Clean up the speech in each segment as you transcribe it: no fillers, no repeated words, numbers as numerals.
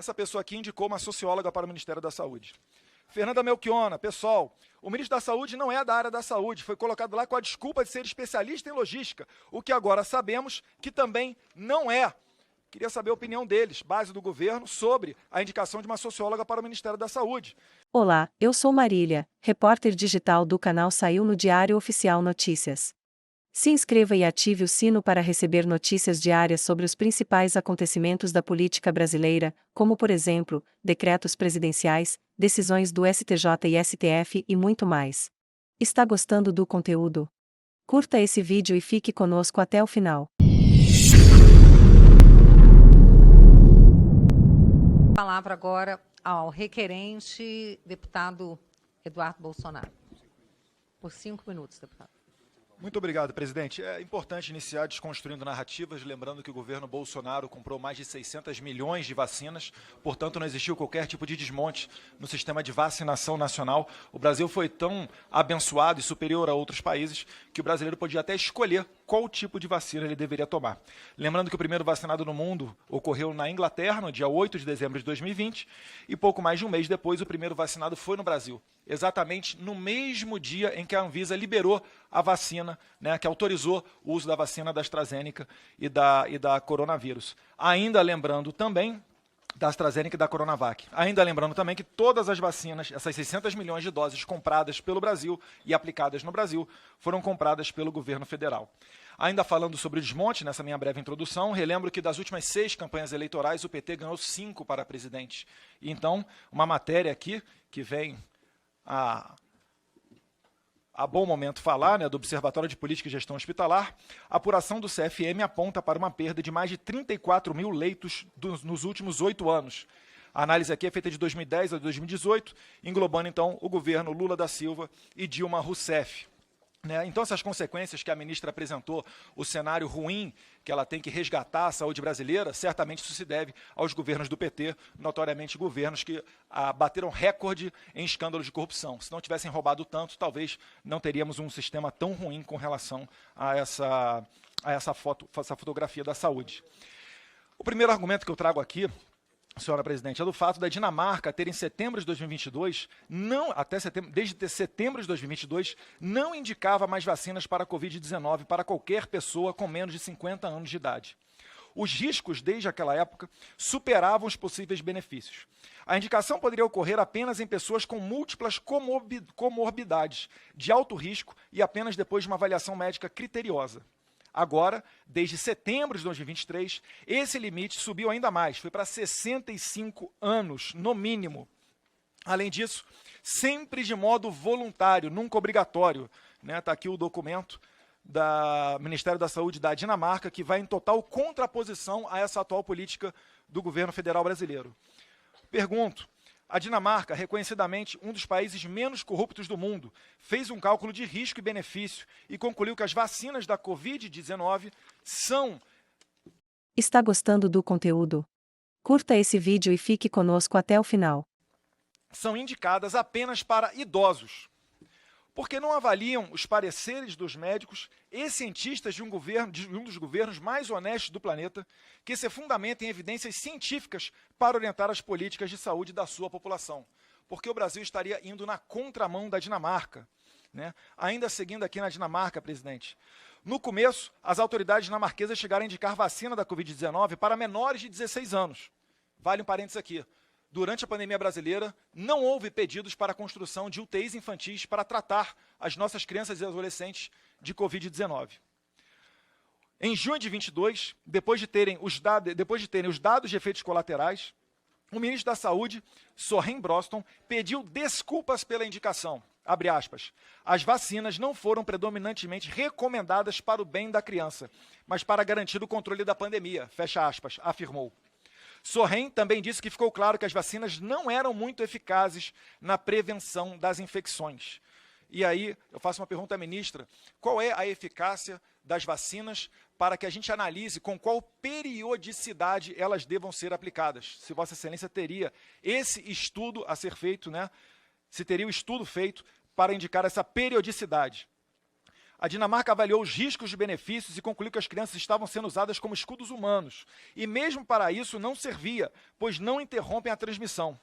essa pessoa aqui indicou uma socióloga para o Ministério da Saúde. Fernanda Melchiona, pessoal, o ministro da Saúde não é da área da saúde, foi colocado lá com a desculpa de ser especialista em logística, o que agora sabemos que também não é. Queria saber a opinião deles, base do governo, sobre a indicação de uma socióloga para o Ministério da Saúde. Olá, eu sou Marília, repórter digital do canal Saiu no Diário Oficial Notícias. Se inscreva e ative o sino para receber notícias diárias sobre os principais acontecimentos da política brasileira, como por exemplo, decretos presidenciais, decisões do STJ e STF e muito mais. Está gostando do conteúdo? Curta esse vídeo e fique conosco até o final. Palavra agora ao requerente, deputado Eduardo Bolsonaro. Por 5 minutos, deputado. Muito obrigado, presidente. É importante iniciar desconstruindo narrativas, lembrando que o governo Bolsonaro comprou mais de 600 milhões de vacinas, portanto não existiu qualquer tipo de desmonte no sistema de vacinação nacional. O Brasil foi tão abençoado e superior a outros países que o brasileiro podia até escolher qual tipo de vacina ele deveria tomar. Lembrando que o primeiro vacinado no mundo ocorreu na Inglaterra, no dia 8 de dezembro de 2020, e pouco mais de um mês depois o primeiro vacinado foi no Brasil, exatamente no mesmo dia em que a Anvisa liberou a vacina, né, que autorizou o uso da vacina da AstraZeneca e da coronavírus. Ainda lembrando também da AstraZeneca e da Coronavac. Ainda lembrando também que todas as vacinas, essas 600 milhões de doses compradas pelo Brasil e aplicadas no Brasil, foram compradas pelo governo federal. Ainda falando sobre o desmonte, nessa minha breve introdução, relembro que das últimas 6 campanhas eleitorais, o PT ganhou 5 para presidente. E então, uma matéria aqui, que vem a bom momento falar, né, do Observatório de Política e Gestão Hospitalar, a apuração do CFM aponta para uma perda de mais de 34 mil leitos nos últimos 8 anos. A análise aqui é feita de 2010 a 2018, englobando, então, o governo Lula da Silva e Dilma Rousseff. Então, essas consequências que a ministra apresentou, o cenário ruim que ela tem que resgatar a saúde brasileira, certamente isso se deve aos governos do PT, notoriamente governos que bateram recorde em escândalos de corrupção. Se não tivessem roubado tanto, talvez não teríamos um sistema tão ruim com relação a essa fotografia da saúde. O primeiro argumento que eu trago aqui, senhora presidente, é do fato da Dinamarca ter em setembro de 2022, desde setembro de 2022, não indicava mais vacinas para a Covid-19 para qualquer pessoa com menos de 50 anos de idade. Os riscos, desde aquela época, superavam os possíveis benefícios. A indicação poderia ocorrer apenas em pessoas com múltiplas comorbidades, de alto risco e apenas depois de uma avaliação médica criteriosa. Agora, desde setembro de 2023, esse limite subiu ainda mais, foi para 65 anos, no mínimo. Além disso, sempre de modo voluntário, nunca obrigatório. Está aqui o documento do Ministério da Saúde da Dinamarca, que vai em total contraposição a essa atual política do governo federal brasileiro. Pergunto, a Dinamarca, reconhecidamente um dos países menos corruptos do mundo, fez um cálculo de risco e benefício e concluiu que as vacinas da Covid-19 são... Está gostando do conteúdo? Curta esse vídeo e fique conosco até o final. São indicadas apenas para idosos, porque não avaliam os pareceres dos médicos e cientistas de um dos governos mais honestos do planeta, que se fundamenta em evidências científicas para orientar as políticas de saúde da sua população. Porque o Brasil estaria indo na contramão da Dinamarca. Ainda seguindo aqui na Dinamarca, presidente, no começo, as autoridades dinamarquesas chegaram a indicar vacina da Covid-19 para menores de 16 anos. Vale um parênteses aqui. Durante a pandemia brasileira, não houve pedidos para a construção de UTIs infantis para tratar as nossas crianças e adolescentes de Covid-19. Em junho de 2022, depois de terem os dados de efeitos colaterais, o ministro da Saúde, Soren Broström, pediu desculpas pela indicação. Abre aspas. As vacinas não foram predominantemente recomendadas para o bem da criança, mas para garantir o controle da pandemia, fecha aspas, afirmou. Soren também disse que ficou claro que as vacinas não eram muito eficazes na prevenção das infecções. E aí, eu faço uma pergunta à ministra, qual é a eficácia das vacinas para que a gente analise com qual periodicidade elas devam ser aplicadas? Se Vossa Excelência teria esse estudo a ser feito, se teria o estudo feito para indicar essa periodicidade. A Dinamarca avaliou os riscos e benefícios e concluiu que as crianças estavam sendo usadas como escudos humanos. E mesmo para isso não servia, pois não interrompem a transmissão.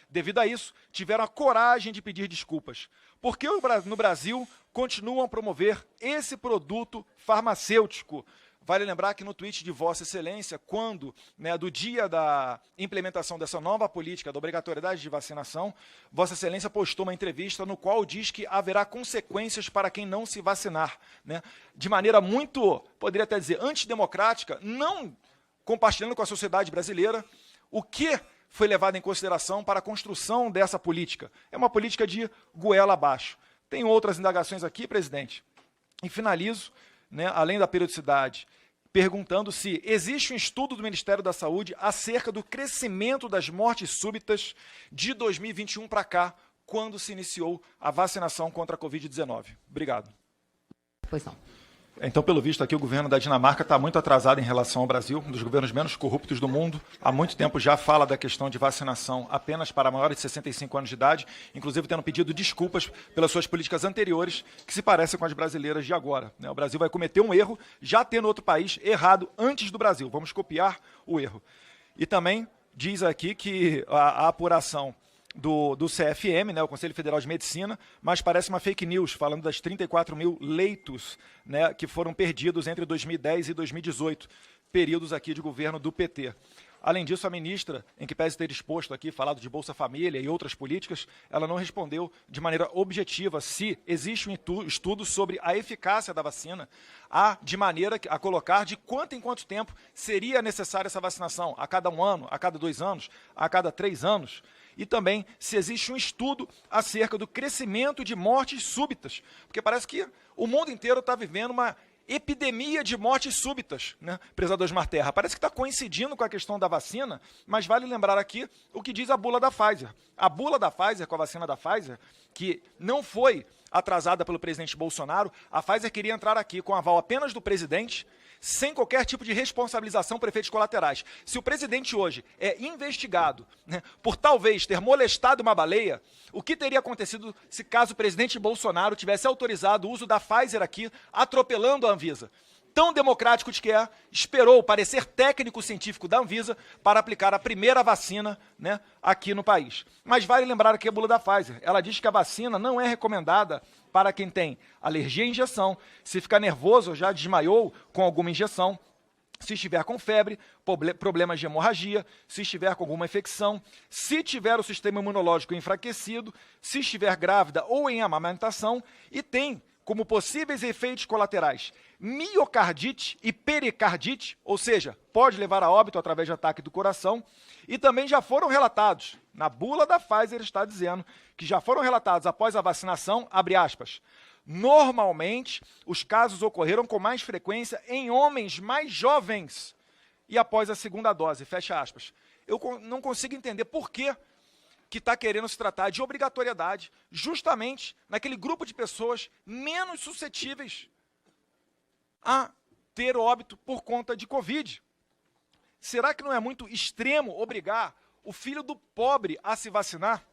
Devido a isso, tiveram a coragem de pedir desculpas. Porque no Brasil continuam a promover esse produto farmacêutico? Vale lembrar que no tweet de Vossa Excelência, quando, do dia da implementação dessa nova política da obrigatoriedade de vacinação, Vossa Excelência postou uma entrevista no qual diz que haverá consequências para quem não se vacinar. De maneira muito, poderia até dizer, antidemocrática, não compartilhando com a sociedade brasileira o que foi levado em consideração para a construção dessa política. É uma política de goela abaixo. Tem outras indagações aqui, presidente, e finalizo, além da periodicidade, perguntando se existe um estudo do Ministério da Saúde acerca do crescimento das mortes súbitas de 2021 para cá, quando se iniciou a vacinação contra a Covid-19. Obrigado. Pois não. Então, pelo visto aqui, o governo da Dinamarca está muito atrasado em relação ao Brasil, um dos governos menos corruptos do mundo. Há muito tempo já fala da questão de vacinação apenas para maiores de 65 anos de idade, inclusive tendo pedido desculpas pelas suas políticas anteriores, que se parecem com as brasileiras de agora. O Brasil vai cometer um erro, já tendo outro país errado antes do Brasil. Vamos copiar o erro. E também diz aqui que a apuração do CFM, o Conselho Federal de Medicina, mas parece uma fake news, falando das 34 mil leitos que foram perdidos entre 2010 e 2018, períodos aqui de governo do PT. Além disso, a ministra, em que pese ter exposto aqui, falado de Bolsa Família e outras políticas, ela não respondeu de maneira objetiva se existe um estudo sobre a eficácia da vacina, de maneira a colocar de quanto em quanto tempo seria necessária essa vacinação, a cada 1 ano, a cada 2 anos, a cada 3 anos. E também se existe um estudo acerca do crescimento de mortes súbitas, porque parece que o mundo inteiro está vivendo uma epidemia de mortes súbitas, prezador Osmar Terra. Parece que está coincidindo com a questão da vacina, mas vale lembrar aqui o que diz a bula da Pfizer. A bula da Pfizer, com a vacina da Pfizer, que não foi atrasada pelo presidente Bolsonaro, a Pfizer queria entrar aqui com aval apenas do presidente, sem qualquer tipo de responsabilização por efeitos colaterais. Se o presidente hoje é investigado por talvez ter molestado uma baleia, o que teria acontecido se caso o presidente Bolsonaro tivesse autorizado o uso da Pfizer aqui, atropelando a Anvisa? Tão democrático de que esperou o parecer técnico-científico da Anvisa para aplicar a primeira vacina aqui no país. Mas vale lembrar aqui a bula da Pfizer. Ela diz que a vacina não é recomendada para quem tem alergia à injeção, se ficar nervoso ou já desmaiou com alguma injeção, se estiver com febre, problemas de hemorragia, se estiver com alguma infecção, se tiver o sistema imunológico enfraquecido, se estiver grávida ou em amamentação, e tem como possíveis efeitos colaterais miocardite e pericardite, ou seja, pode levar a óbito através de ataque do coração, e também já foram relatados, na bula da Pfizer está dizendo, que já foram relatados após a vacinação, abre aspas, normalmente os casos ocorreram com mais frequência em homens mais jovens e após a segunda dose, fecha aspas. Eu não consigo entender por que está querendo se tratar de obrigatoriedade justamente naquele grupo de pessoas menos suscetíveis a ter óbito por conta de Covid. Será que não é muito extremo obrigar o filho do pobre a se vacinar?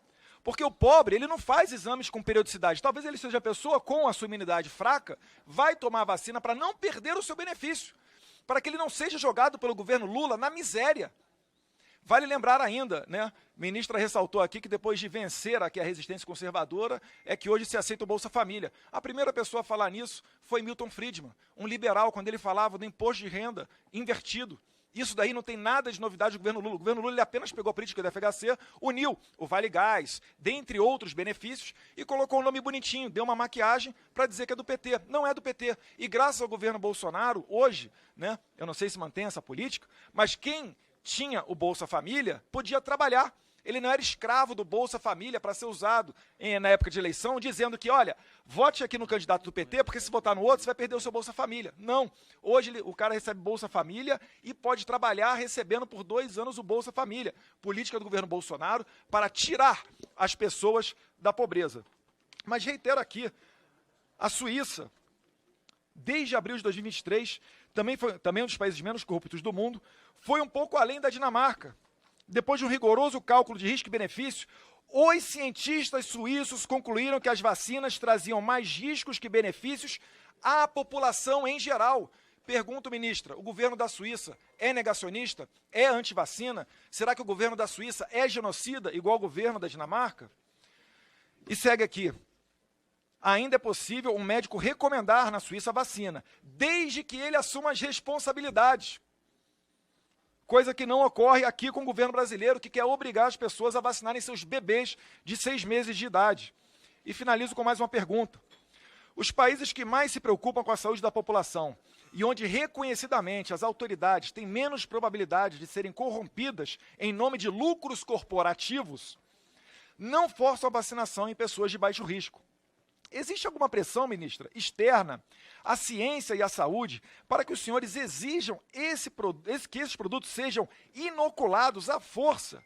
Porque o pobre, ele não faz exames com periodicidade. Talvez ele seja a pessoa com a sua imunidade fraca, vai tomar a vacina para não perder o seu benefício, para que ele não seja jogado pelo governo Lula na miséria. Vale lembrar ainda, a ministra ressaltou aqui que depois de vencer aqui a resistência conservadora, é que hoje se aceita o Bolsa Família. A primeira pessoa a falar nisso foi Milton Friedman, um liberal, quando ele falava do imposto de renda invertido. Isso daí não tem nada de novidade do governo Lula. O governo Lula ele apenas pegou a política da FHC, uniu o Vale Gás, dentre outros benefícios, e colocou um nome bonitinho, deu uma maquiagem para dizer que é do PT. Não é do PT. E graças ao governo Bolsonaro, hoje, eu não sei se mantém essa política, mas quem tinha o Bolsa Família podia trabalhar. Ele não era escravo do Bolsa Família para ser usado na época de eleição, dizendo que, olha, vote aqui no candidato do PT, porque se votar no outro, você vai perder o seu Bolsa Família. Não. Hoje o cara recebe Bolsa Família e pode trabalhar recebendo por 2 anos o Bolsa Família. Política do governo Bolsonaro para tirar as pessoas da pobreza. Mas reitero aqui, a Suíça, desde abril de 2023, também um dos países menos corruptos do mundo, foi um pouco além da Dinamarca. Depois de um rigoroso cálculo de risco e benefício, os cientistas suíços concluíram que as vacinas traziam mais riscos que benefícios à população em geral. Pergunto, ministra, o governo da Suíça é negacionista? É antivacina? Será que o governo da Suíça é genocida, igual o governo da Dinamarca? E segue aqui. Ainda é possível um médico recomendar na Suíça a vacina, desde que ele assuma as responsabilidades. Coisa que não ocorre aqui com o governo brasileiro, que quer obrigar as pessoas a vacinarem seus bebês de 6 meses de idade. E finalizo com mais uma pergunta. Os países que mais se preocupam com a saúde da população e onde reconhecidamente as autoridades têm menos probabilidade de serem corrompidas em nome de lucros corporativos, não forçam a vacinação em pessoas de baixo risco. Existe alguma pressão, ministra, externa, à ciência e à saúde, para que os senhores exijam que esses produtos sejam inoculados à força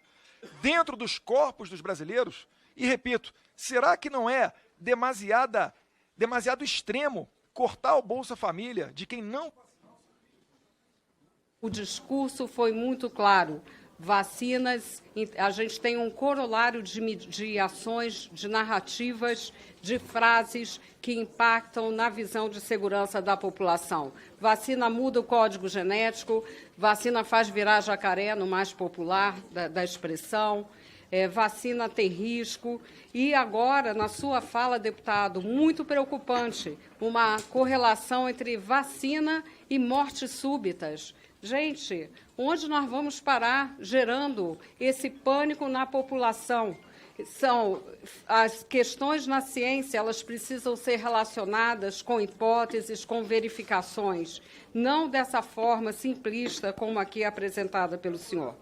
dentro dos corpos dos brasileiros? E repito, será que não é demasiado extremo cortar o Bolsa Família de quem não... O discurso foi muito claro. Vacinas, a gente tem um corolário de ações, de narrativas, de frases que impactam na visão de segurança da população. Vacina muda o código genético, vacina faz virar jacaré, no mais popular da expressão, vacina tem risco. E agora, na sua fala, deputado, muito preocupante, uma correlação entre vacina e mortes súbitas. Gente, onde nós vamos parar gerando esse pânico na população? São as questões na ciência, elas precisam ser relacionadas com hipóteses, com verificações, não dessa forma simplista como aqui apresentada pelo senhor.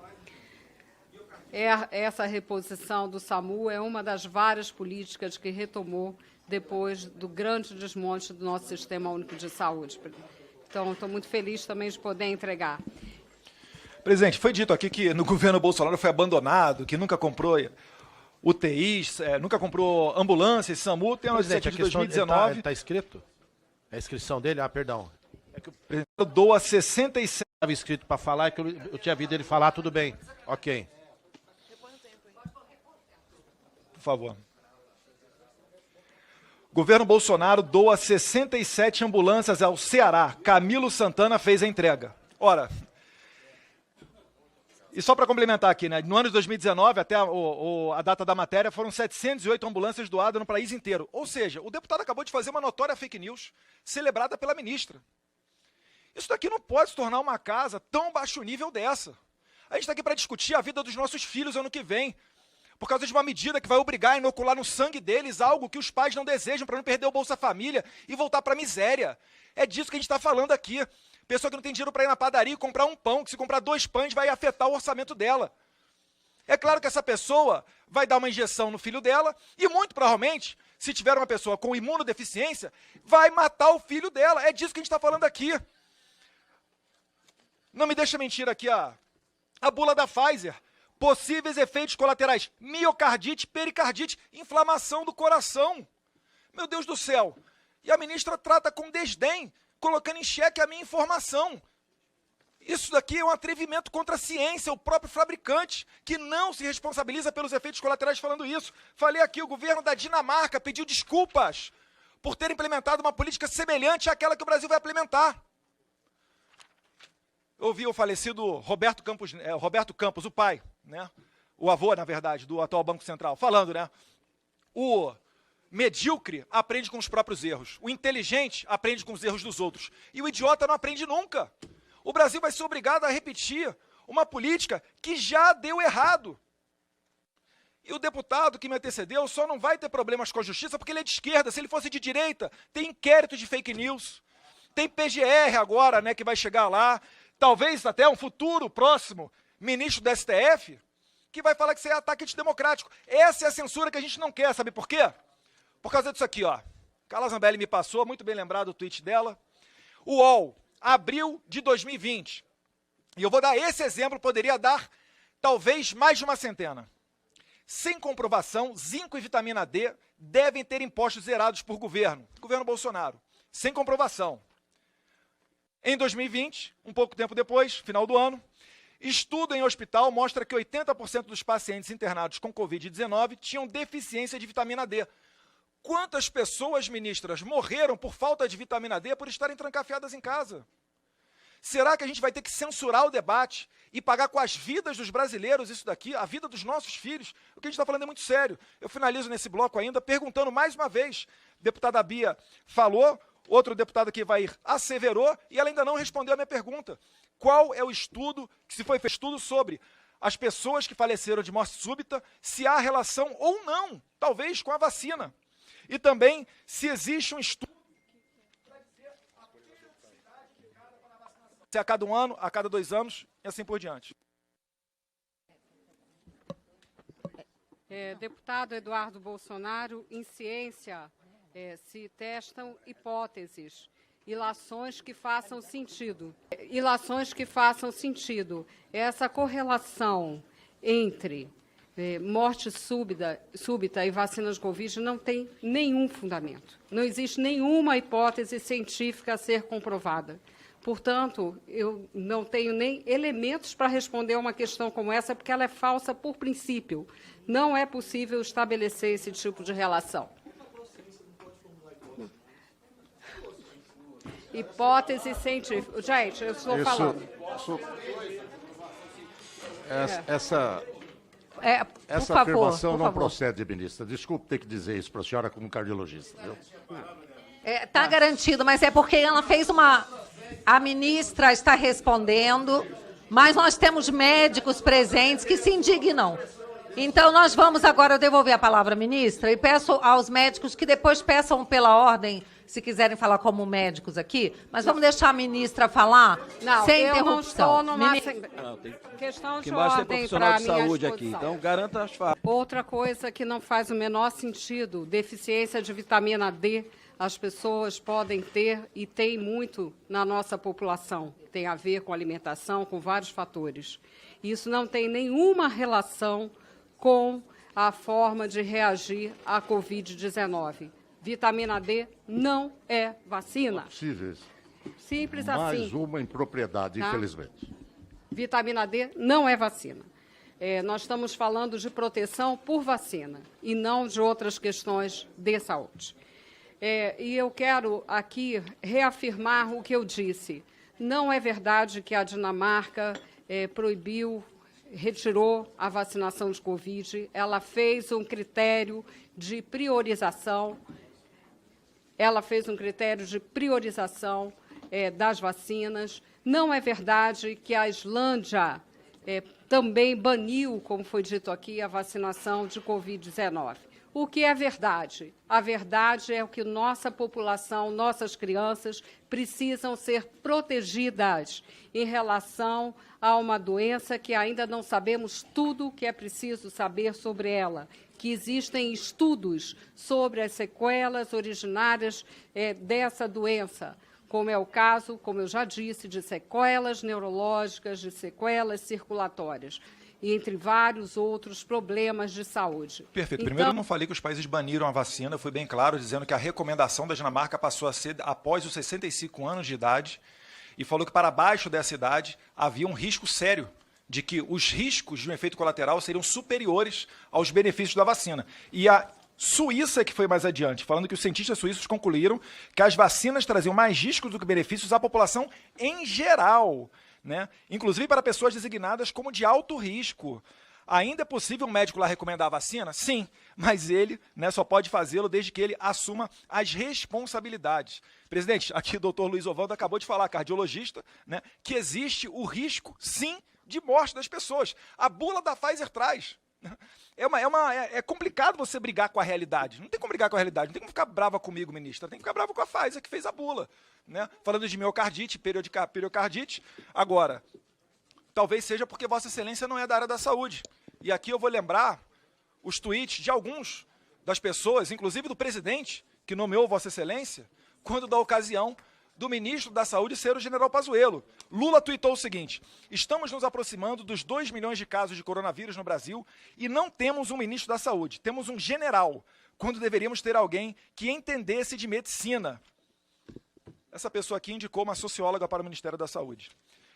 Essa reposição do SAMU é uma das várias políticas que retomou depois do grande desmonte do nosso Sistema Único de Saúde. Então, estou muito feliz também de poder entregar. Presidente, foi dito aqui que no governo Bolsonaro foi abandonado, que nunca comprou UTIs, nunca comprou ambulâncias, SAMU. Tem uma notícia aqui de 2019. Está escrito? É a inscrição dele? Ah, perdão. É que o presidente doa 67... Estava escrito para falar, é que eu tinha visto ele falar, tudo bem. Ok. Por favor. Governo Bolsonaro doa 67 ambulâncias ao Ceará. Camilo Santana fez a entrega. Ora, e só para complementar aqui, né? No ano de 2019, até a data da matéria, foram 708 ambulâncias doadas no país inteiro. Ou seja, o deputado acabou de fazer uma notória fake news, celebrada pela ministra. Isso daqui não pode se tornar uma casa tão baixo nível dessa. A gente está aqui para discutir a vida dos nossos filhos ano que vem, por causa de uma medida que vai obrigar a inocular no sangue deles algo que os pais não desejam para não perder o Bolsa Família e voltar para a miséria. É disso que a gente está falando aqui. Pessoa que não tem dinheiro para ir na padaria e comprar um pão, que se comprar 2 pães vai afetar o orçamento dela. É claro que essa pessoa vai dar uma injeção no filho dela e, muito provavelmente, se tiver uma pessoa com imunodeficiência, vai matar o filho dela. É disso que a gente está falando aqui. Não me deixa mentir aqui a bula da Pfizer. Possíveis efeitos colaterais: miocardite, pericardite, inflamação do coração. Meu Deus do céu. E a ministra trata com desdém, colocando em xeque a minha informação. Isso daqui é um atrevimento contra a ciência, o próprio fabricante, que não se responsabiliza pelos efeitos colaterais falando isso. Falei aqui, o governo da Dinamarca pediu desculpas por ter implementado uma política semelhante àquela que o Brasil vai implementar. Eu ouvi o falecido Roberto Campos, o pai, né? O avô, na verdade, do atual Banco Central, falando, né? O medíocre aprende com os próprios erros, o inteligente aprende com os erros dos outros, e o idiota não aprende nunca. O Brasil vai ser obrigado a repetir uma política que já deu errado. E o deputado que me antecedeu só não vai ter problemas com a justiça porque ele é de esquerda. Se ele fosse de direita, tem inquérito de fake news, tem PGR agora, né, que vai chegar lá, talvez até um futuro próximo ministro do STF, que vai falar que isso é ataque antidemocrático. Essa é a censura que a gente não quer, sabe por quê? Por causa disso aqui, ó. Carla Zambelli me passou, muito bem lembrado o tweet dela. O UOL, abril de 2020. E eu vou dar esse exemplo, poderia dar talvez mais de uma centena. Sem comprovação, zinco e vitamina D devem ter impostos zerados por governo Bolsonaro. Sem comprovação. Em 2020, um pouco tempo depois, final do ano, estudo em hospital mostra que 80% dos pacientes internados com Covid-19 tinham deficiência de vitamina D. Quantas pessoas, ministras, morreram por falta de vitamina D por estarem trancafiadas em casa? Será que a gente vai ter que censurar o debate e pagar com as vidas dos brasileiros isso daqui, a vida dos nossos filhos? O que a gente está falando é muito sério. Eu finalizo nesse bloco ainda perguntando mais uma vez. A deputada Bia falou, outro deputado aqui vai ir asseverou, e ela ainda não respondeu a minha pergunta. Qual é o estudo, que se foi feito estudo sobre as pessoas que faleceram de morte súbita, se há relação ou não, talvez, com a vacina? E também se existe um estudo a cada 1 ano, a cada 2 anos, e assim por diante. Deputado Eduardo Bolsonaro, em ciência se testam hipóteses, ilações que façam sentido. Ilações que façam sentido. Essa correlação entre morte súbita e vacinas Covid não tem nenhum fundamento. Não existe nenhuma hipótese científica a ser comprovada. Portanto, eu não tenho nem elementos para responder a uma questão como essa, porque ela é falsa por princípio. Não é possível estabelecer esse tipo de relação. Hipótese científica. Gente, eu estou falando. Essa favor, afirmação não favor. procede, ministra. Desculpe ter que dizer isso para a senhora como cardiologista. Viu? Está garantido, mas é porque ela fez uma... A ministra está respondendo, mas nós temos médicos presentes que se indignam. Então, nós vamos agora devolver a palavra à ministra e peço aos médicos que depois peçam pela ordem, se quiserem falar como médicos aqui, mas vamos deixar a ministra falar sem interrupção. Eu não estou Não, tem questão de que mais tem ordem profissional para a de minha saúde aqui. exposição. Então, garanta as falas. Outra coisa que não faz o menor sentido, deficiência de vitamina D, as pessoas podem ter e tem muito na nossa população. Tem a ver com alimentação, com vários fatores. Isso não tem nenhuma relação com a forma de reagir à Covid-19. Vitamina D não é vacina. Possíveis. Simples Mais assim. uma impropriedade, Tá? infelizmente. Vitamina D não é vacina. Nós estamos falando de proteção por vacina e não de outras questões de saúde. E eu quero aqui reafirmar o que eu disse. Não é verdade que a Dinamarca retirou a vacinação de Covid. Ela fez um critério de priorização. Das vacinas. Não é verdade que a Islândia também baniu, como foi dito aqui, a vacinação de Covid-19. O que é verdade? A verdade é que nossa população, nossas crianças, precisam ser protegidas em relação a uma doença que ainda não sabemos tudo o que é preciso saber sobre ela, que existem estudos sobre as sequelas originárias dessa doença, como é o caso, como eu já disse, de sequelas neurológicas, de sequelas circulatórias, e entre vários outros problemas de saúde. Perfeito. Então, Primeiro, eu não falei que os países baniram a vacina, eu fui bem claro, dizendo que a recomendação da Dinamarca passou a ser após os 65 anos de idade, e falou que para baixo dessa idade havia um risco sério de que os riscos de um efeito colateral seriam superiores aos benefícios da vacina. E a Suíça que foi mais adiante, falando que os cientistas suíços concluíram que as vacinas traziam mais riscos do que benefícios à população em geral, né? Inclusive para pessoas designadas como de alto risco. Ainda é possível um médico lá recomendar a vacina? Sim, mas ele, né, só pode fazê-lo desde que ele assuma as responsabilidades. Presidente, aqui o doutor Luiz Ovaldo acabou de falar, cardiologista, né, que existe o risco, sim, de morte das pessoas. A bula da Pfizer traz. É complicado você brigar com a realidade. Não tem como brigar com a realidade, não tem como ficar brava comigo, ministra. Tem que ficar brava com a Pfizer, que fez a bula. Né? Falando de miocardite, periocardite. Agora, talvez seja porque Vossa Excelência não é da área da saúde. E aqui eu vou lembrar os tweets de alguns das pessoas, inclusive do presidente, que nomeou Vossa Excelência, quando da ocasião do ministro da Saúde ser o general Pazuello. Lula tuitou o seguinte: estamos nos aproximando dos 2 milhões de casos de coronavírus no Brasil e não temos um ministro da Saúde, temos um general, quando deveríamos ter alguém que entendesse de medicina. Essa pessoa aqui indicou uma socióloga para o Ministério da Saúde.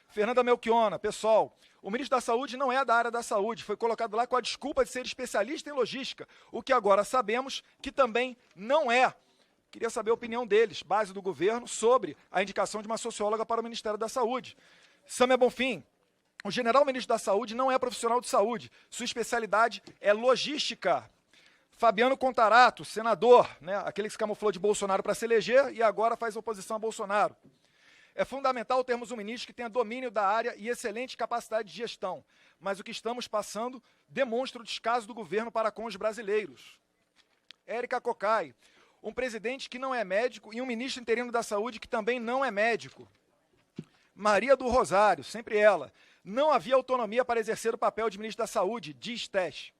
Fernanda Melchiona, pessoal, o ministro da Saúde não é da área da saúde, foi colocado lá com a desculpa de ser especialista em logística, o que agora sabemos que também não é. Queria saber a opinião deles, base do governo, sobre a indicação de uma socióloga para o Ministério da Saúde. Samia Bonfim, o general ministro da Saúde não é profissional de saúde, sua especialidade é logística. Fabiano Contarato, senador, né, aquele que se camuflou de Bolsonaro para se eleger e agora faz oposição a Bolsonaro. É fundamental termos um ministro que tenha domínio da área e excelente capacidade de gestão, mas o que estamos passando demonstra o descaso do governo para com os brasileiros. Érica Cocai, um presidente que não é médico e um ministro interino da saúde que também não é médico. Maria do Rosário, sempre ela, não havia autonomia para exercer o papel de ministro da saúde, diz Tesh.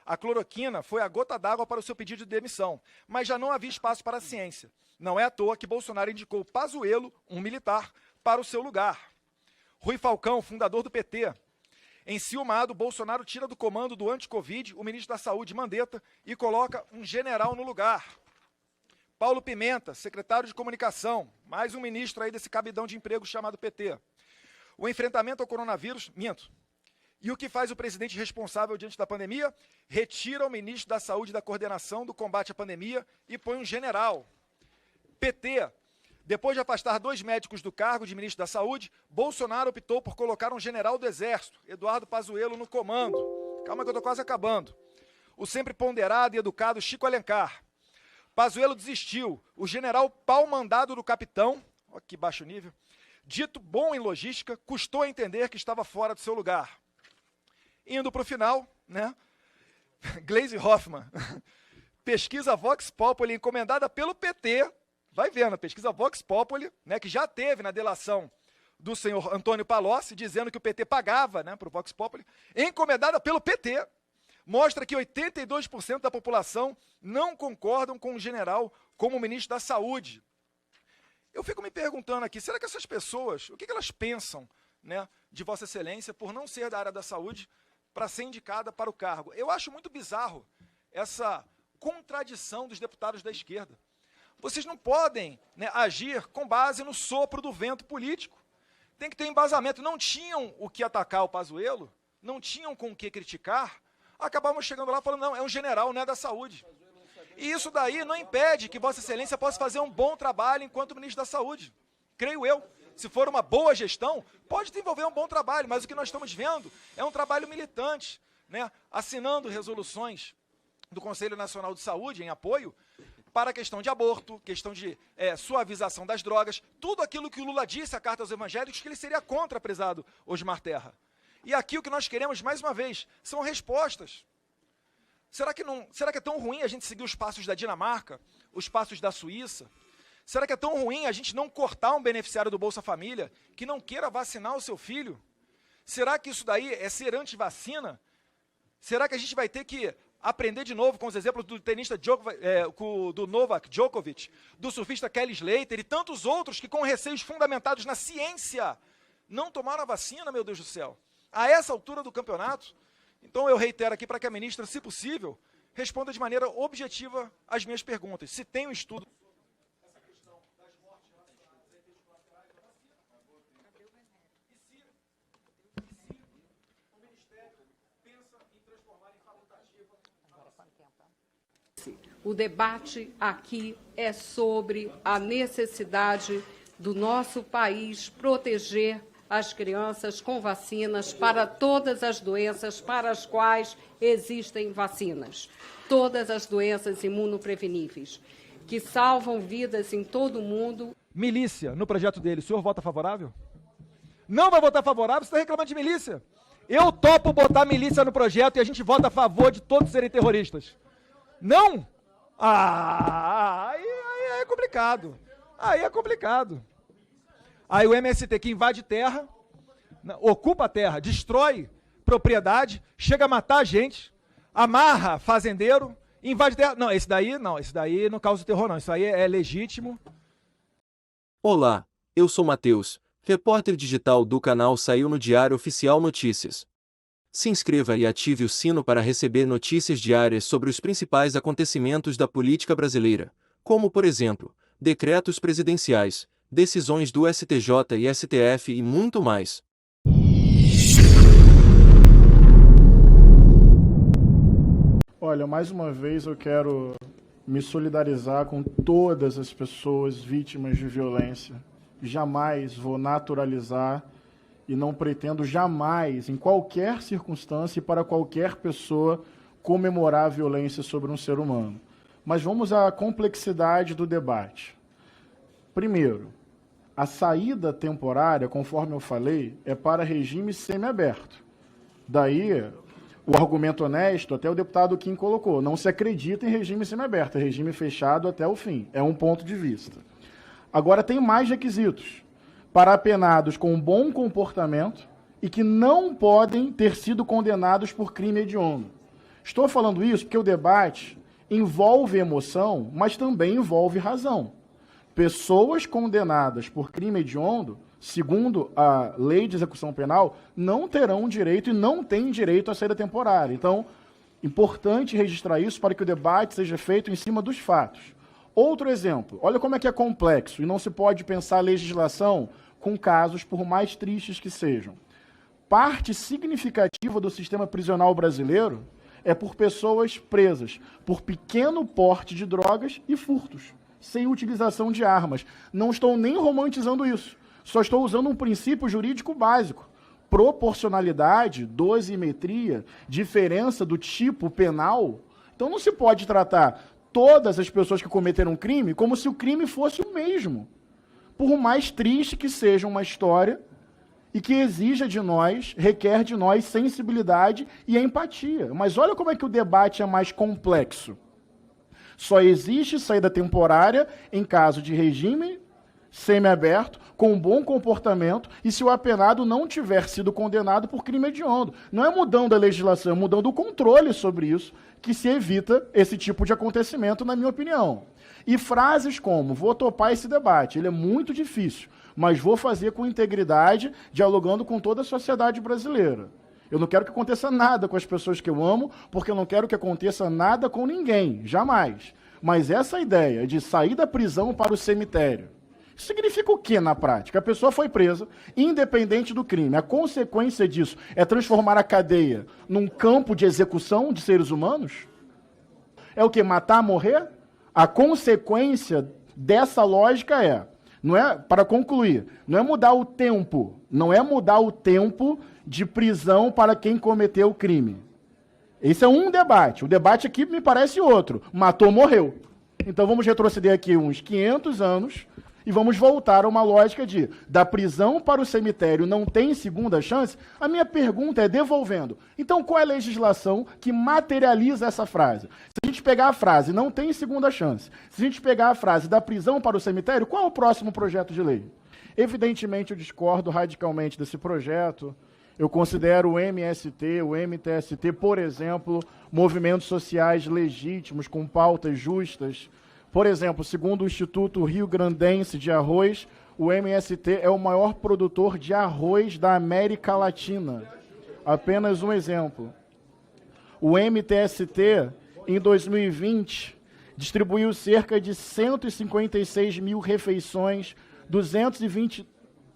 A cloroquina foi a gota d'água para o seu pedido de demissão, mas já não havia espaço para a ciência. Não é à toa que Bolsonaro indicou Pazuello, um militar, para o seu lugar. Rui Falcão, fundador do PT. Enciumado, Bolsonaro tira do comando do anti-Covid o ministro da Saúde, Mandetta, e coloca um general no lugar. Paulo Pimenta, secretário de Comunicação, mais um ministro aí desse cabidão de emprego chamado PT. O enfrentamento ao coronavírus, minto. E o que faz o presidente responsável diante da pandemia? Retira o ministro da Saúde da coordenação do combate à pandemia e põe um general. PT, depois de afastar 2 médicos do cargo de ministro da Saúde, Bolsonaro optou por colocar um general do Exército, Eduardo Pazuello, no comando. Calma que eu estou quase acabando. O sempre ponderado e educado Chico Alencar. Pazuello desistiu. O general pau-mandado do capitão, ó que baixo nível, dito bom em logística, custou a entender que estava fora do seu lugar. Indo para o final, né? Gleisi Hoffmann. Pesquisa Vox Populi encomendada pelo PT, vai vendo, pesquisa Vox Populi, né, que já teve na delação do senhor Antônio Palocci, dizendo que o PT pagava, né, para o Vox Populi, encomendada pelo PT, mostra que 82% da população não concordam com o general como ministro da Saúde. Eu fico me perguntando aqui, será que essas pessoas, o que elas pensam, né, de Vossa Excelência por não ser da área da saúde para ser indicada para o cargo? Eu acho muito bizarro essa contradição dos deputados da esquerda. Vocês não podem, né, agir com base no sopro do vento político. Tem que ter embasamento. Não tinham o que atacar o Pazuello, não tinham com o que criticar, acabamos chegando lá falando, não, é um general, não é da saúde. E isso daí não impede que Vossa Excelência possa fazer um bom trabalho enquanto ministro da Saúde. Creio eu. Se for uma boa gestão, pode desenvolver um bom trabalho, mas o que nós estamos vendo é um trabalho militante, né, assinando resoluções do Conselho Nacional de Saúde em apoio para a questão de aborto, questão de suavização das drogas, tudo aquilo que o Lula disse à Carta aos Evangélicos que ele seria contra, prezado Osmar Terra. E aqui o que nós queremos, mais uma vez, são respostas. Será que é tão ruim a gente seguir os passos da Dinamarca, os passos da Suíça? Será que é tão ruim a gente não cortar um beneficiário do Bolsa Família que não queira vacinar o seu filho? Será que isso daí é ser anti-vacina? Será que a gente vai ter que aprender de novo com os exemplos do tenista do Novak Djokovic, do surfista Kelly Slater e tantos outros que com receios fundamentados na ciência não tomaram a vacina, meu Deus do céu? A essa altura do campeonato? Então eu reitero aqui para que a ministra, se possível, responda de maneira objetiva às minhas perguntas. Se tem um estudo sobre essa questão das mortes relacionadas a efeitos colaterais da vacina, e se o Ministério pensa em transformar em facultativa a vacina. O debate aqui é sobre a necessidade do nosso país proteger as crianças com vacinas para todas as doenças para as quais existem vacinas. Todas as doenças imunopreveníveis, que salvam vidas em todo o mundo. Milícia, no projeto dele, o senhor vota favorável? Não vai votar favorável? Você está reclamando de milícia? Eu topo botar milícia no projeto e a gente vota a favor de todos serem terroristas. Não? Aí é complicado. Aí é complicado. Aí o MST que invade terra, ocupa a terra, destrói propriedade, chega a matar a gente, amarra fazendeiro, invade terra. Não, esse daí não causa terror não, isso aí é legítimo. Olá, eu sou Matheus, repórter digital do canal Saiu no Diário Oficial Notícias. Se inscreva e ative o sino para receber notícias diárias sobre os principais acontecimentos da política brasileira, como por exemplo, decretos presidenciais, decisões do STJ e STF e muito mais. Olha, mais uma vez eu quero me solidarizar com todas as pessoas vítimas de violência. Jamais vou naturalizar e não pretendo jamais, em qualquer circunstância e para qualquer pessoa, comemorar a violência sobre um ser humano. Mas vamos à complexidade do debate. Primeiro, a saída temporária, conforme eu falei, é para regime semiaberto. Daí, o argumento honesto, até o deputado Kim colocou, não se acredita em regime semiaberto, é regime fechado até o fim. É um ponto de vista. Agora, tem mais requisitos para apenados com bom comportamento e que não podem ter sido condenados por crime hediondo. Estou falando isso porque o debate envolve emoção, mas também envolve razão. Pessoas condenadas por crime hediondo, segundo a lei de execução penal, não terão direito e não têm direito à saída temporária. Então, importante registrar isso para que o debate seja feito em cima dos fatos. Outro exemplo, olha como é que é complexo e não se pode pensar legislação com casos, por mais tristes que sejam. Parte significativa do sistema prisional brasileiro é por pessoas presas por pequeno porte de drogas e furtos, sem utilização de armas. Não estou nem romantizando isso, só estou usando um princípio jurídico básico. Proporcionalidade, dosimetria, diferença do tipo penal. Então não se pode tratar todas as pessoas que cometeram crime como se o crime fosse o mesmo. Por mais triste que seja uma história e que exija de nós, requer de nós sensibilidade e empatia. Mas olha como é que o debate é mais complexo. Só existe saída temporária em caso de regime semiaberto, com bom comportamento, e se o apenado não tiver sido condenado por crime hediondo. Não é mudando a legislação, é mudando o controle sobre isso, que se evita esse tipo de acontecimento, na minha opinião. E frases como, vou topar esse debate, ele é muito difícil, mas vou fazer com integridade, dialogando com toda a sociedade brasileira. Eu não quero que aconteça nada com as pessoas que eu amo, porque eu não quero que aconteça nada com ninguém, jamais. Mas essa ideia de sair da prisão para o cemitério, significa o que na prática? A pessoa foi presa, independente do crime. A consequência disso é transformar a cadeia num campo de execução de seres humanos? É o que? Matar, morrer? A consequência dessa lógica não é, para concluir, não é mudar o tempo, não é mudar o tempo de prisão para quem cometeu o crime. Esse é um debate. O debate aqui me parece outro. Matou, morreu. Então vamos retroceder aqui uns 500 anos e vamos voltar a uma lógica de da prisão para o cemitério não tem segunda chance. A minha pergunta é devolvendo. Então qual é a legislação que materializa essa frase? Se a gente pegar a frase não tem segunda chance, se a gente pegar a frase da prisão para o cemitério, qual é o próximo projeto de lei? Evidentemente eu discordo radicalmente desse projeto. Eu considero o MST, o MTST, por exemplo, movimentos sociais legítimos, com pautas justas. Por exemplo, segundo o Instituto Rio Grandense de Arroz, o MST é o maior produtor de arroz da América Latina. Apenas um exemplo. O MTST, em 2020, distribuiu cerca de 156 mil refeições, 220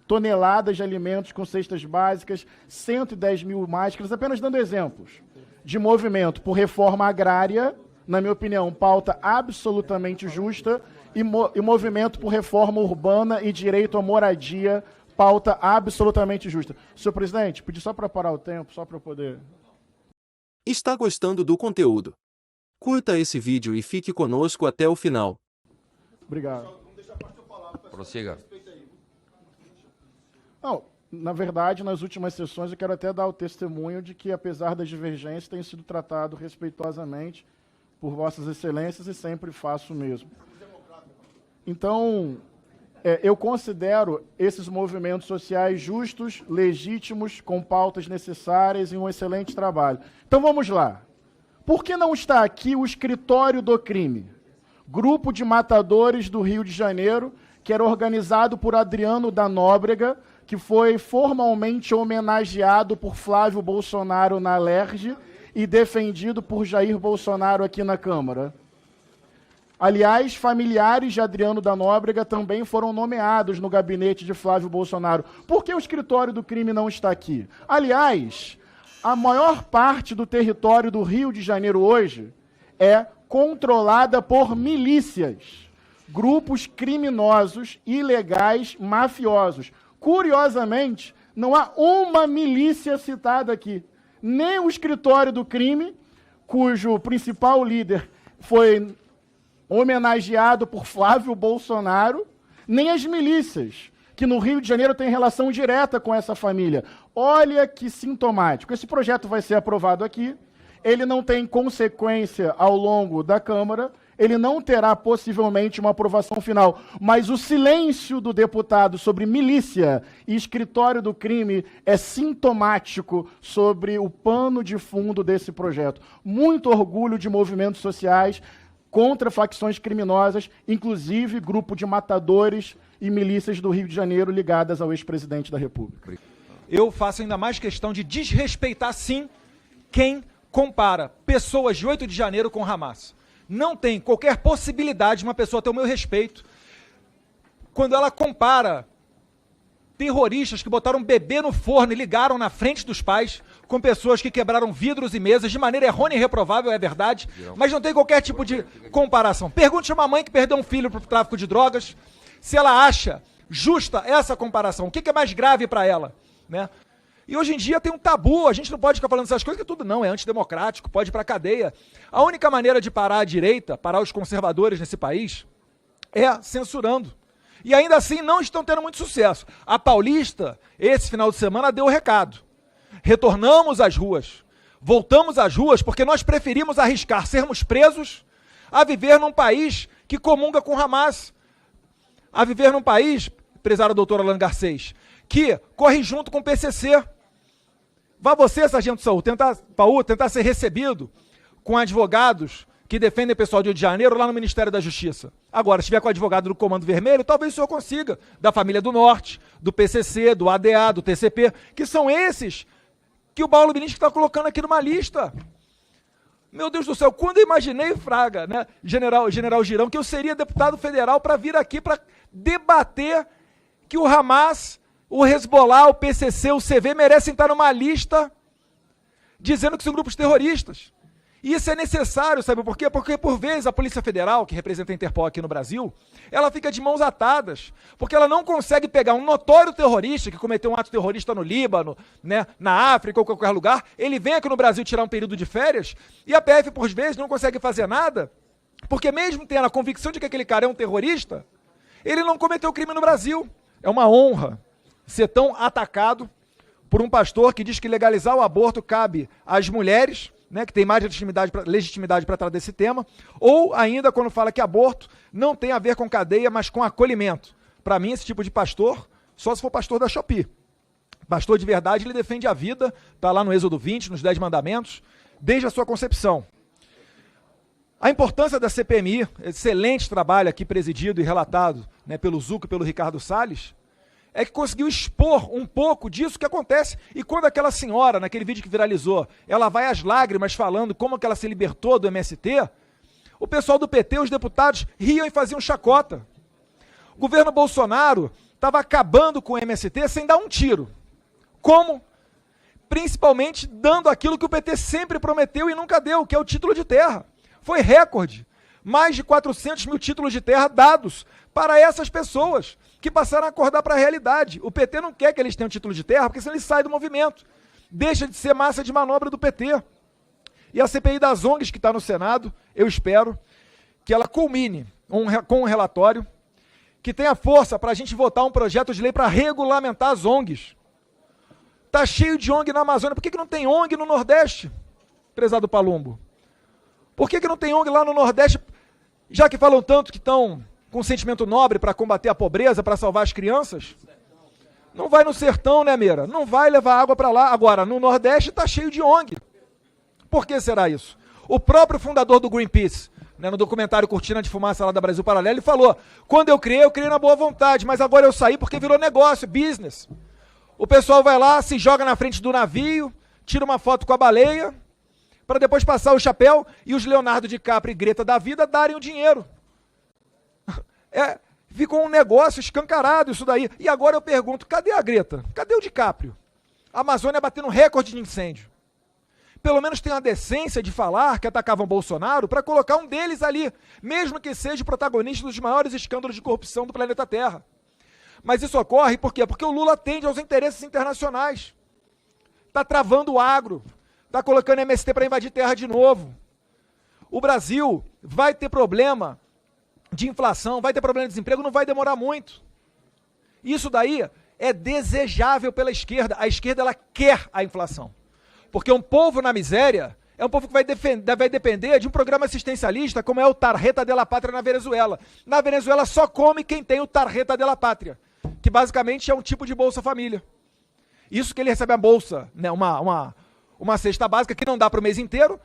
toneladas de alimentos com cestas básicas, 110 mil máscaras, apenas dando exemplos de movimento por reforma agrária, na minha opinião, pauta absolutamente justa, e movimento por reforma urbana e direito à moradia, pauta absolutamente justa. Senhor presidente, pedi só para parar o tempo, só para eu poder... Está gostando do conteúdo? Curta esse vídeo e fique conosco até o final. Obrigado. Prossiga. Não, na verdade, nas últimas sessões, eu quero até dar o testemunho de que, apesar das divergências, tem sido tratado respeitosamente por vossas excelências e sempre faço o mesmo. Então, eu considero esses movimentos sociais justos, legítimos, com pautas necessárias e um excelente trabalho. Então vamos lá. Por que não está aqui o escritório do crime? Grupo de matadores do Rio de Janeiro, que era organizado por Adriano da Nóbrega, que foi formalmente homenageado por Flávio Bolsonaro na Alerj e defendido por Jair Bolsonaro aqui na Câmara. Aliás, familiares de Adriano da Nóbrega também foram nomeados no gabinete de Flávio Bolsonaro. Por que o escritório do crime não está aqui? Aliás, a maior parte do território do Rio de Janeiro hoje é controlada por milícias, grupos criminosos, ilegais, mafiosos. Curiosamente, não há uma milícia citada aqui. Nem o escritório do crime, cujo principal líder foi homenageado por Flávio Bolsonaro, nem as milícias, que no Rio de Janeiro têm relação direta com essa família. Olha que sintomático. Esse projeto vai ser aprovado aqui, ele não tem consequência ao longo da Câmara, ele não terá possivelmente uma aprovação final, mas o silêncio do deputado sobre milícia e escritório do crime é sintomático sobre o pano de fundo desse projeto. Muito orgulho de movimentos sociais contra facções criminosas, inclusive grupo de matadores e milícias do Rio de Janeiro ligadas ao ex-presidente da República. Eu faço ainda mais questão de desrespeitar, sim, quem compara pessoas de 8 de janeiro com Hamas. Não tem qualquer possibilidade de uma pessoa ter o meu respeito quando ela compara terroristas que botaram um bebê no forno e ligaram na frente dos pais com pessoas que quebraram vidros e mesas de maneira errônea e reprovável, é verdade, mas não tem qualquer tipo de comparação. Pergunte a uma mãe que perdeu um filho para o tráfico de drogas se ela acha justa essa comparação. O que é mais grave para ela, né? E hoje em dia tem um tabu, a gente não pode ficar falando essas coisas, que tudo não, é antidemocrático, pode ir para a cadeia. A única maneira de parar a direita, parar os conservadores nesse país, é censurando. E ainda assim não estão tendo muito sucesso. A Paulista, esse final de semana, deu o recado. Retornamos às ruas, voltamos às ruas porque nós preferimos arriscar sermos presos a viver num país que comunga com Hamas, a viver num país, prezada doutora Alan Garcês, que corre junto com o PCC. Vá você, sargento Saul, tentar ser recebido com advogados que defendem o pessoal do Rio de Janeiro lá no Ministério da Justiça. Agora, se estiver com o advogado do Comando Vermelho, talvez o senhor consiga, da família do Norte, do PCC, do ADA, do TCP, que são esses que o Paulo Bininski está colocando aqui numa lista. Meu Deus do céu, quando eu imaginei, Fraga, né, General Girão, que eu seria deputado federal para vir aqui para debater que o Hamas, o Hezbollah, o PCC, o CV merecem estar numa lista dizendo que são grupos terroristas. E isso é necessário, sabe por quê? Porque, por vezes, a Polícia Federal, que representa a Interpol aqui no Brasil, ela fica de mãos atadas, porque ela não consegue pegar um notório terrorista que cometeu um ato terrorista no Líbano, né, na África ou qualquer lugar, ele vem aqui no Brasil tirar um período de férias, e a PF, por vezes, não consegue fazer nada, porque mesmo tendo a convicção de que aquele cara é um terrorista, ele não cometeu crime no Brasil. É uma honra ser tão atacado por um pastor que diz que legalizar o aborto cabe às mulheres, né, que tem mais legitimidade para tratar desse tema, ou ainda quando fala que aborto não tem a ver com cadeia, mas com acolhimento. Para mim, esse tipo de pastor, só se for pastor da Shopee. Pastor de verdade, ele defende a vida, está lá no Êxodo 20, nos 10 mandamentos, desde a sua concepção. A importância da CPMI, excelente trabalho aqui presidido e relatado, né, pelo Zucco e pelo Ricardo Salles, é que conseguiu expor um pouco disso que acontece. E quando aquela senhora, naquele vídeo que viralizou, ela vai às lágrimas falando como que ela se libertou do MST, o pessoal do PT, os deputados, riam e faziam chacota. O governo Bolsonaro estava acabando com o MST sem dar um tiro. Como? Principalmente dando aquilo que o PT sempre prometeu e nunca deu, que é o título de terra. Foi recorde. Mais de 400 mil títulos de terra dados para essas pessoas que passaram a acordar para a realidade. O PT não quer que eles tenham título de terra, porque senão eles saem do movimento. Deixa de ser massa de manobra do PT. E a CPI das ONGs que está no Senado, eu espero que ela culmine com um relatório que tenha força para a gente votar um projeto de lei para regulamentar as ONGs. Está cheio de ONG na Amazônia. Por que não tem ONG no Nordeste, prezado Palumbo? Por que não tem ONG lá no Nordeste, já que falam tanto que estão com sentimento nobre para combater a pobreza, para salvar as crianças? Não vai no sertão, né, Meira? Não vai levar água para lá. Agora, no Nordeste está cheio de ONG. Por que será isso? O próprio fundador do Greenpeace, né, no documentário Cortina de Fumaça lá da Brasil Paralelo, ele falou, quando eu criei na boa vontade, mas agora eu saí porque virou negócio, business. O pessoal vai lá, se joga na frente do navio, tira uma foto com a baleia, para depois passar o chapéu e os Leonardo DiCaprio e Greta da vida darem o dinheiro. Ficou um negócio escancarado isso daí. E agora eu pergunto, cadê a Greta? Cadê o DiCaprio? A Amazônia batendo recorde de incêndio. pelo menos tenham a decência de falar que atacavam Bolsonaro para colocar um deles ali, mesmo que seja o protagonista dos maiores escândalos de corrupção do planeta Terra. Mas isso ocorre por quê? Porque o Lula atende aos interesses internacionais. Está travando o agro, está colocando MST para invadir terra de novo. O Brasil vai ter problema de inflação, vai ter problema de desemprego, não vai demorar muito. Isso daí é desejável pela esquerda. A esquerda ela quer a inflação. Porque um povo na miséria é um povo que vai depender de um programa assistencialista como é o Tarjeta de la Pátria na Venezuela. Na Venezuela só come quem tem o Tarjeta de la Pátria, que basicamente é um tipo de Bolsa Família. Isso que ele recebe a bolsa, né, uma cesta básica que não dá para o mês inteiro,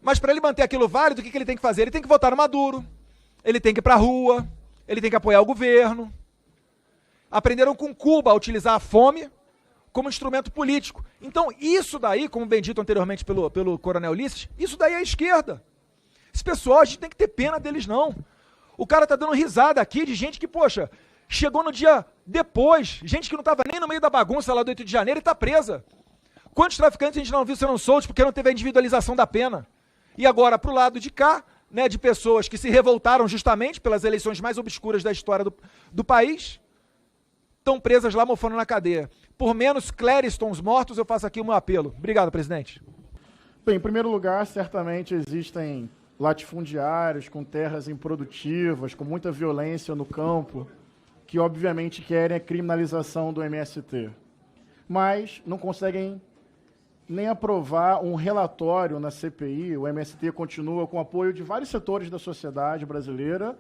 mas para ele manter aquilo válido, o que ele tem que fazer? Ele tem que votar no Maduro, ele tem que ir para a rua, ele tem que apoiar o governo. Aprenderam com Cuba a utilizar a fome como instrumento político. Então, isso daí, como bem dito anteriormente pelo Coronel Ulisses, isso daí é a esquerda. Esse pessoal, a gente tem que ter pena deles, não. O cara tá dando risada aqui de gente que, poxa, chegou no dia depois, gente que não estava nem no meio da bagunça lá do 8 de janeiro e tá presa. Quantos traficantes a gente não viu sendo soltos porque não teve a individualização da pena? E agora, pro lado de cá, né, de pessoas que se revoltaram justamente pelas eleições mais obscuras da história do país, estão presas lá mofando na cadeia. Por menos Cléristons mortos, eu faço aqui o meu apelo. Obrigado, presidente. Bem, em primeiro lugar, certamente existem latifundiários com terras improdutivas, com muita violência no campo, que obviamente querem a criminalização do MST. Mas não conseguem nem aprovar um relatório na CPI. O MST continua com o apoio de vários setores da sociedade brasileira,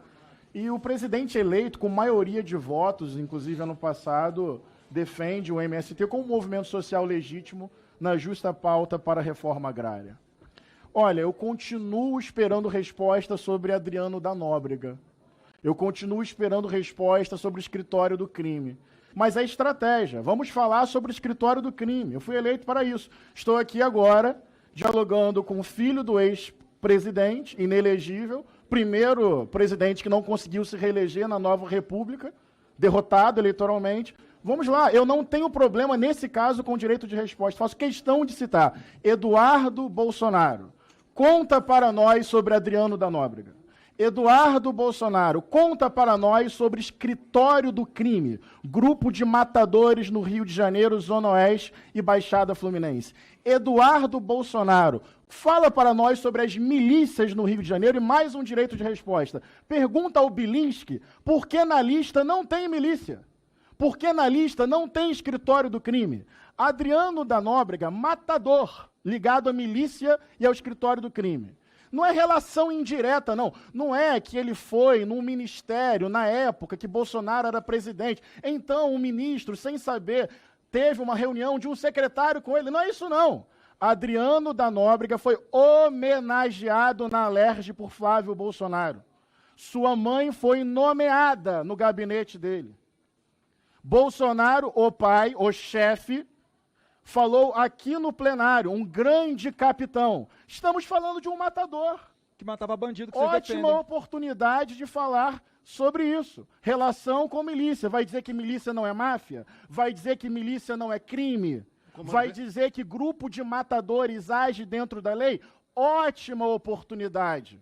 e o presidente eleito, com maioria de votos, inclusive ano passado, defende o MST como um movimento social legítimo na justa pauta para a reforma agrária. Olha, eu continuo esperando resposta sobre Adriano da Nóbrega. Eu continuo esperando resposta sobre o escritório do crime. Mas a estratégia, vamos falar sobre o escritório do crime. Eu fui eleito para isso. Estou aqui agora, dialogando com o filho do ex-presidente, inelegível, primeiro presidente que não conseguiu se reeleger na nova república, derrotado eleitoralmente. Vamos lá, eu não tenho problema nesse caso com o direito de resposta. Faço questão de citar Eduardo Bolsonaro. Conta para nós sobre Adriano da Nóbrega. Eduardo Bolsonaro, conta para nós sobre escritório do crime, grupo de matadores no Rio de Janeiro, Zona Oeste e Baixada Fluminense. Eduardo Bolsonaro, fala para nós sobre as milícias no Rio de Janeiro e mais um direito de resposta. Pergunta ao Bilinski por que na lista não tem milícia. Por que na lista não tem escritório do crime? Adriano da Nóbrega, matador, ligado à milícia e ao escritório do crime. Não é relação indireta, não. Não é que ele foi num ministério, na época que Bolsonaro era presidente. Então, um ministro, sem saber, teve uma reunião de um secretário com ele. Não é isso, não. Adriano da Nóbrega foi homenageado na Alerj por Flávio Bolsonaro. Sua mãe foi nomeada no gabinete dele. Bolsonaro, o pai, o chefe, falou aqui no plenário, um grande capitão. Estamos falando de um matador. Que matava bandido que vocês Ótima defendem. oportunidade de falar sobre isso. Relação com milícia. Vai dizer que milícia não é máfia? Vai dizer que milícia não é crime? Vai dizer que grupo de matadores age dentro da lei? Ótima oportunidade.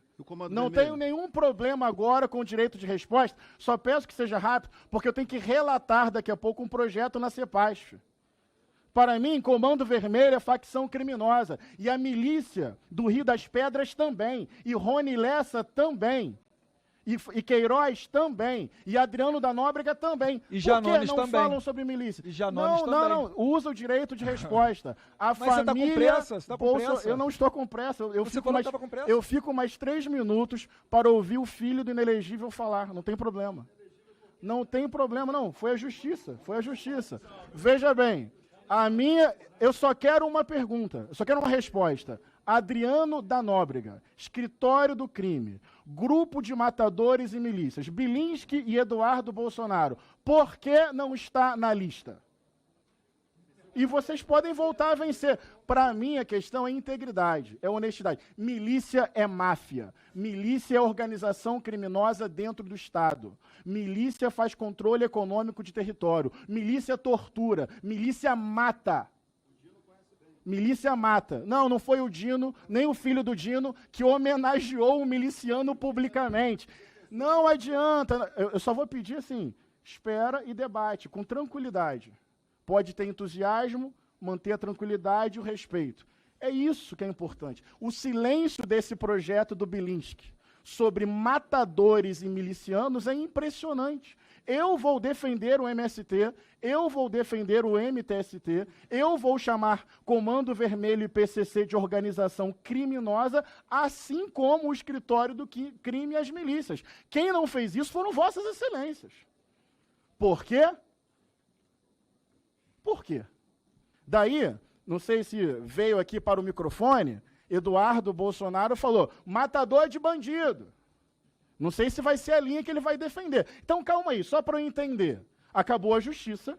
Não tenho nenhum problema agora com o direito de resposta, só peço que seja rápido, porque eu tenho que relatar daqui a pouco um projeto na CEPASF. Para mim, Comando Vermelho é facção criminosa, e a milícia do Rio das Pedras também, e Rony Lessa também, e Queiroz também, e Adriano da Nóbrega também. E Janones Por que não também. falam sobre milícia? E Janones também. Não, usa o direito de resposta. A Mas você tá com pressa, você tá com pressa. Eu não estou com pressa. Você falou que estava com pressa. Eu fico mais 3 minutos para ouvir o filho do inelegível falar. Não tem problema. Não tem problema, não. Foi a justiça. Foi a justiça. Veja bem, eu só quero uma pergunta. Eu só quero uma resposta. Adriano da Nóbrega, escritório do crime, grupo de matadores e milícias, Bilinski e Eduardo Bolsonaro, por que não está na lista? E vocês podem voltar a vencer. Para mim, a questão é integridade, é honestidade. Milícia é máfia. Milícia é organização criminosa dentro do Estado. Milícia faz controle econômico de território. Milícia tortura. Milícia mata. milícia mata. Não foi o Dino, nem o filho do Dino, que homenageou o miliciano publicamente. Não adianta, eu só vou pedir assim, espera e debate, com tranquilidade. Pode ter entusiasmo, manter a tranquilidade e o respeito. É isso que é importante. O silêncio desse projeto do Bilinski sobre matadores e milicianos é impressionante. Eu vou defender o MST, eu vou defender o MTST, eu vou chamar Comando Vermelho e PCC de organização criminosa, assim como o escritório do crime e as milícias. Quem não fez isso foram vossas excelências. Por quê? Por quê? Daí, não sei se veio aqui para o microfone, Eduardo Bolsonaro falou, matador de bandido. Não sei se vai ser a linha que ele vai defender. Então, calma aí, só para eu entender. Acabou a justiça,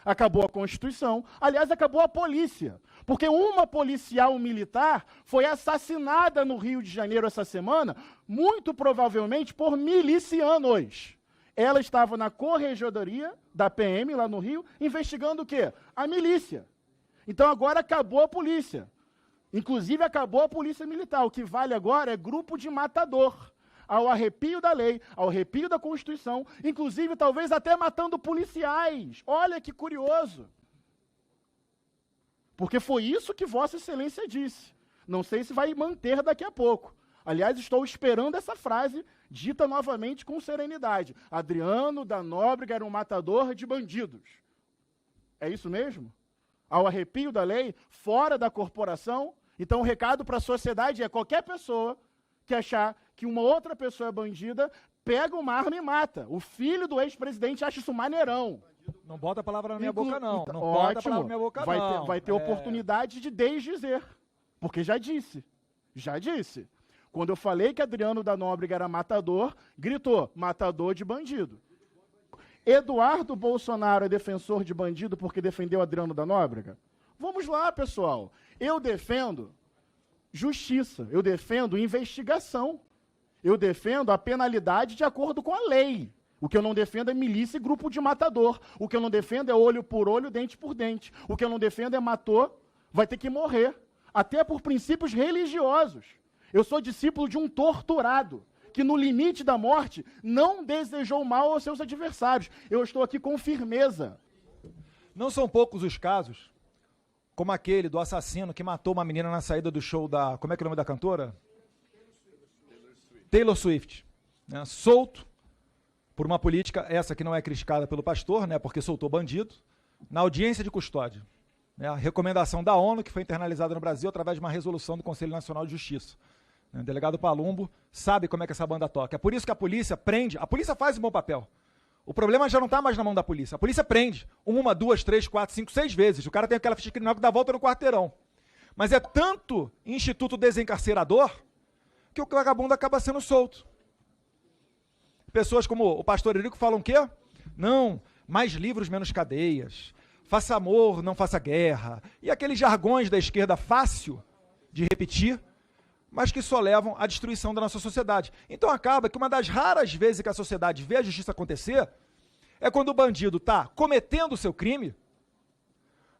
acabou a Constituição, aliás, acabou a polícia. Porque uma policial militar foi assassinada no Rio de Janeiro essa semana, muito provavelmente por milicianos. Ela estava na corregedoria da PM, lá no Rio, investigando o quê? A milícia. Então, agora acabou a polícia. Inclusive, acabou a polícia militar. O que vale agora é grupo de matador. Ao arrepio da lei, ao arrepio da Constituição, inclusive, talvez até matando policiais. Olha que curioso. Porque foi isso que Vossa Excelência disse. Não sei se vai manter daqui a pouco. Aliás, estou esperando essa frase dita novamente com serenidade. Adriano da Nóbrega era um matador de bandidos. É isso mesmo? Ao arrepio da lei, fora da corporação. Então, o recado para a sociedade é qualquer pessoa que achar que uma outra pessoa é bandida, pega uma arma e mata. O filho do ex-presidente acha isso maneirão. Não bota a palavra na minha boca, não. Não ótimo, bota a palavra na minha boca, não. Vai ter oportunidade de desdizer. Porque já disse. Já disse. Quando eu falei que Adriano da Nóbrega era matador, gritou, matador de bandido. Eduardo Bolsonaro é defensor de bandido porque defendeu Adriano da Nóbrega? Vamos lá, pessoal. Eu defendo justiça, eu defendo investigação, eu defendo a penalidade de acordo com a lei. O que eu não defendo é milícia e grupo de matador. O que eu não defendo é olho por olho, dente por dente. O que eu não defendo é matou, vai ter que morrer. Até por princípios religiosos. Eu sou discípulo de um torturado, que no limite da morte não desejou mal aos seus adversários. Eu estou aqui com firmeza. Não são poucos os casos, como aquele do assassino que matou uma menina na saída do show da... Como é que é o nome da cantora? Taylor Swift. Né? Solto por uma política, essa que não é criticada pelo pastor, né, porque soltou bandido, na audiência de custódia. Né? A recomendação da ONU, que foi internalizada no Brasil através de uma resolução do Conselho Nacional de Justiça. O delegado Palumbo sabe como é que essa banda toca. É por isso que a polícia prende. A polícia faz um bom papel. O problema já não está mais na mão da polícia. A polícia prende 1, 2, 3, 4, 5, 6 vezes. O cara tem aquela ficha criminal que dá volta no quarteirão. Mas é tanto instituto desencarcerador que o vagabundo acaba sendo solto. Pessoas como o pastor Eurico falam o quê? Não, mais livros, menos cadeias. Faça amor, não faça guerra. E aqueles jargões da esquerda fácil de repetir, mas que só levam à destruição da nossa sociedade. Então acaba que uma das raras vezes que a sociedade vê a justiça acontecer é quando o bandido está cometendo o seu crime,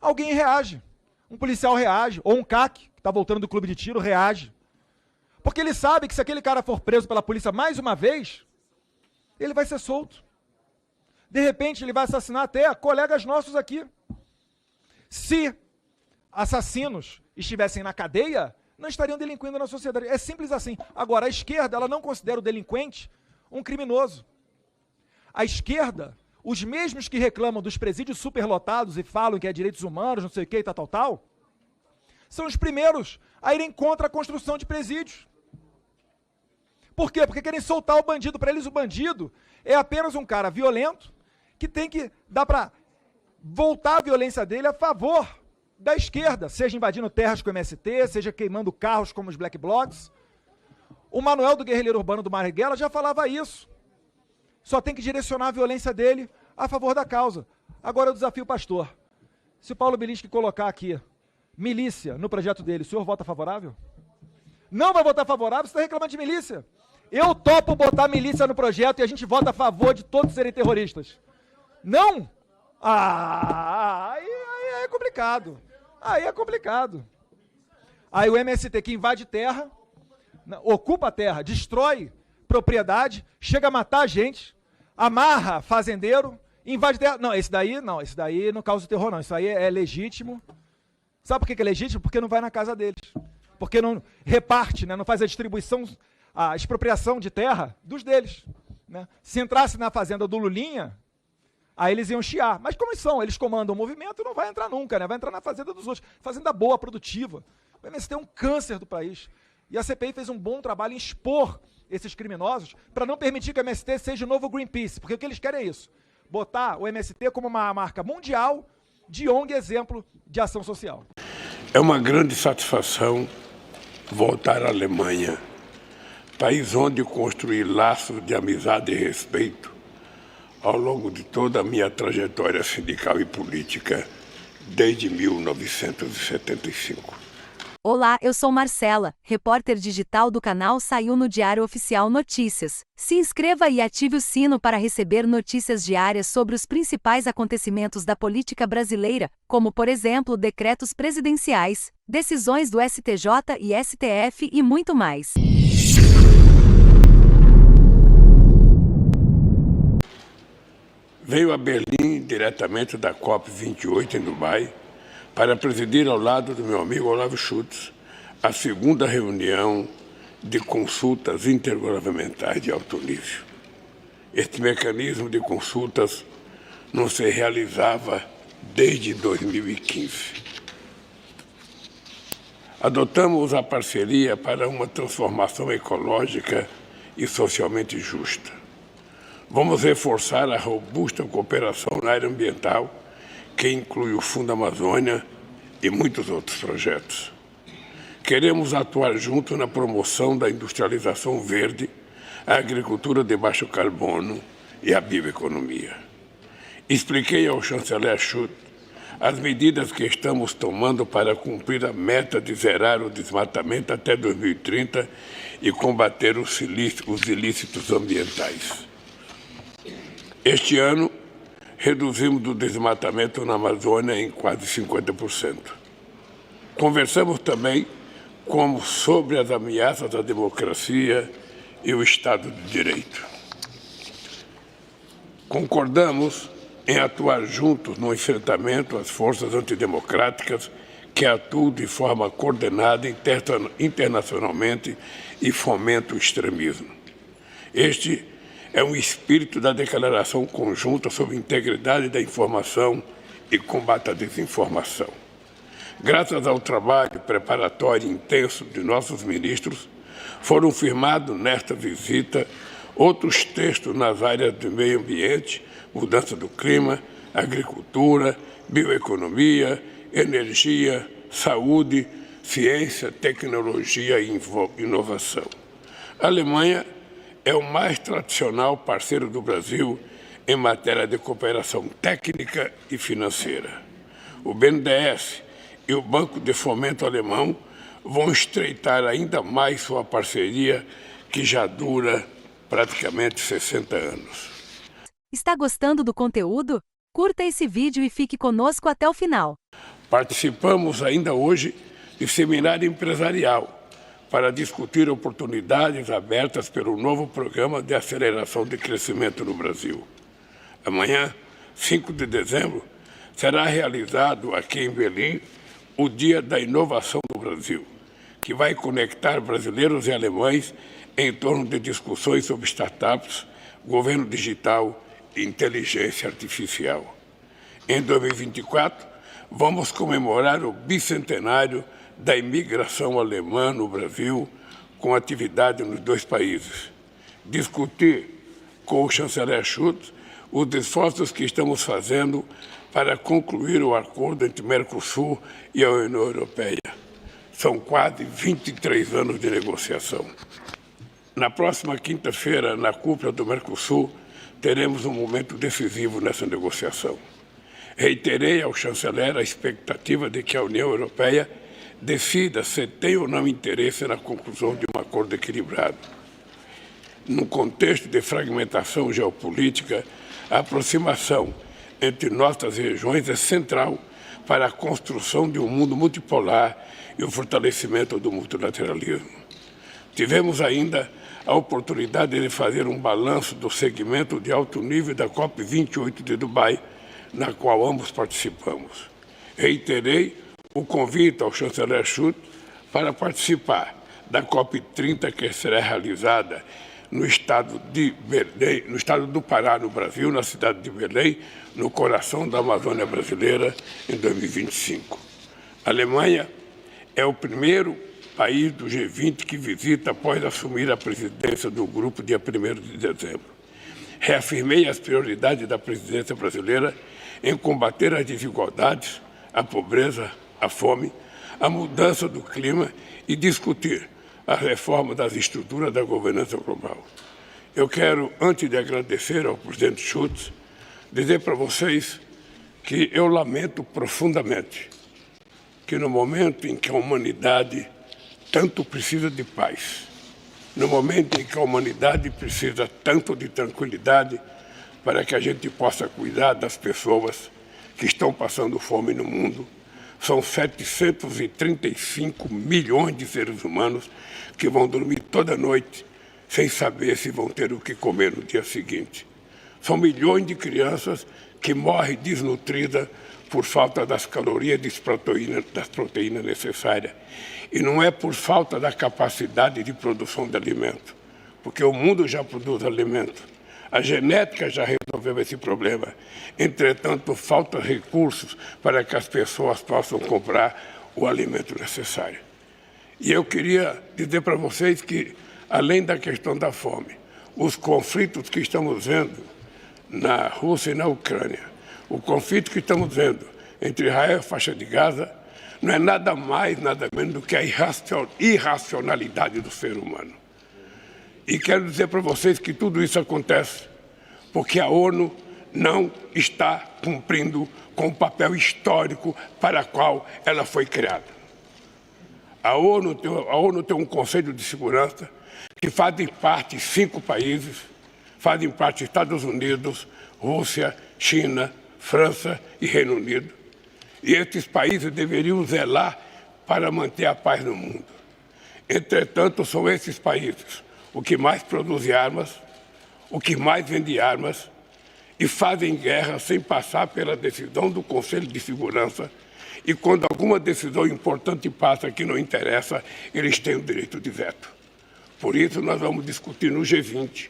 alguém reage. Um policial reage, ou um CAC, que está voltando do clube de tiro, reage. Porque ele sabe que se aquele cara for preso pela polícia mais uma vez, ele vai ser solto. De repente, ele vai assassinar até colegas nossos aqui. Se assassinos estivessem na cadeia, não estariam delinquindo na sociedade. É simples assim. Agora, a esquerda, ela não considera o delinquente um criminoso. A esquerda, os mesmos que reclamam dos presídios superlotados e falam que é direitos humanos, não sei o que, tal, são os primeiros a irem contra a construção de presídios. Por quê? Porque querem soltar o bandido. Para eles, o bandido é apenas um cara violento que tem que dar para voltar a violência dele a favor da esquerda, seja invadindo terras com o MST, seja queimando carros como os Black Blocs. O Manuel do Guerrilheiro Urbano do Marighella já falava isso. Só tem que direcionar a violência dele a favor da causa. Agora eu desafio o pastor. Se o Paulo Bilinski colocar aqui milícia no projeto dele, o senhor vota favorável? Não vai votar favorável? Você está reclamando de milícia? Eu topo botar milícia no projeto e a gente vota a favor de todos serem terroristas. Não? Aí é complicado. Aí é complicado. Aí o MST que invade terra, ocupa a terra, destrói propriedade, chega a matar a gente, amarra fazendeiro, invade terra. Não, esse daí não causa terror, não. Isso aí é legítimo. Sabe por que é legítimo? Porque não vai na casa deles. Porque não reparte, né? Não faz a distribuição, a expropriação de terra dos deles. Né? Se entrasse na fazenda do Lulinha, aí eles iam chiar. Mas como eles comandam o movimento, não vai entrar nunca, né? Vai entrar na fazenda dos outros. Fazenda boa, produtiva. O MST é um câncer do país. E a CPI fez um bom trabalho em expor esses criminosos para não permitir que o MST seja o novo Greenpeace. Porque o que eles querem é isso. Botar o MST como uma marca mundial de ONG exemplo de ação social. É uma grande satisfação voltar à Alemanha, país onde construí laços de amizade e respeito ao longo de toda a minha trajetória sindical e política desde 1975. Olá, eu sou Marcela, repórter digital do canal Saiu no Diário Oficial Notícias. Se inscreva e ative o sino para receber notícias diárias sobre os principais acontecimentos da política brasileira, como, por exemplo, decretos presidenciais, decisões do STJ e STF e muito mais. Veio a Berlim diretamente da COP28 em Dubai para presidir ao lado do meu amigo Olavo Schultz a segunda reunião de consultas intergovernamentais de alto nível. Este mecanismo de consultas não se realizava desde 2015. Adotamos a parceria para uma transformação ecológica e socialmente justa. Vamos reforçar a robusta cooperação na área ambiental, que inclui o Fundo Amazônia e muitos outros projetos. Queremos atuar junto na promoção da industrialização verde, a agricultura de baixo carbono e a bioeconomia. Expliquei ao chanceler Schultz as medidas que estamos tomando para cumprir a meta de zerar o desmatamento até 2030 e combater os ilícitos ambientais. Este ano, reduzimos o desmatamento na Amazônia em quase 50%. Conversamos também sobre as ameaças à democracia e o Estado de Direito. Concordamos em atuar juntos no enfrentamento às forças antidemocráticas que atuam de forma coordenada internacionalmente e fomentam o extremismo. Este é um espírito da Declaração Conjunta sobre Integridade da Informação e Combate à Desinformação. Graças ao trabalho preparatório intenso de nossos ministros, foram firmados nesta visita outros textos nas áreas do meio ambiente, mudança do clima, agricultura, bioeconomia, energia, saúde, ciência, tecnologia e inovação. A Alemanha é o mais tradicional parceiro do Brasil em matéria de cooperação técnica e financeira. O BNDES e o Banco de Fomento Alemão vão estreitar ainda mais sua parceria, que já dura praticamente 60 anos. Está gostando do conteúdo? Curta esse vídeo e fique conosco até o final. Participamos ainda hoje de seminário empresarial para discutir oportunidades abertas pelo novo Programa de Aceleração de Crescimento no Brasil. Amanhã, 5 de dezembro, será realizado aqui em Berlim o Dia da Inovação do Brasil, que vai conectar brasileiros e alemães em torno de discussões sobre startups, governo digital e inteligência artificial. Em 2024, vamos comemorar o bicentenário da imigração alemã no Brasil, com atividade nos dois países. Discutir com o chanceler Schultz os esforços que estamos fazendo para concluir o acordo entre Mercosul e a União Europeia. São quase 23 anos de negociação. Na próxima quinta-feira, na cúpula do Mercosul, teremos um momento decisivo nessa negociação. Reiterei ao chanceler a expectativa de que a União Europeia decida se tem ou não interesse na conclusão de um acordo equilibrado. No contexto de fragmentação geopolítica, a aproximação entre nossas regiões é central para a construção de um mundo multipolar e o fortalecimento do multilateralismo. Tivemos ainda a oportunidade de fazer um balanço do segmento de alto nível da COP28 de Dubai, na qual ambos participamos. Reiterei o convite ao chanceler Schultz para participar da COP30, que será realizada no estado de Belém, no estado do Pará, no Brasil, na cidade de Belém, no coração da Amazônia brasileira, em 2025. A Alemanha é o primeiro país do G20 que visita após assumir a presidência do grupo dia 1º de dezembro. Reafirmei as prioridades da presidência brasileira em combater as desigualdades, a pobreza, a fome, a mudança do clima e discutir a reforma das estruturas da governança global. Eu quero, antes de agradecer ao presidente Schultz, dizer para vocês que eu lamento profundamente que no momento em que a humanidade tanto precisa de paz, no momento em que a humanidade precisa tanto de tranquilidade para que a gente possa cuidar das pessoas que estão passando fome no mundo, são 735 milhões de seres humanos que vão dormir toda noite sem saber se vão ter o que comer no dia seguinte. São milhões de crianças que morrem desnutridas por falta das calorias e das proteínas necessárias. E não é por falta da capacidade de produção de alimento, porque o mundo já produz alimento. A genética já resolveu esse problema. Entretanto, faltam recursos para que as pessoas possam comprar o alimento necessário. E eu queria dizer para vocês que, além da questão da fome, os conflitos que estamos vendo na Rússia e na Ucrânia, o conflito que estamos vendo entre Israel e a faixa de Gaza, não é nada mais, nada menos do que a irracionalidade do ser humano. E quero dizer para vocês que tudo isso acontece porque a ONU não está cumprindo com o papel histórico para o qual ela foi criada. A ONU tem um Conselho de Segurança que fazem parte 5 países, fazem parte Estados Unidos, Rússia, China, França e Reino Unido. E esses países deveriam zelar para manter a paz no mundo. Entretanto, são esses países o que mais produzem armas, o que mais vende armas e fazem guerra sem passar pela decisão do Conselho de Segurança. E quando alguma decisão importante passa que não interessa, eles têm o direito de veto. Por isso, nós vamos discutir no G20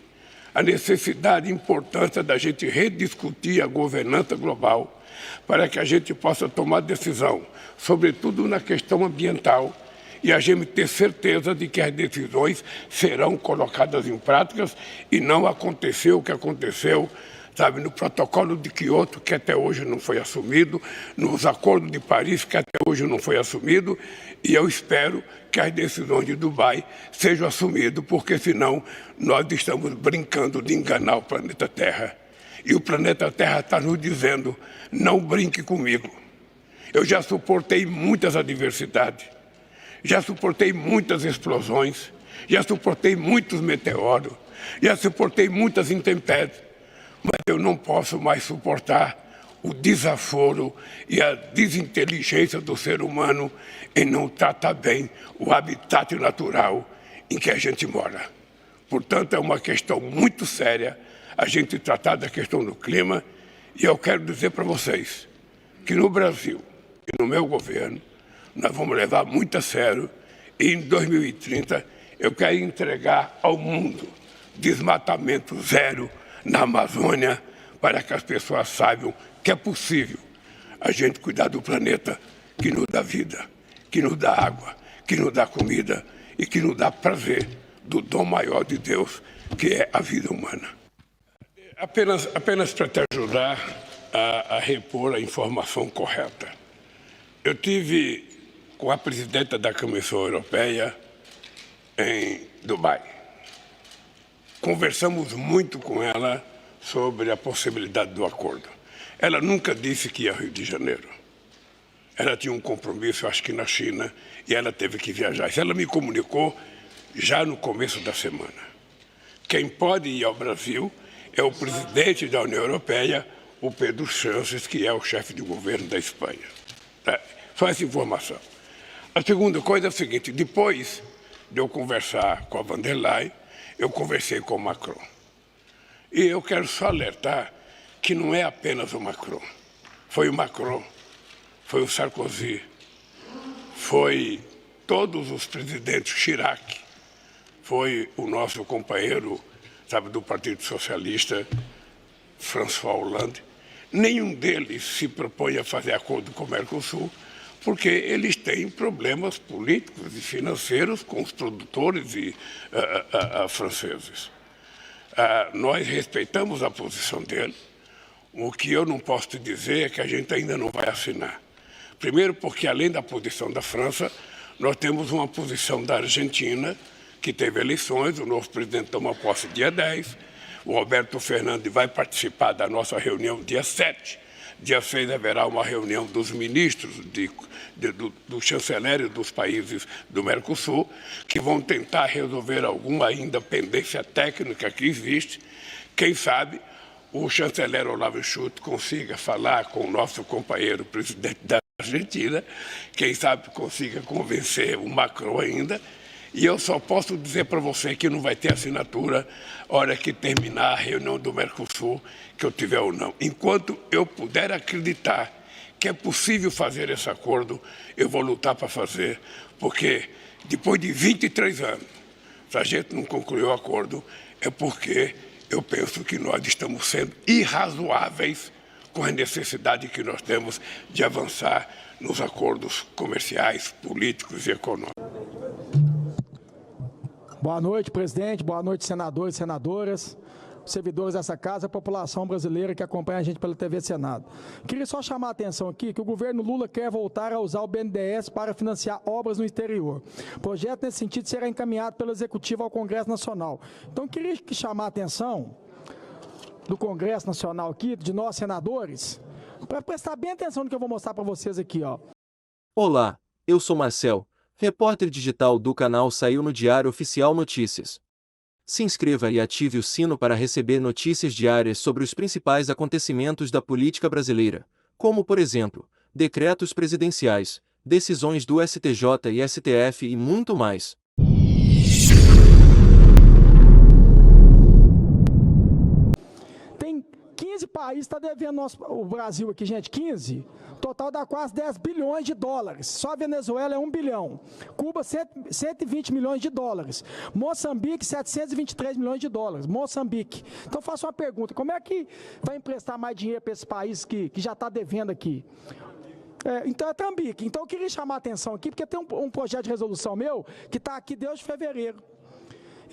a necessidade e importância da gente rediscutir a governança global para que a gente possa tomar decisão, sobretudo na questão ambiental, e a gente ter certeza de que as decisões serão colocadas em práticas e não aconteceu o que aconteceu, sabe, no protocolo de Kyoto, que até hoje não foi assumido, nos acordos de Paris, que até hoje não foi assumido, e eu espero que as decisões de Dubai sejam assumidas, porque senão nós estamos brincando de enganar o planeta Terra. E o planeta Terra está nos dizendo, não brinque comigo. Eu já suportei muitas adversidades, já suportei muitas explosões, já suportei muitos meteoros, já suportei muitas intempéries, mas eu não posso mais suportar o desaforo e a desinteligência do ser humano em não tratar bem o habitat natural em que a gente mora. Portanto, é uma questão muito séria a gente tratar da questão do clima, e eu quero dizer para vocês que no Brasil e no meu governo nós vamos levar muito a sério, e em 2030 eu quero entregar ao mundo desmatamento zero na Amazônia, para que as pessoas saibam que é possível a gente cuidar do planeta que nos dá vida, que nos dá água, que nos dá comida e que nos dá prazer do dom maior de Deus, que é a vida humana. Apenas para te ajudar a repor a informação correta. Eu tive com a presidenta da Comissão Europeia em Dubai. Conversamos muito com ela sobre a possibilidade do acordo. Ela nunca disse que ia ao Rio de Janeiro. Ela tinha um compromisso, acho que na China, e ela teve que viajar. Isso ela me comunicou já no começo da semana. Quem pode ir ao Brasil é o presidente da União Europeia, o Pedro Sánchez, que é o chefe de governo da Espanha. Só essa informação. A segunda coisa é a seguinte, depois de eu conversar com a van der Leyen, eu conversei com o Macron. E eu quero só alertar que não é apenas o Macron. Foi o Macron, foi o Sarkozy, foi todos os presidentes, Chirac, foi o nosso companheiro, sabe, do Partido Socialista, François Hollande. Nenhum deles se propõe a fazer acordo com o Mercosul, porque eles têm problemas políticos e financeiros com os produtores franceses. Nós respeitamos a posição dele. O que eu não posso te dizer é que a gente ainda não vai assinar. Primeiro porque, além da posição da França, nós temos uma posição da Argentina, que teve eleições, o novo presidente toma posse dia 10, o Alberto Fernandes vai participar da nossa reunião dia 7, dia 6 haverá uma reunião dos ministros, do chanceler dos países do Mercosul, que vão tentar resolver alguma ainda pendência técnica que existe. Quem sabe o chanceler Olavo Scholz consiga falar com o nosso companheiro presidente da Argentina, quem sabe consiga convencer o Macron ainda, e eu só posso dizer para você que não vai ter assinatura a hora que terminar a reunião do Mercosul, que eu tiver ou não. Enquanto eu puder acreditar que é possível fazer esse acordo, eu vou lutar para fazer, porque depois de 23 anos, se a gente não concluiu o acordo, é porque eu penso que nós estamos sendo irrazoáveis com a necessidade que nós temos de avançar nos acordos comerciais, políticos e econômicos. Boa noite, presidente. Boa noite, senadores e senadoras, servidores dessa casa, a população brasileira que acompanha a gente pela TV Senado. Queria só chamar a atenção aqui que o governo Lula quer voltar a usar o BNDES para financiar obras no exterior. O projeto, nesse sentido, será encaminhado pelo Executivo ao Congresso Nacional. Então, queria chamar a atenção do Congresso Nacional aqui, de nós, senadores, para prestar bem atenção no que eu vou mostrar para vocês aqui, ó. Olá, eu sou Marcel, repórter digital do canal Saiu no Diário Oficial Notícias. Se inscreva e ative o sino para receber notícias diárias sobre os principais acontecimentos da política brasileira, como, por exemplo, decretos presidenciais, decisões do STJ e STF e muito mais. Tem 15 países que estão devendo o Brasil aqui, gente, 15. Total dá quase 10 bilhões de dólares. Só a Venezuela é 1 bilhão. Cuba, 120 milhões de dólares. Moçambique, 723 milhões de dólares. Moçambique. Então, faço uma pergunta. Como é que vai emprestar mais dinheiro para esses países que já está devendo aqui? Então, é Trambique. Então, eu queria chamar a atenção aqui, porque tem um projeto de resolução meu que está aqui desde fevereiro.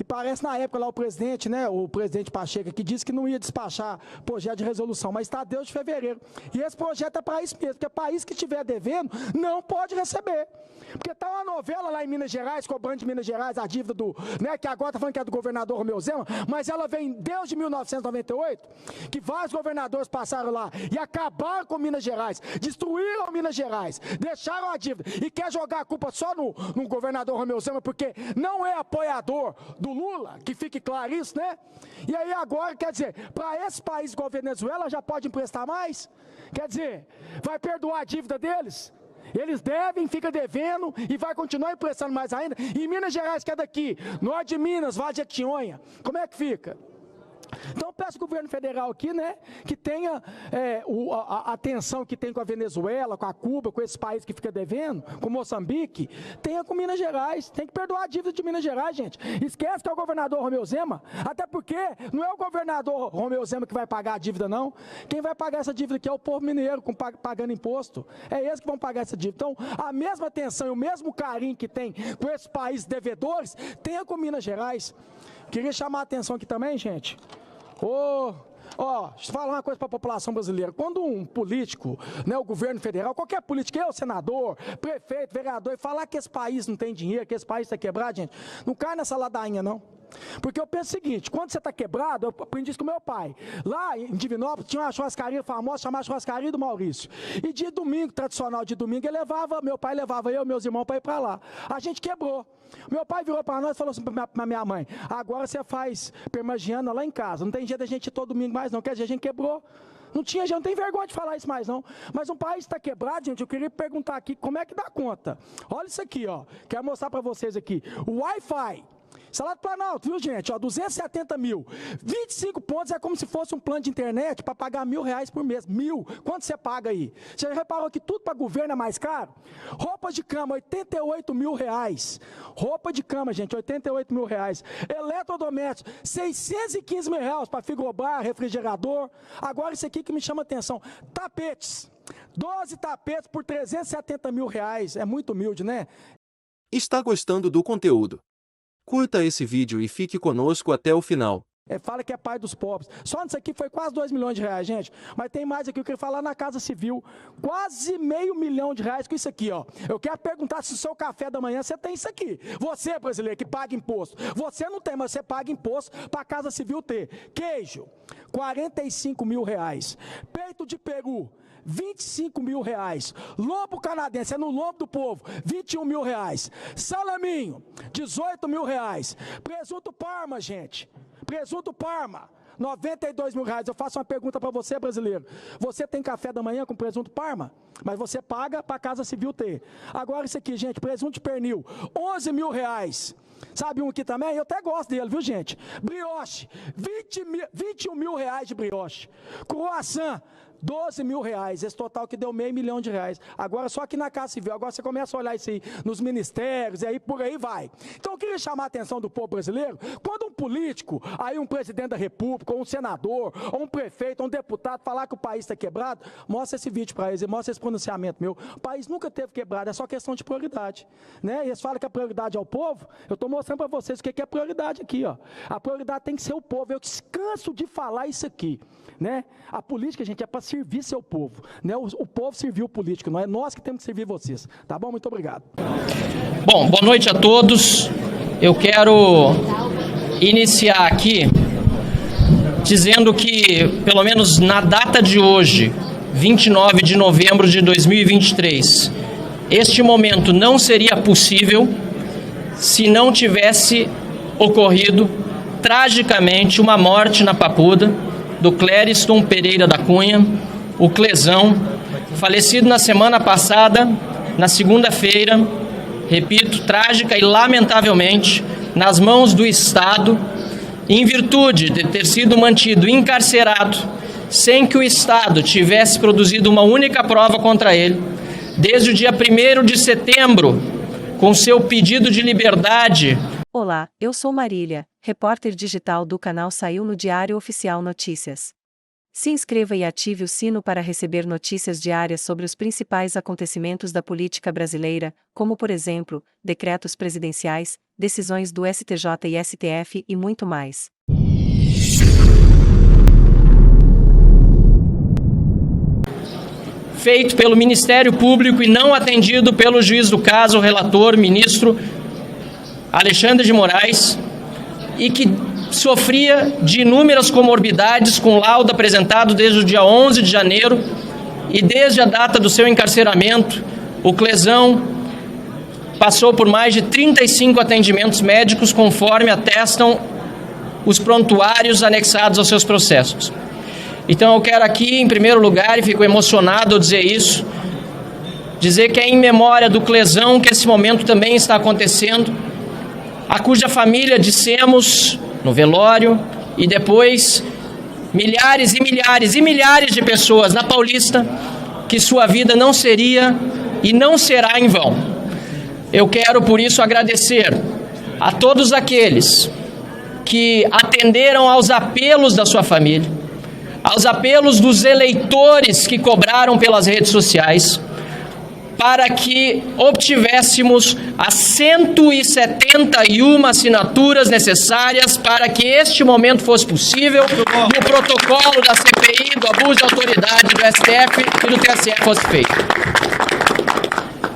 E parece, na época, lá o presidente, né, o presidente Pacheco, que disse que não ia despachar projeto de resolução, mas está desde fevereiro. E esse projeto é para isso mesmo, porque país que estiver devendo não pode receber. Porque está uma novela lá em Minas Gerais, cobrando de Minas Gerais a dívida do, né, que agora está falando que é do governador Romeu Zema, mas ela vem desde 1998, que vários governadores passaram lá e acabaram com Minas Gerais, destruíram Minas Gerais, deixaram a dívida e quer jogar a culpa só no governador Romeu Zema, porque não é apoiador do Lula, que fique claro isso, né? E aí agora, quer dizer, para esse país igual a Venezuela, já pode emprestar mais? Quer dizer, vai perdoar a dívida deles? Eles devem, fica devendo e vai continuar emprestando mais ainda. E Minas Gerais, que é daqui, norte de Minas, Vale de Jequitinhonha, como é que fica? Então, peço ao governo federal aqui, né, que tenha a atenção que tem com a Venezuela, com a Cuba, com esses países que fica devendo, com Moçambique, tenha com Minas Gerais. Tem que perdoar a dívida de Minas Gerais, gente. Esquece que é o governador Romeu Zema, até porque não é o governador Romeu Zema que vai pagar a dívida, não. Quem vai pagar essa dívida aqui é o povo mineiro, pagando imposto. É eles que vão pagar essa dívida. Então, a mesma atenção e o mesmo carinho que tem com esses países devedores, tenha com Minas Gerais. Queria chamar a atenção aqui também, gente. Deixa eu falar uma coisa para a população brasileira. Quando um político, né, o governo federal, qualquer político, senador, prefeito, vereador, falar que esse país não tem dinheiro, que esse país está quebrado, gente, não cai nessa ladainha, não. Porque eu penso o seguinte, quando você está quebrado, eu aprendi isso com meu pai. Lá em Divinópolis tinha uma churrascaria famosa chamada Churrascaria do Maurício. E de domingo, tradicional de domingo, meu pai levava eu e meus irmãos para ir para lá. A gente quebrou. Meu pai virou para nós e falou assim para minha mãe, agora você faz permagiana lá em casa, não tem jeito da gente ir todo domingo mais não, quer dizer, a gente quebrou. Não tinha, já não tem vergonha de falar isso mais, não. Mas um país está quebrado, gente, eu queria perguntar aqui como é que dá conta. Olha isso aqui, ó. Quero mostrar para vocês aqui. O Wi-Fi. Salário do Planalto, viu, gente? Ó, 270 mil. 25 pontos é como se fosse um plano de internet para pagar R$1.000 por mês. 1.000. Quanto você paga aí? Você já reparou que tudo para governo é mais caro? Roupas de cama, R$88 mil. Roupa de cama, gente, R$88 mil. Eletrodomésticos, R$615 mil para frigobar, refrigerador. Agora isso aqui que me chama atenção. Tapetes. 12 tapetes por R$370 mil. É muito humilde, né? Está gostando do conteúdo? Curta esse vídeo e fique conosco até o final. Fala que é pai dos pobres. Só nisso aqui foi quase R$2 milhões, gente. Mas tem mais aqui, eu queria falar na Casa Civil. Quase R$500 mil com isso aqui, ó. Eu quero perguntar se o seu café da manhã você tem isso aqui. Você, brasileiro, que paga imposto. Você não tem, mas você paga imposto para a Casa Civil ter. Queijo, R$45 mil. Peito de peru, R$25 mil. Lombo canadense, é no lombo do povo, R$21 mil. Salaminho, R$18 mil. Presunto Parma, gente. Presunto Parma, R$92 mil. Eu faço uma pergunta para você, brasileiro. Você tem café da manhã com presunto Parma? Mas você paga para a Casa Civil ter. Agora isso aqui, gente, presunto de pernil, R$11 mil. Sabe um aqui também? Eu até gosto dele, viu, gente? Brioche, R$21 mil de brioche. Croissant, R$12 mil. Esse total que deu R$500 mil. Agora só aqui na Casa Civil. Agora você começa a olhar isso aí nos ministérios, e aí por aí vai. Então eu queria chamar a atenção do povo brasileiro. Quando um político, aí um presidente da República, ou um senador, ou um prefeito, ou um deputado falar que o país está quebrado, mostra esse vídeo para eles, mostra esse pronunciamento meu. O país nunca teve quebrado, é só questão de prioridade, né? E eles falam que a prioridade é o povo. Eu estou mostrando para vocês o que é prioridade aqui, ó. A prioridade tem que ser o povo. Eu canso de falar isso aqui, né? A política, gente, é para servir seu povo, né? O povo serviu o político, não é nós que temos que servir vocês, tá bom? Muito obrigado. Bom, boa noite a todos. Eu quero iniciar aqui dizendo que, pelo menos na data de hoje, 29 de novembro de 2023, este momento não seria possível se não tivesse ocorrido tragicamente uma morte na Papuda do Clériston Pereira da Cunha, o Clezão, falecido na semana passada, na segunda-feira, repito, trágica e lamentavelmente, nas mãos do Estado, em virtude de ter sido mantido encarcerado, sem que o Estado tivesse produzido uma única prova contra ele, desde o dia 1º de setembro, com seu pedido de liberdade. Olá, eu sou Marília, repórter digital do canal Saiu no Diário Oficial Notícias. Se inscreva e ative o sino para receber notícias diárias sobre os principais acontecimentos da política brasileira, como por exemplo, decretos presidenciais, decisões do STJ e STF e muito mais. Feito pelo Ministério Público e não atendido pelo juiz do caso, o relator, ministro Alexandre de Moraes, e que sofria de inúmeras comorbidades com laudo apresentado desde o dia 11 de janeiro e desde a data do seu encarceramento, o Clezão passou por mais de 35 atendimentos médicos, conforme atestam os prontuários anexados aos seus processos. Então eu quero aqui, em primeiro lugar, e fico emocionado ao dizer isso, dizer que é em memória do Clezão que esse momento também está acontecendo, a cuja família dissemos no velório, e depois milhares e milhares e milhares de pessoas na Paulista, que sua vida não seria e não será em vão. Eu quero, por isso, agradecer a todos aqueles que atenderam aos apelos da sua família, aos apelos dos eleitores que cobraram pelas redes sociais, para que obtivéssemos as 171 assinaturas necessárias para que este momento fosse possível e o protocolo da CPI, do abuso de autoridade do STF e do TSE fosse feito.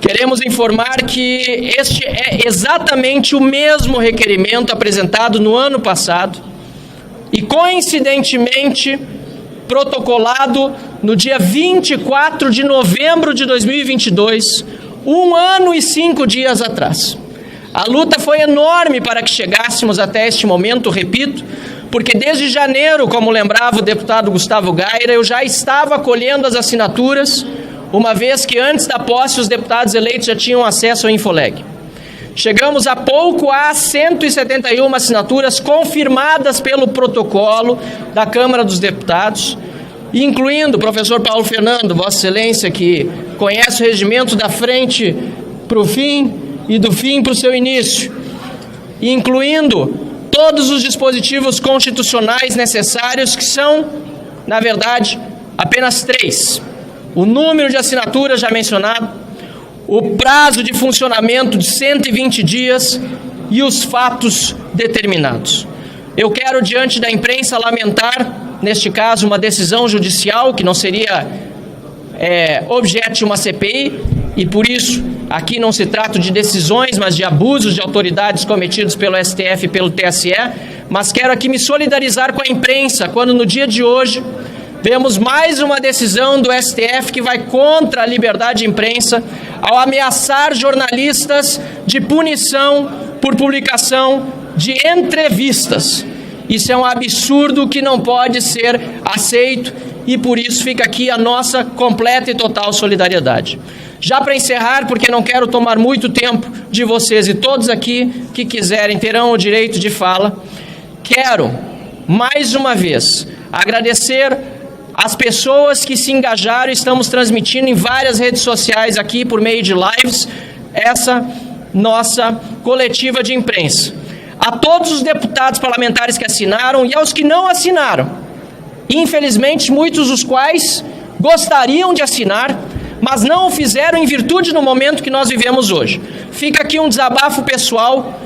Queremos informar que este é exatamente o mesmo requerimento apresentado no ano passado e, coincidentemente, protocolado no dia 24 de novembro de 2022, 1 ano e 5 dias atrás. A luta foi enorme para que chegássemos até este momento, repito, porque desde janeiro, como lembrava o deputado Gustavo Gaira, eu já estava colhendo as assinaturas, uma vez que antes da posse os deputados eleitos já tinham acesso ao Infoleg. Chegamos há pouco a 171 assinaturas confirmadas pelo protocolo da Câmara dos Deputados, incluindo o professor Paulo Fernando, Vossa Excelência, que conhece o regimento da frente para o fim e do fim para o seu início, incluindo todos os dispositivos constitucionais necessários, que são, na verdade, apenas 3. O número de assinaturas já mencionado, o prazo de funcionamento de 120 dias e os fatos determinados. Eu quero, diante da imprensa, lamentar, neste caso, uma decisão judicial que não seria objeto de uma CPI, e por isso aqui não se trata de decisões, mas de abusos de autoridades cometidos pelo STF e pelo TSE, mas quero aqui me solidarizar com a imprensa, quando no dia de hoje vemos mais uma decisão do STF que vai contra a liberdade de imprensa ao ameaçar jornalistas de punição por publicação de entrevistas. Isso é um absurdo que não pode ser aceito e por isso fica aqui a nossa completa e total solidariedade. Já para encerrar, porque não quero tomar muito tempo de vocês e todos aqui que quiserem terão o direito de fala, quero mais uma vez agradecer as pessoas que se engajaram. Estamos transmitindo em várias redes sociais aqui por meio de lives essa nossa coletiva de imprensa. A todos os deputados parlamentares que assinaram e aos que não assinaram, infelizmente muitos dos quais gostariam de assinar, mas não o fizeram em virtude do momento que nós vivemos hoje. Fica aqui um desabafo pessoal,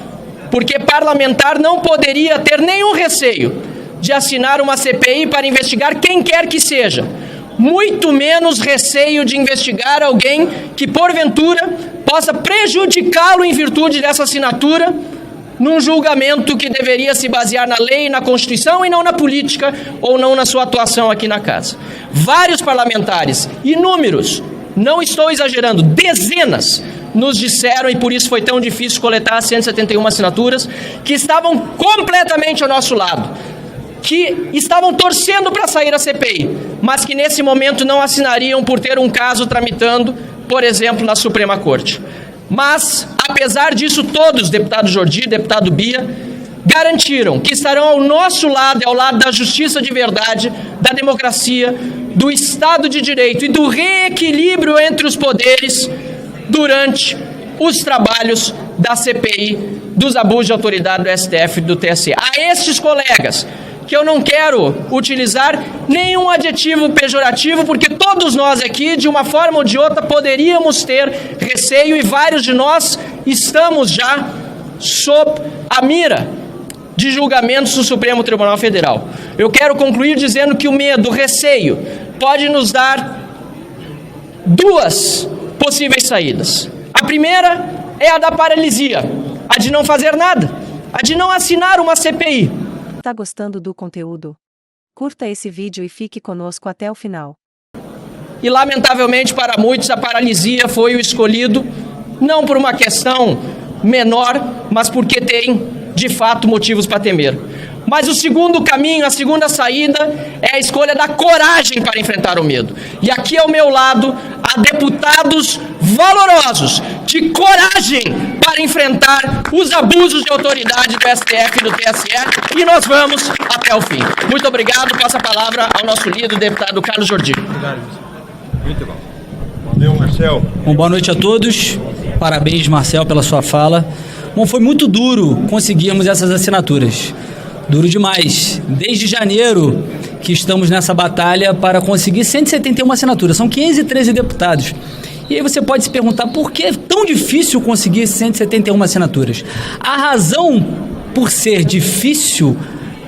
porque parlamentar não poderia ter nenhum receio de assinar uma CPI para investigar quem quer que seja, muito menos receio de investigar alguém que, porventura, possa prejudicá-lo em virtude dessa assinatura, num julgamento que deveria se basear na lei e na Constituição e não na política ou não na sua atuação aqui na casa. Vários parlamentares, inúmeros, não estou exagerando, dezenas, nos disseram, e por isso foi tão difícil coletar as 171 assinaturas, que estavam completamente ao nosso lado, que estavam torcendo para sair a CPI, mas que nesse momento não assinariam por ter um caso tramitando, por exemplo, na Suprema Corte. Mas, apesar disso, todos, deputado Jordi, deputado Bia, garantiram que estarão ao nosso lado, ao lado da justiça de verdade, da democracia, do Estado de Direito e do reequilíbrio entre os poderes durante os trabalhos da CPI dos abusos de autoridade do STF e do TSE. A estes colegas, que eu não quero utilizar nenhum adjetivo pejorativo, porque todos nós aqui, de uma forma ou de outra, poderíamos ter receio, e vários de nós estamos já sob a mira de julgamentos do Supremo Tribunal Federal. Eu quero concluir dizendo que o medo, o receio, pode nos dar duas possíveis saídas. A primeira é a da paralisia, a de não fazer nada, a de não assinar uma CPI. Tá gostando do conteúdo? Curta esse vídeo e fique conosco até o final. E lamentavelmente para muitos a paralisia foi o escolhido, não por uma questão menor, mas porque tem de fato motivos para temer. Mas o segundo caminho, a segunda saída, é a escolha da coragem para enfrentar o medo. E aqui ao meu lado há deputados valorosos, de coragem para enfrentar os abusos de autoridade do STF e do TSE, e nós vamos até o fim. Muito obrigado, passo a palavra ao nosso líder, o deputado Carlos Jordi. Obrigado. Muito bom. Valeu, Marcel. Bom, boa noite a todos. Parabéns, Marcel, pela sua fala. Bom, foi muito duro conseguirmos essas assinaturas. Duro demais. Desde janeiro que estamos nessa batalha para conseguir 171 assinaturas. São 513 deputados. E aí você pode se perguntar por que é tão difícil conseguir 171 assinaturas. A razão por ser difícil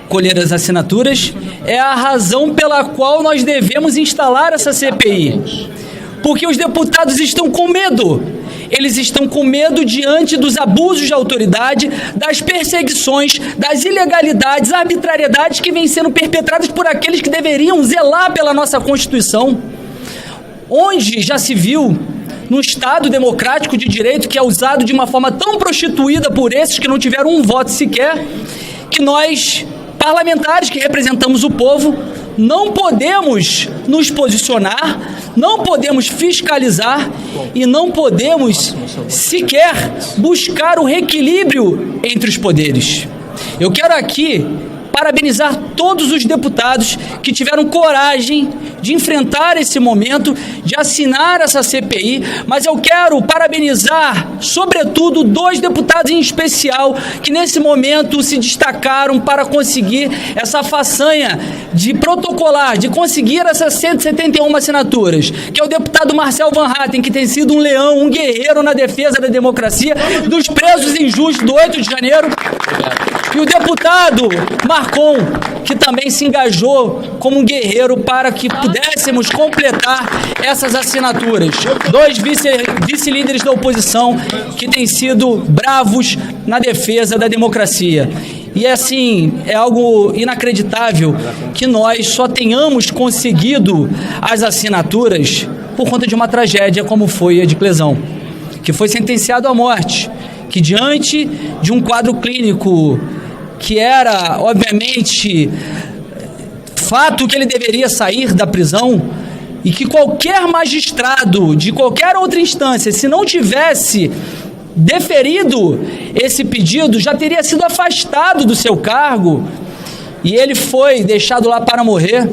colher as assinaturas é a razão pela qual nós devemos instalar essa CPI. Porque os deputados estão com medo. Eles estão com medo diante dos abusos de autoridade, das perseguições, das ilegalidades, arbitrariedades que vêm sendo perpetradas por aqueles que deveriam zelar pela nossa Constituição. Onde já se viu, num Estado democrático de direito que é usado de uma forma tão prostituída por esses que não tiveram um voto sequer, que nós parlamentares que representamos o povo, não podemos nos posicionar, não podemos fiscalizar e não podemos sequer buscar o reequilíbrio entre os poderes. Eu quero aqui parabenizar todos os deputados que tiveram coragem de enfrentar esse momento, de assinar essa CPI, mas eu quero parabenizar, sobretudo, 2 deputados em especial que nesse momento se destacaram para conseguir essa façanha de protocolar, de conseguir essas 171 assinaturas, que é o deputado Marcel Van Hatten, que tem sido um leão, um guerreiro na defesa da democracia, dos presos injustos do 8 de janeiro, e o deputado Marcon, que também se engajou como um guerreiro para que pudéssemos completar essas assinaturas. 2 vice-líderes da oposição que têm sido bravos na defesa da democracia. E assim, é algo inacreditável que nós só tenhamos conseguido as assinaturas por conta de uma tragédia como foi a de Clezão, que foi sentenciado à morte, que diante de um quadro clínico que era, obviamente, fato que ele deveria sair da prisão e que qualquer magistrado de qualquer outra instância, se não tivesse deferido esse pedido, já teria sido afastado do seu cargo e ele foi deixado lá para morrer.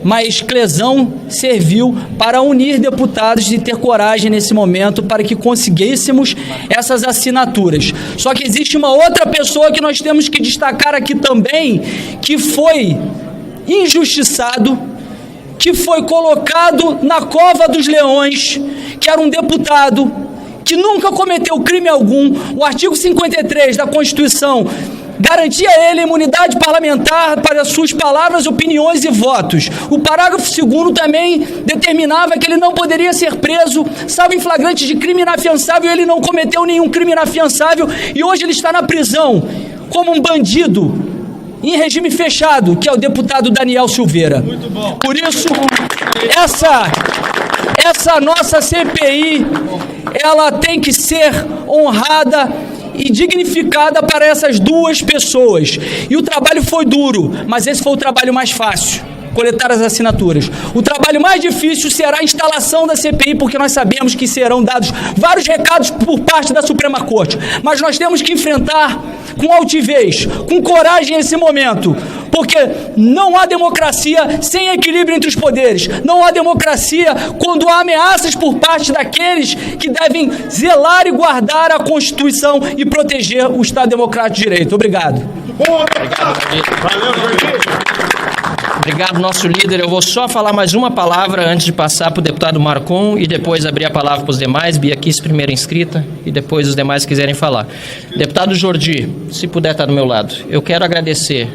Mas Clezão serviu para unir deputados e ter coragem nesse momento para que conseguíssemos essas assinaturas. Só que existe uma outra pessoa que nós temos que destacar aqui também, que foi injustiçado, que foi colocado na cova dos leões, que era um deputado que nunca cometeu crime algum. O artigo 53 da Constituição garantia a ele a imunidade parlamentar para suas palavras, opiniões e votos. O parágrafo 2º também determinava que ele não poderia ser preso, salvo em flagrante de crime inafiançável. Ele não cometeu nenhum crime inafiançável e hoje ele está na prisão como um bandido em regime fechado, que é o deputado Daniel Silveira. Por isso, essa nossa CPI, ela tem que ser honrada e dignificada para essas 2 pessoas. E o trabalho foi duro, mas esse foi o trabalho mais fácil, coletar as assinaturas. O trabalho mais difícil será a instalação da CPI, porque nós sabemos que serão dados vários recados por parte da Suprema Corte, mas nós temos que enfrentar com altivez, com coragem esse momento, porque não há democracia sem equilíbrio entre os poderes, não há democracia quando há ameaças por parte daqueles que devem zelar e guardar a Constituição e proteger o Estado Democrático de Direito. Obrigado. Obrigado, nosso líder. Eu vou só falar mais uma palavra antes de passar para o deputado Marcon e depois abrir a palavra para os demais. Bia Kiss, primeira inscrita, e depois os demais quiserem falar. Deputado Jordi, se puder estar do meu lado, eu quero agradecer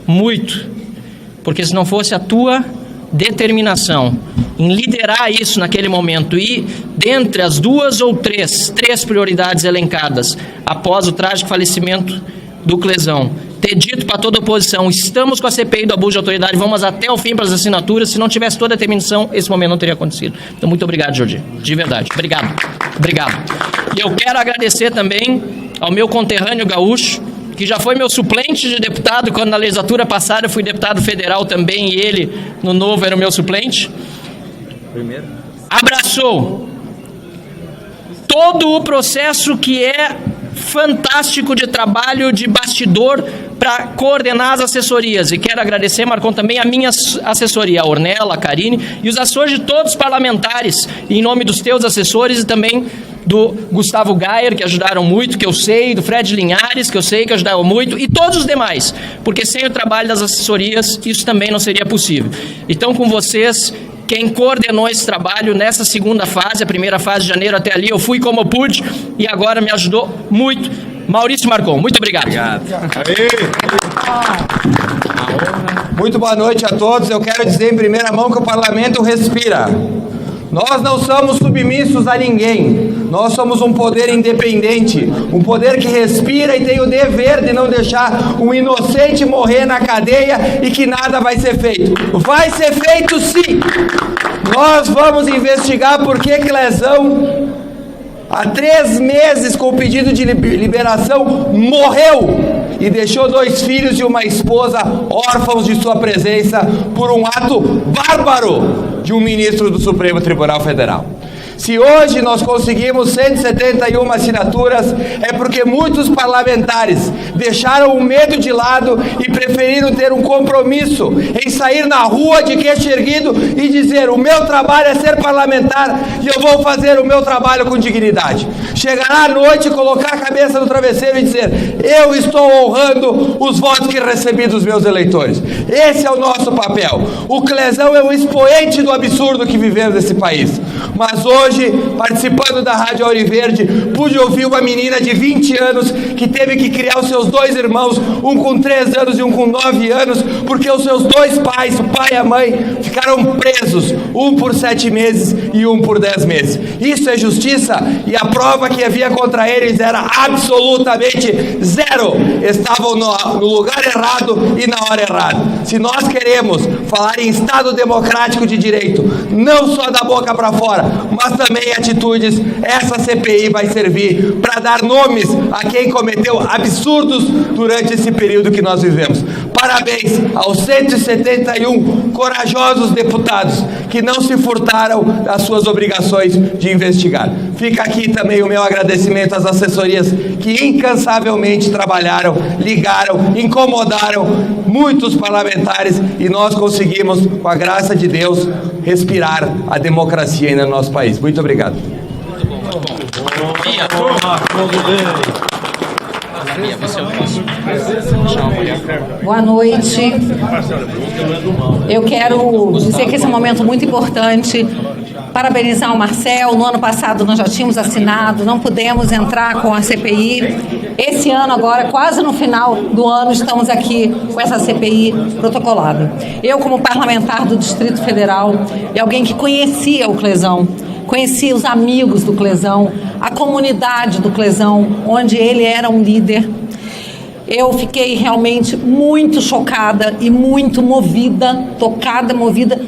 muito, porque se não fosse a tua determinação em liderar isso naquele momento e, dentre as 2 ou 3 prioridades elencadas após o trágico falecimento do Clezão, ter dito para toda a oposição, estamos com a CPI do abuso de autoridade, vamos até o fim para as assinaturas, se não tivesse toda a determinação, esse momento não teria acontecido. Então, muito obrigado, Jordi, de verdade, obrigado. E eu quero agradecer também ao meu conterrâneo gaúcho, que já foi meu suplente de deputado, quando na legislatura passada eu fui deputado federal também, e ele, no novo, era o meu suplente. Abraçou todo o processo que é fantástico de trabalho de bastidor para coordenar as assessorias. E quero agradecer, Marcon, também a minha assessoria, a Ornella, a Karine, e os assessores de todos os parlamentares, em nome dos teus assessores e também do Gustavo Gayer, que ajudaram muito, que eu sei, do Fred Linhares, que eu sei que ajudaram muito, e todos os demais, porque sem o trabalho das assessorias, isso também não seria possível. Então, com vocês, quem coordenou esse trabalho nessa segunda fase, a primeira fase de janeiro até ali, eu fui como eu pude, e agora me ajudou muito, Maurício Marcon. Muito obrigado. Muito boa noite a todos. Eu quero dizer em primeira mão que o parlamento respira. Nós não somos submissos a ninguém. Nós somos um poder independente, um poder que respira e tem o dever de não deixar um inocente morrer na cadeia e que nada vai ser feito. Vai ser feito sim. Nós vamos investigar por que Clezão, há 3 meses com o pedido de liberação, morreu. e deixou 2 filhos e uma esposa órfãos de sua presença por um ato bárbaro de um ministro do Supremo Tribunal Federal. Se hoje nós conseguimos 171 assinaturas, é porque muitos parlamentares deixaram o medo de lado e preferiram ter um compromisso em sair na rua de queixo erguido e dizer: o meu trabalho é ser parlamentar e eu vou fazer o meu trabalho com dignidade. Chegar à noite, colocar a cabeça no travesseiro e dizer: eu estou honrando os votos que recebi dos meus eleitores. Esse é o nosso papel. O Clezão é um expoente do absurdo que vivemos nesse país. Mas hoje, participando da Rádio Auriverde, pude ouvir uma menina de 20 anos que teve que criar os seus 2 irmãos, um com 3 anos e um com 9 anos, porque os seus 2 pais, o pai e a mãe, ficaram presos, um por 7 meses e um por 10 meses. Isso é justiça? E a prova que havia contra eles era absolutamente zero. Estavam no lugar errado e na hora errada. Se nós queremos falar em Estado democrático de direito, não só da boca para fora, mas também atitudes, essa CPI vai servir para dar nomes a quem cometeu absurdos durante esse período que nós vivemos. Parabéns aos 171 corajosos deputados que não se furtaram das suas obrigações de investigar. Fica aqui também o meu agradecimento às assessorias que incansavelmente trabalharam, ligaram, incomodaram muitos parlamentares e nós conseguimos, com a graça de Deus, respirar a democracia ainda no nosso país. Muito obrigado. Boa noite. Eu quero dizer que esse é um momento muito importante. Parabenizar o Marcel. No ano passado nós já tínhamos assinado, não pudemos entrar com a CPI. Esse ano agora, quase no final do ano, estamos aqui com essa CPI protocolada. Eu, como parlamentar do Distrito Federal e alguém que conhecia o Clezão, conhecia os amigos do Clezão, a comunidade do Clezão, onde ele era um líder, eu fiquei realmente muito chocada e muito movida, tocada, movida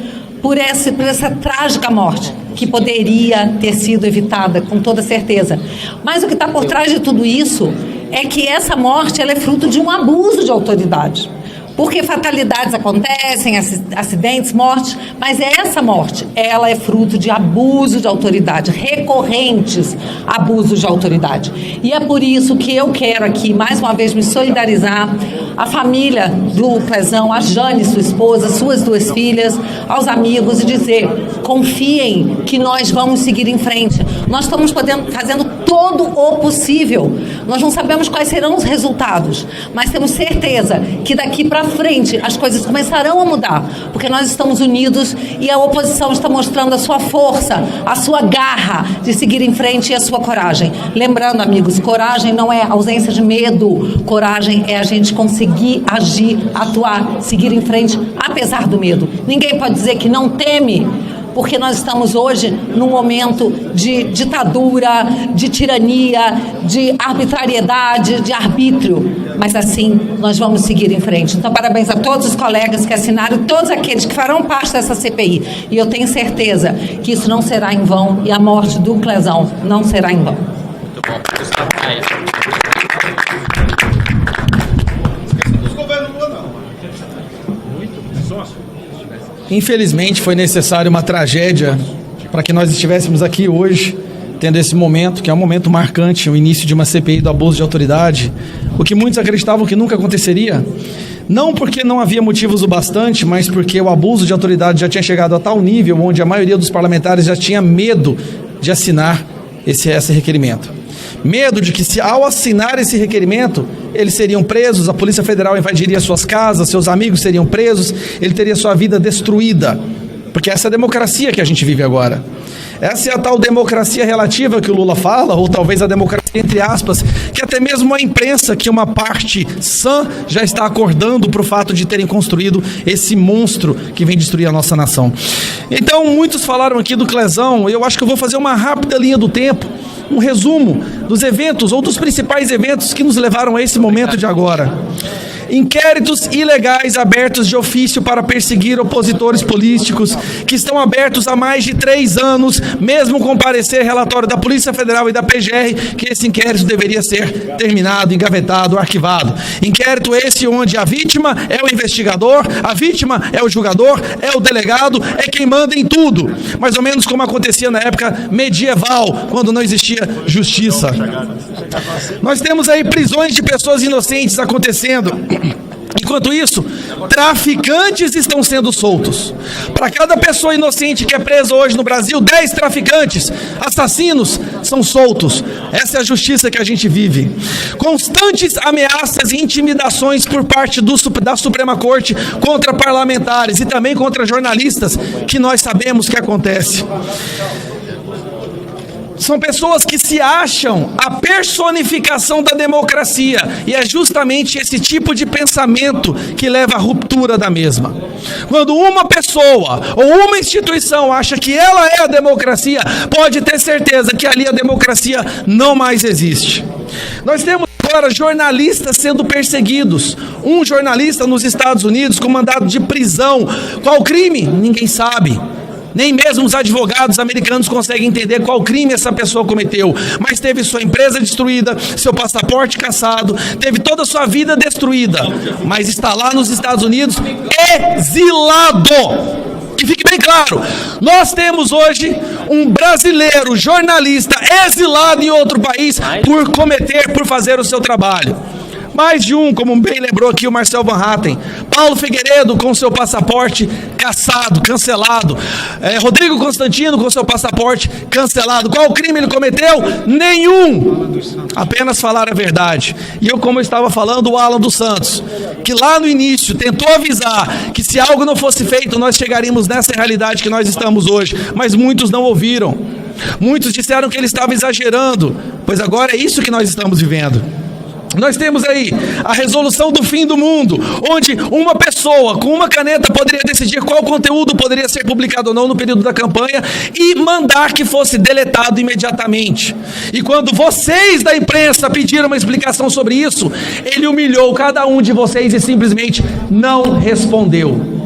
por essa trágica morte, que poderia ter sido evitada, com toda certeza. Mas o que está por trás de tudo isso é que essa morte ela é fruto de um abuso de autoridade. Porque fatalidades acontecem, acidentes, mortes, mas essa morte, ela é fruto de abuso de autoridade, recorrentes abusos de autoridade. E é por isso que eu quero aqui, mais uma vez, me solidarizar à família do Clezão, a Jane, sua esposa, suas 2 filhas, aos amigos e dizer: confiem que nós vamos seguir em frente. Nós estamos fazendo todo o possível. Nós não sabemos quais serão os resultados, mas temos certeza que daqui para frente as coisas começarão a mudar, porque nós estamos unidos e a oposição está mostrando a sua força, a sua garra de seguir em frente e a sua coragem. Lembrando, amigos, coragem não é ausência de medo, coragem é a gente conseguir agir, atuar, seguir em frente, apesar do medo. Ninguém pode dizer que não teme, porque nós estamos hoje num momento de ditadura, de tirania, de arbitrariedade, de arbítrio. Mas assim, nós vamos seguir em frente. Então, parabéns a todos os colegas que assinaram, todos aqueles que farão parte dessa CPI. E eu tenho certeza que isso não será em vão e a morte do Clezão não será em vão. Muito bom. Infelizmente, foi necessária uma tragédia para que nós estivéssemos aqui hoje, tendo esse momento, que é um momento marcante, o início de uma CPI do abuso de autoridade, o que muitos acreditavam que nunca aconteceria, não porque não havia motivos o bastante, mas porque o abuso de autoridade já tinha chegado a tal nível, onde a maioria dos parlamentares já tinha medo de assinar esse requerimento. Medo de que, se ao assinar esse requerimento, eles seriam presos, a Polícia Federal invadiria suas casas, seus amigos seriam presos, ele teria sua vida destruída. Porque essa é a democracia que a gente vive agora. Essa é a tal democracia relativa que o Lula fala, ou talvez a democracia entre aspas, que até mesmo a imprensa, que uma parte sã, já está acordando para o fato de terem construído esse monstro que vem destruir a nossa nação. Então, muitos falaram aqui do Clezão, eu acho que eu vou fazer uma rápida linha do tempo, um resumo dos eventos ou dos principais eventos que nos levaram a esse momento de agora. Inquéritos ilegais abertos de ofício para perseguir opositores políticos, que estão abertos há mais de 3 anos, mesmo com parecer relatório da Polícia Federal e da PGR, que esse inquérito deveria ser terminado, engavetado, arquivado. Inquérito esse onde a vítima é o investigador, a vítima é o julgador, é o delegado, é quem manda em tudo. Mais ou menos como acontecia na época medieval, quando não existia justiça. Nós temos aí prisões de pessoas inocentes acontecendo. Enquanto isso, traficantes estão sendo soltos. Para cada pessoa inocente que é presa hoje no Brasil, 10 traficantes, assassinos, são soltos. Essa é a justiça que a gente vive. Constantes ameaças e intimidações por parte da Suprema Corte contra parlamentares e também contra jornalistas, que nós sabemos que acontece. São pessoas que se acham a personificação da democracia, e é justamente esse tipo de pensamento que leva à ruptura da mesma. Quando uma pessoa ou uma instituição acha que ela é a democracia, pode ter certeza que ali a democracia não mais existe. Nós temos agora jornalistas sendo perseguidos. Um jornalista nos Estados Unidos com mandado de prisão. Qual crime? Ninguém sabe. Nem mesmo os advogados americanos conseguem entender qual crime essa pessoa cometeu. Mas teve sua empresa destruída, seu passaporte cassado, teve toda a sua vida destruída. Mas está lá nos Estados Unidos exilado. Que fique bem claro, nós temos hoje um brasileiro jornalista exilado em outro país por fazer o seu trabalho. Mais de um, como bem lembrou aqui o Marcel Van Hatten. Paulo Figueiredo com seu passaporte cassado, cancelado. Rodrigo Constantino com seu passaporte cancelado. Qual crime ele cometeu? Nenhum. Apenas falar a verdade. E eu, como eu estava falando, o Alan dos Santos, que lá no início tentou avisar que se algo não fosse feito, nós chegaríamos nessa realidade que nós estamos hoje. Mas muitos não ouviram. Muitos disseram que ele estava exagerando, pois agora é isso que nós estamos vivendo. Nós temos aí a resolução do fim do mundo, onde uma pessoa com uma caneta poderia decidir qual conteúdo poderia ser publicado ou não no período da campanha e mandar que fosse deletado imediatamente. E quando vocês da imprensa pediram uma explicação sobre isso, ele humilhou cada um de vocês e simplesmente não respondeu.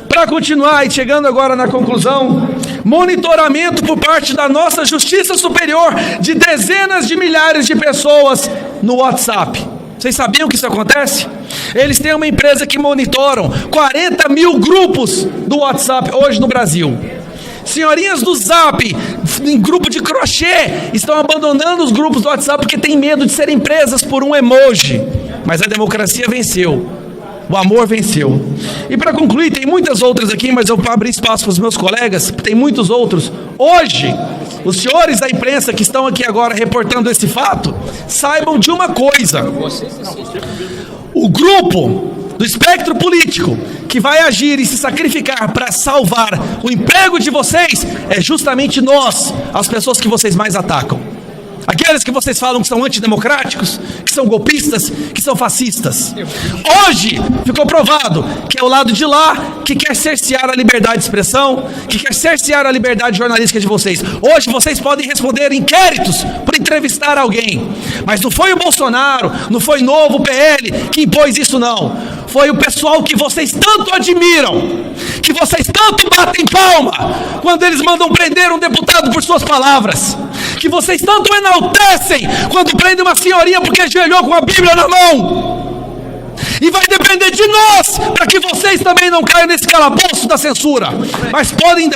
Para continuar e chegando agora na conclusão, monitoramento por parte da nossa Justiça Superior de dezenas de milhares de pessoas no WhatsApp. Vocês sabiam que isso acontece? Eles têm uma empresa que monitoram 40 mil grupos do WhatsApp hoje no Brasil. Senhorinhas do Zap, em grupo de crochê, estão abandonando os grupos do WhatsApp porque têm medo de serem presas por um emoji. Mas a democracia venceu. O amor venceu. E para concluir, tem muitas outras aqui, mas eu vou abrir espaço para os meus colegas, tem muitos outros. Hoje, os senhores da imprensa que estão aqui agora reportando esse fato, saibam de uma coisa. O grupo do espectro político que vai agir e se sacrificar para salvar o emprego de vocês é justamente nós, as pessoas que vocês mais atacam. Aqueles que vocês falam que são antidemocráticos, que são golpistas, que são fascistas. Hoje ficou provado que é o lado de lá que quer cercear a liberdade de expressão, que quer cercear a liberdade jornalística de vocês. Hoje vocês podem responder inquéritos por entrevistar alguém. Mas não foi o Bolsonaro, não foi Novo, o PL que impôs isso não. Foi o pessoal que vocês tanto admiram, que vocês tanto batem palma quando eles mandam prender um deputado por suas palavras, que vocês tanto enaltecem quando prendem uma senhorinha porque ajoelhou com a Bíblia na mão. E vai depender de nós para que vocês também não caiam nesse calabouço da censura. Mas podem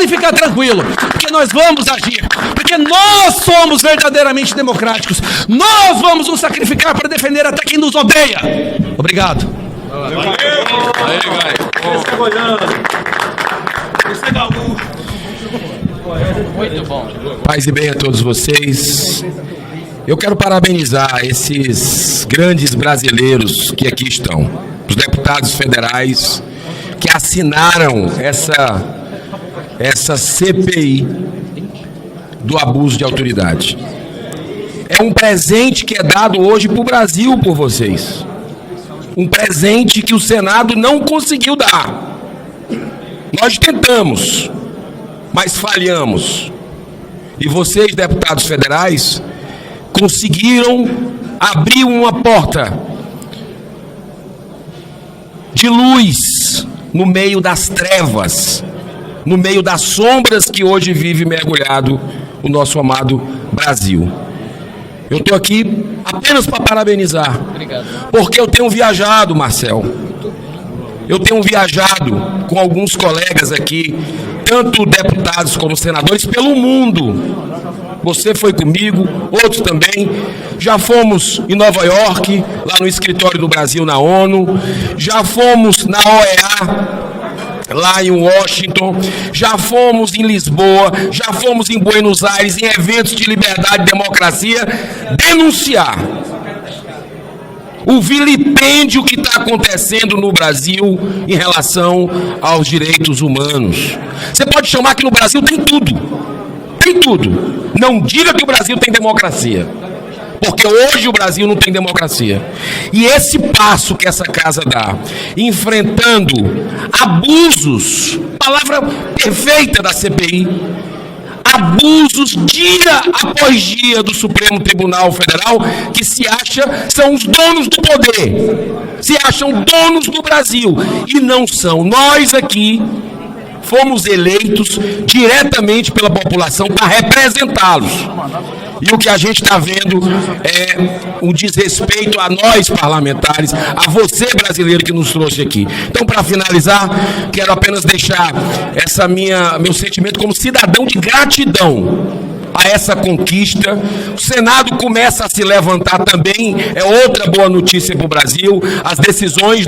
ficar tranquilos, porque nós vamos agir, porque nós somos verdadeiramente democráticos. Nós vamos nos sacrificar para defender até quem nos odeia. Obrigado. Muito bom. Paz e bem a todos vocês. Eu quero parabenizar esses grandes brasileiros que aqui estão, os deputados federais que assinaram essa CPI do abuso de autoridade. É um presente que é dado hoje para o Brasil por vocês. Um presente que o Senado não conseguiu dar. Nós tentamos, mas falhamos. E vocês, deputados federais, conseguiram abrir uma porta de luz no meio das trevas, no meio das sombras que hoje vive mergulhado o nosso amado Brasil. Eu estou aqui apenas para parabenizar, porque eu tenho viajado, Marcel, eu tenho viajado com alguns colegas aqui, tanto deputados como senadores, pelo mundo. Você foi comigo, outros também. Já fomos em Nova York, lá no escritório do Brasil na ONU. Já fomos na OEA, lá em Washington. Já fomos em Lisboa. Já fomos em Buenos Aires, em eventos de liberdade e democracia, denunciar o vilipêndio que está acontecendo no Brasil em relação aos direitos humanos. Você pode chamar que no Brasil tem tudo. Tem tudo. Não diga que o Brasil tem democracia, porque hoje o Brasil não tem democracia. E esse passo que essa casa dá, enfrentando abusos, palavra perfeita da CPI, abusos dia após dia do Supremo Tribunal Federal, que se acha são os donos do poder, se acham donos do Brasil, e não são. Nós aqui fomos eleitos diretamente pela população para representá-los. E o que a gente está vendo é um desrespeito a nós parlamentares, a você brasileiro que nos trouxe aqui. Então, para finalizar, quero apenas deixar meu sentimento como cidadão de gratidão a essa conquista. O Senado começa a se levantar também, é outra boa notícia para o Brasil. As decisões,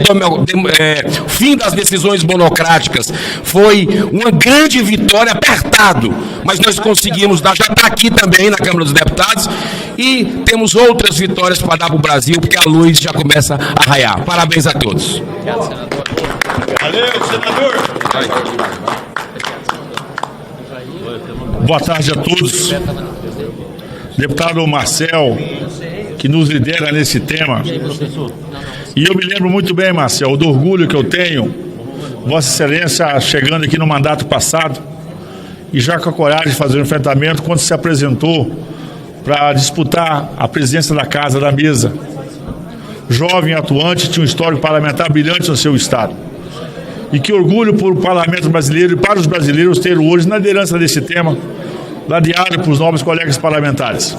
fim das decisões monocráticas foi uma grande vitória, apertado, mas nós conseguimos dar, já está aqui também na Câmara dos Deputados, e temos outras vitórias para dar para o Brasil, porque a luz já começa a raiar. Parabéns a todos. Valeu, senador. Boa tarde a todos. Deputado Marcel, que nos lidera nesse tema. E eu me lembro muito bem, Marcel, do orgulho que eu tenho, Vossa Excelência chegando aqui no mandato passado, e já com a coragem de fazer o enfrentamento quando se apresentou para disputar a presidência da Casa da Mesa. Jovem, atuante, tinha um histórico parlamentar brilhante no seu estado. E que orgulho para o parlamento brasileiro e para os brasileiros ter hoje na liderança desse tema, ladeado para os nobres colegas parlamentares.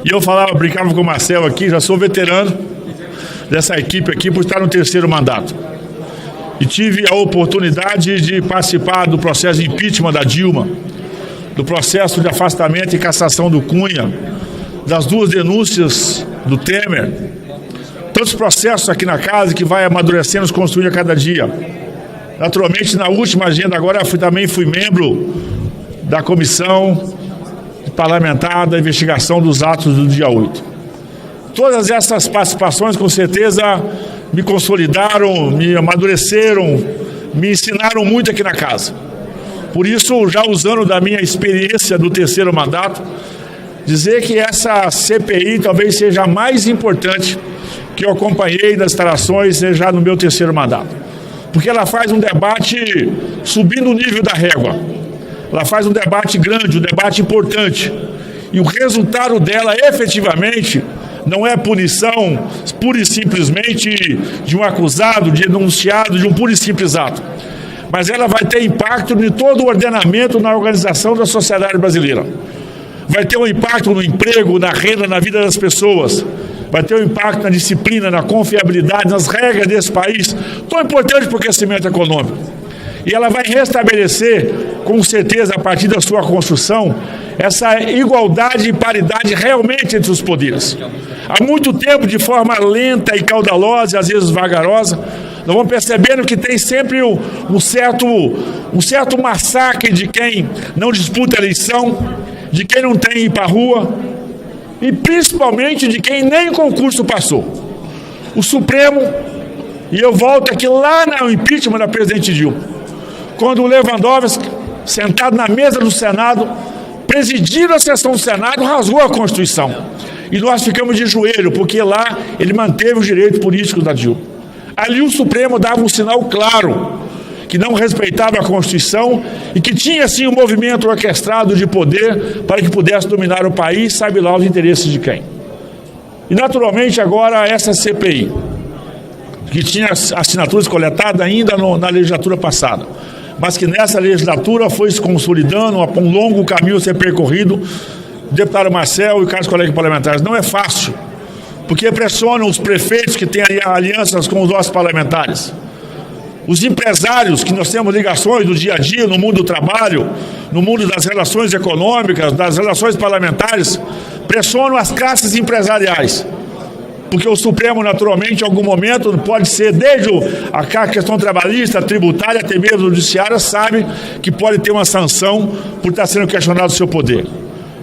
E eu brincava com o Marcel aqui, já sou veterano dessa equipe aqui por estar no terceiro mandato. E tive a oportunidade de participar do processo de impeachment da Dilma, do processo de afastamento e cassação do Cunha, das duas denúncias do Temer, tantos processos aqui na casa que vai amadurecendo, construindo a cada dia. Naturalmente, na última agenda agora, também fui membro da comissão parlamentar da investigação dos atos do dia 8. Todas essas participações, com certeza, me consolidaram, me amadureceram, me ensinaram muito aqui na casa. Por isso, já usando da minha experiência do terceiro mandato, dizer que essa CPI talvez seja a mais importante que eu acompanhei nas instalações já no meu terceiro mandato. Porque ela faz um debate subindo o nível da régua. Ela faz um debate grande, um debate importante. E o resultado dela, efetivamente, não é punição pura e simplesmente de um acusado, de denunciado, de um puro e simples ato. Mas ela vai ter impacto em todo o ordenamento, na organização da sociedade brasileira. Vai ter um impacto no emprego, na renda, na vida das pessoas. Vai ter um impacto na disciplina, na confiabilidade, nas regras desse país, tão importante para o crescimento econômico. E ela vai restabelecer, com certeza, a partir da sua construção, essa igualdade e paridade realmente entre os poderes. Há muito tempo, de forma lenta e caudalosa, e às vezes vagarosa, nós vamos percebendo que tem sempre um certo massacre de quem não disputa eleição, de quem não tem ir para a rua, e principalmente de quem nem o concurso passou. O Supremo, e eu volto aqui lá no impeachment da presidente Dilma, quando o Lewandowski, sentado na mesa do Senado, presidindo a sessão do Senado, rasgou a Constituição. E nós ficamos de joelho, porque lá ele manteve os direitos políticos da Dilma. Ali o Supremo dava um sinal claro, que não respeitava a Constituição e que tinha, sim, um movimento orquestrado de poder para que pudesse dominar o país, sabe lá os interesses de quem. E, naturalmente, agora essa CPI, que tinha assinaturas coletadas ainda na legislatura passada, mas que nessa legislatura foi se consolidando, um longo caminho a ser percorrido. Deputado Marcel e caros colegas parlamentares, não é fácil, porque pressionam os prefeitos que têm alianças com os nossos parlamentares. Os empresários, que nós temos ligações do dia a dia no mundo do trabalho, no mundo das relações econômicas, das relações parlamentares, pressionam as classes empresariais. Porque o Supremo, naturalmente, em algum momento, pode ser, desde a questão trabalhista, tributária, até mesmo judiciária, sabe que pode ter uma sanção por estar sendo questionado o seu poder.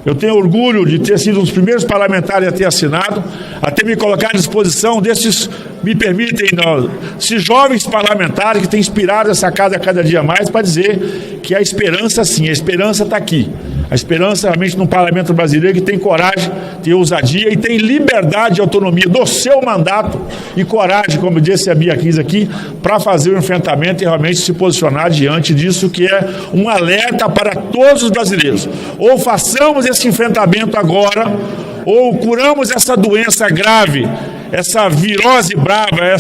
Eu tenho orgulho de ter sido um dos primeiros parlamentares a ter assinado, a ter me colocado à disposição desses, me permitem, esses jovens parlamentares que têm inspirado essa casa a cada dia mais para dizer que a esperança, sim, a esperança está aqui. A esperança realmente num parlamento brasileiro que tem coragem, tem ousadia e tem liberdade e autonomia do seu mandato e coragem, como disse a Bia Kiss aqui, para fazer o enfrentamento e realmente se posicionar diante disso, que é um alerta para todos os brasileiros. Ou façamos esse enfrentamento agora, ou curamos essa doença grave, essa virose brava,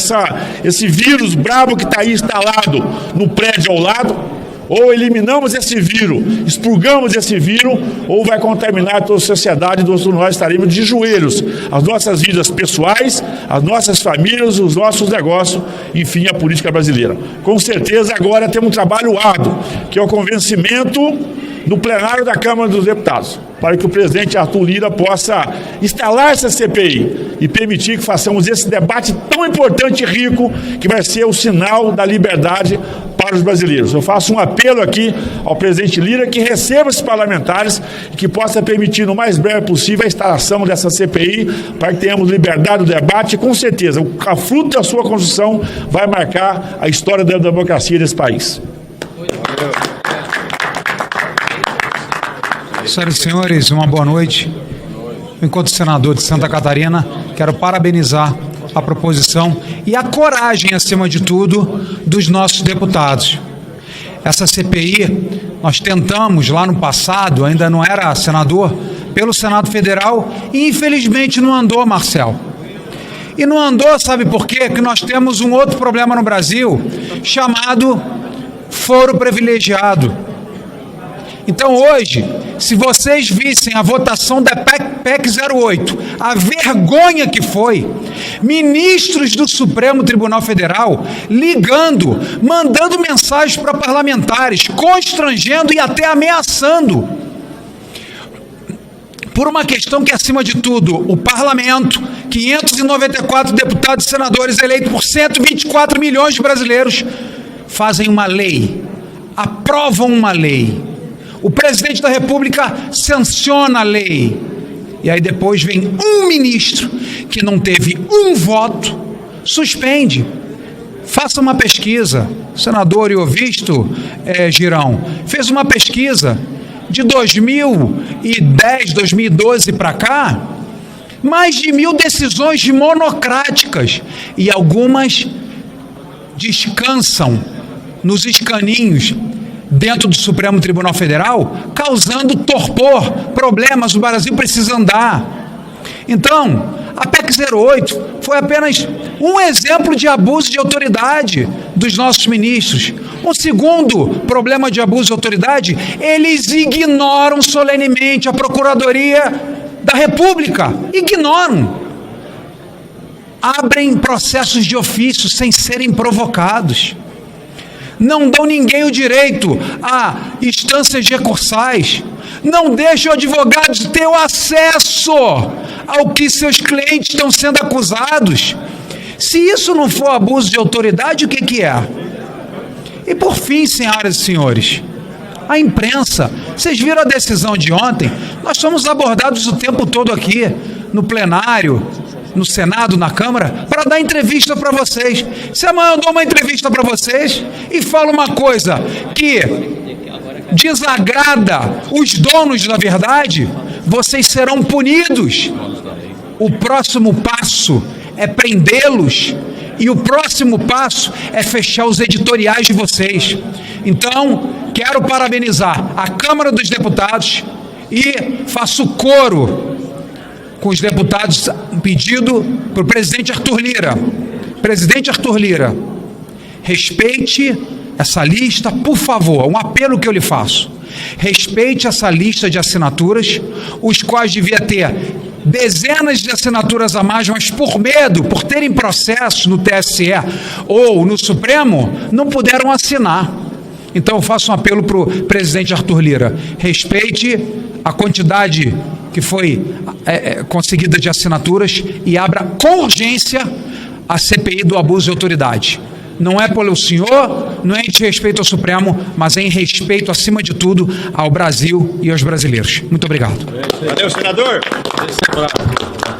esse vírus bravo que está aí instalado no prédio ao lado, ou eliminamos esse vírus, expurgamos esse vírus, ou vai contaminar toda a sociedade, nós estaremos de joelhos, as nossas vidas pessoais, as nossas famílias, os nossos negócios, enfim, a política brasileira. Com certeza agora temos um trabalho árduo, que é o convencimento no plenário da Câmara dos Deputados, para que o presidente Arthur Lira possa instalar essa CPI e permitir que façamos esse debate tão importante e rico, que vai ser o sinal da liberdade para os brasileiros. Eu faço um apelo aqui ao presidente Lira que receba esses parlamentares e que possa permitir no mais breve possível a instalação dessa CPI para que tenhamos liberdade do debate e, com certeza, a fruto da sua construção vai marcar a história da democracia desse país. Senhoras e senhores, uma boa noite. Enquanto senador de Santa Catarina, quero parabenizar a proposição e a coragem, acima de tudo, dos nossos deputados. Essa CPI, nós tentamos lá no passado, ainda não era senador, pelo Senado Federal, e infelizmente não andou, Marcel. E não andou, sabe por quê? Que nós temos um outro problema no Brasil, chamado foro privilegiado. Então hoje, se vocês vissem a votação da PEC 08, a vergonha que foi, ministros do Supremo Tribunal Federal ligando, mandando mensagens para parlamentares, constrangendo e até ameaçando, por uma questão que, acima de tudo, o parlamento, 594 deputados e senadores eleitos por 124 milhões de brasileiros, fazem uma lei, aprovam uma lei. O presidente da República sanciona a lei. E aí depois vem um ministro que não teve um voto, suspende. Faça uma pesquisa. O senador Iovisto Girão fez uma pesquisa de 2010, 2012 para cá, mais de 1.000 decisões monocráticas e algumas descansam nos escaninhos dentro do Supremo Tribunal Federal, causando torpor, problemas, o Brasil precisa andar. Então, a PEC 08 foi apenas um exemplo de abuso de autoridade dos nossos ministros. Um segundo problema de abuso de autoridade, eles ignoram solenemente a Procuradoria da República. Ignoram. Abrem processos de ofício sem serem provocados. Não dão ninguém o direito a instâncias recursais, não deixam advogados ter o acesso ao que seus clientes estão sendo acusados. Se isso não for abuso de autoridade, o que é? E por fim, senhoras e senhores, a imprensa, vocês viram a decisão de ontem? Nós somos abordados o tempo todo aqui, no plenário, no Senado, na Câmara, para dar entrevista para vocês. Se amanhã eu dou uma entrevista para vocês e falo uma coisa que desagrada os donos da verdade, vocês serão punidos. O próximo passo é prendê-los e o próximo passo é fechar os editoriais de vocês. Então, quero parabenizar a Câmara dos Deputados e faço coro com os deputados um pedido para o presidente Arthur Lira. Presidente Arthur Lira, respeite essa lista, por favor, um apelo que eu lhe faço. Respeite essa lista de assinaturas, os quais devia ter dezenas de assinaturas a mais, mas por medo, por terem processos no TSE ou no Supremo, não puderam assinar. Então eu faço um apelo para o presidente Arthur Lira: respeite a quantidade que foi conseguida de assinaturas e abra com urgência a CPI do abuso de autoridade. Não é pelo senhor, não é em respeito ao Supremo, mas é em respeito, acima de tudo, ao Brasil e aos brasileiros. Muito obrigado. Valeu, senador.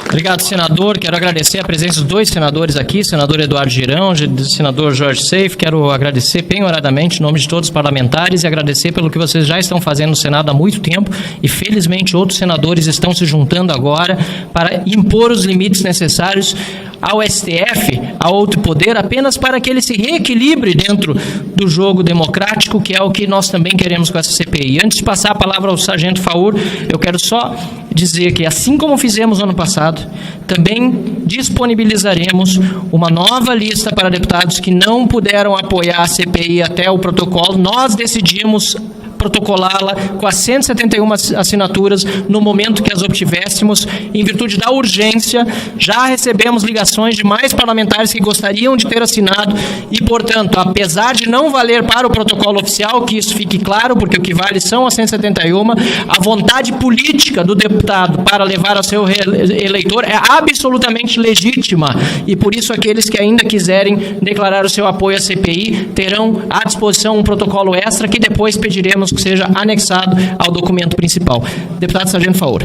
Obrigado, senador. Quero agradecer a presença dos dois senadores aqui, senador Eduardo Girão, senador Jorge Seif. Quero agradecer penhoradamente em nome de todos os parlamentares e agradecer pelo que vocês já estão fazendo no Senado há muito tempo e, felizmente, outros senadores estão se juntando agora para impor os limites necessários ao STF, a outro poder, apenas para que ele se reequilibre dentro do jogo democrático, que é o que nós também queremos com essa CPI. Antes de passar a palavra ao sargento Faur, eu quero só dizer que, assim como fizemos no ano passado, também disponibilizaremos uma nova lista para deputados que não puderam apoiar a CPI até o protocolo. Nós decidimos protocolá-la com as 171 assinaturas no momento que as obtivéssemos, em virtude da urgência. Já recebemos ligações de mais parlamentares que gostariam de ter assinado e, portanto, apesar de não valer para o protocolo oficial, que isso fique claro, porque o que vale são as 171, a vontade política do deputado para levar ao seu eleitor é absolutamente legítima e, por isso, aqueles que ainda quiserem declarar o seu apoio à CPI terão à disposição um protocolo extra que depois pediremos que seja anexado ao documento principal. Deputado Sargento Faur.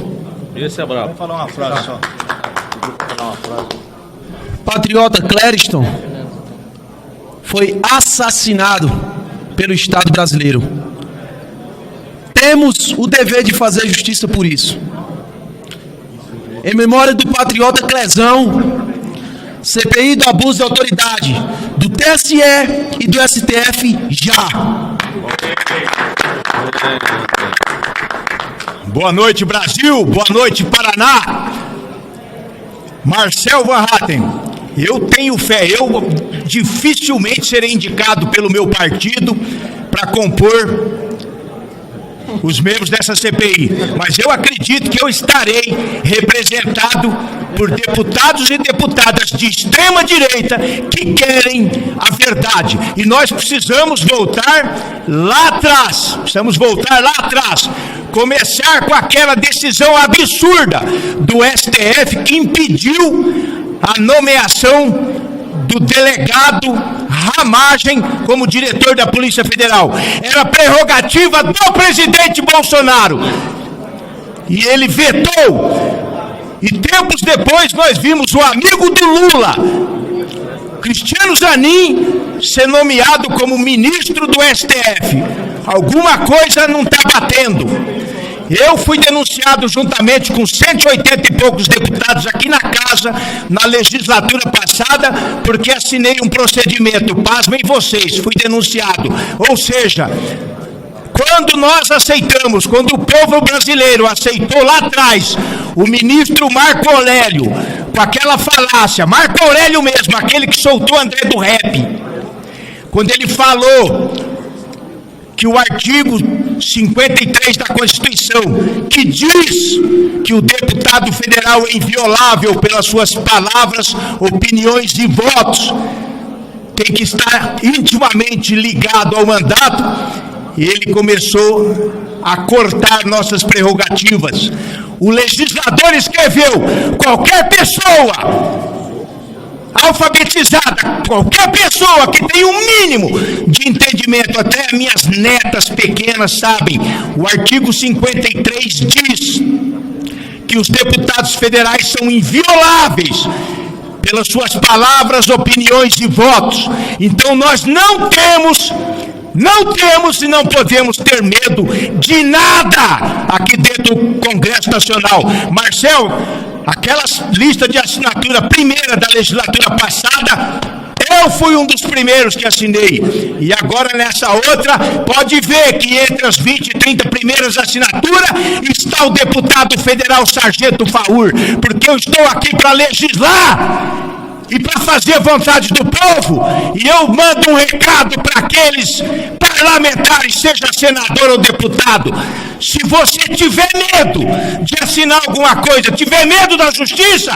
Esse é bravo. Vou falar uma frase só. Patriota Clériston foi assassinado pelo Estado brasileiro. Temos o dever de fazer justiça por isso. Em memória do patriota Clezão, CPI do abuso de autoridade do TSE e do STF já. Boa noite, Brasil. Boa noite, Paraná. Marcel Van Hatten, eu tenho fé. Eu dificilmente serei indicado pelo meu partido para compor os membros dessa CPI, mas eu acredito que eu estarei representado por deputados e deputadas de extrema direita que querem a verdade, e nós precisamos voltar lá atrás, começar com aquela decisão absurda do STF que impediu a nomeação do delegado Ramagem como diretor da Polícia Federal. Era prerrogativa do presidente Bolsonaro e ele vetou. E tempos depois nós vimos o amigo do Lula, Cristiano Zanin, ser nomeado como ministro do STF. Alguma coisa não está batendo. Eu fui denunciado juntamente com 180 e poucos deputados aqui na casa, na legislatura passada, porque assinei um procedimento, pasmem vocês, fui denunciado. Ou seja, quando nós aceitamos, quando o povo brasileiro aceitou lá atrás, o ministro Marco Aurélio, com aquela falácia, Marco Aurélio mesmo, aquele que soltou André do Rap, quando ele falou que o artigo 53 da Constituição, que diz que o deputado federal é inviolável pelas suas palavras, opiniões e votos, tem que estar intimamente ligado ao mandato, e ele começou a cortar nossas prerrogativas. O legislador escreveu: qualquer pessoa alfabetizada, qualquer pessoa que tem um mínimo de entendimento, até minhas netas pequenas sabem, o artigo 53 diz que os deputados federais são invioláveis pelas suas palavras, opiniões e votos. Então nós não temos e não podemos ter medo de nada aqui dentro do Congresso Nacional. Marcel, aquela lista de assinatura primeira da legislatura passada Eu fui um dos primeiros que assinei. E agora nessa outra, pode ver que entre as 20 e 30 primeiras assinaturas está o deputado federal Sargento Faur, porque eu estou aqui para legislar e para fazer a vontade do povo. E eu mando um recado para aqueles parlamentares, seja senador ou deputado: se você tiver medo de assinar alguma coisa, tiver medo da justiça,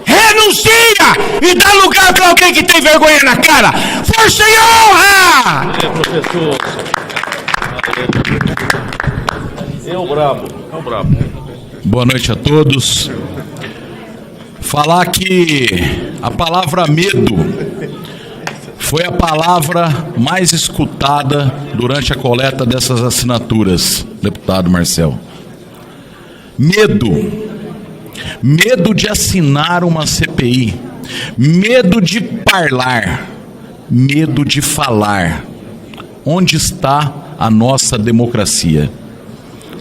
renuncia e dá lugar para alguém que tem vergonha na cara. Força e honra! Professor. É o brabo. Boa noite a todos. Falar que a palavra medo foi a palavra mais escutada durante a coleta dessas assinaturas, deputado Marcel. Medo. Medo de assinar uma CPI. Medo de falar. Medo de falar. Onde está a nossa democracia?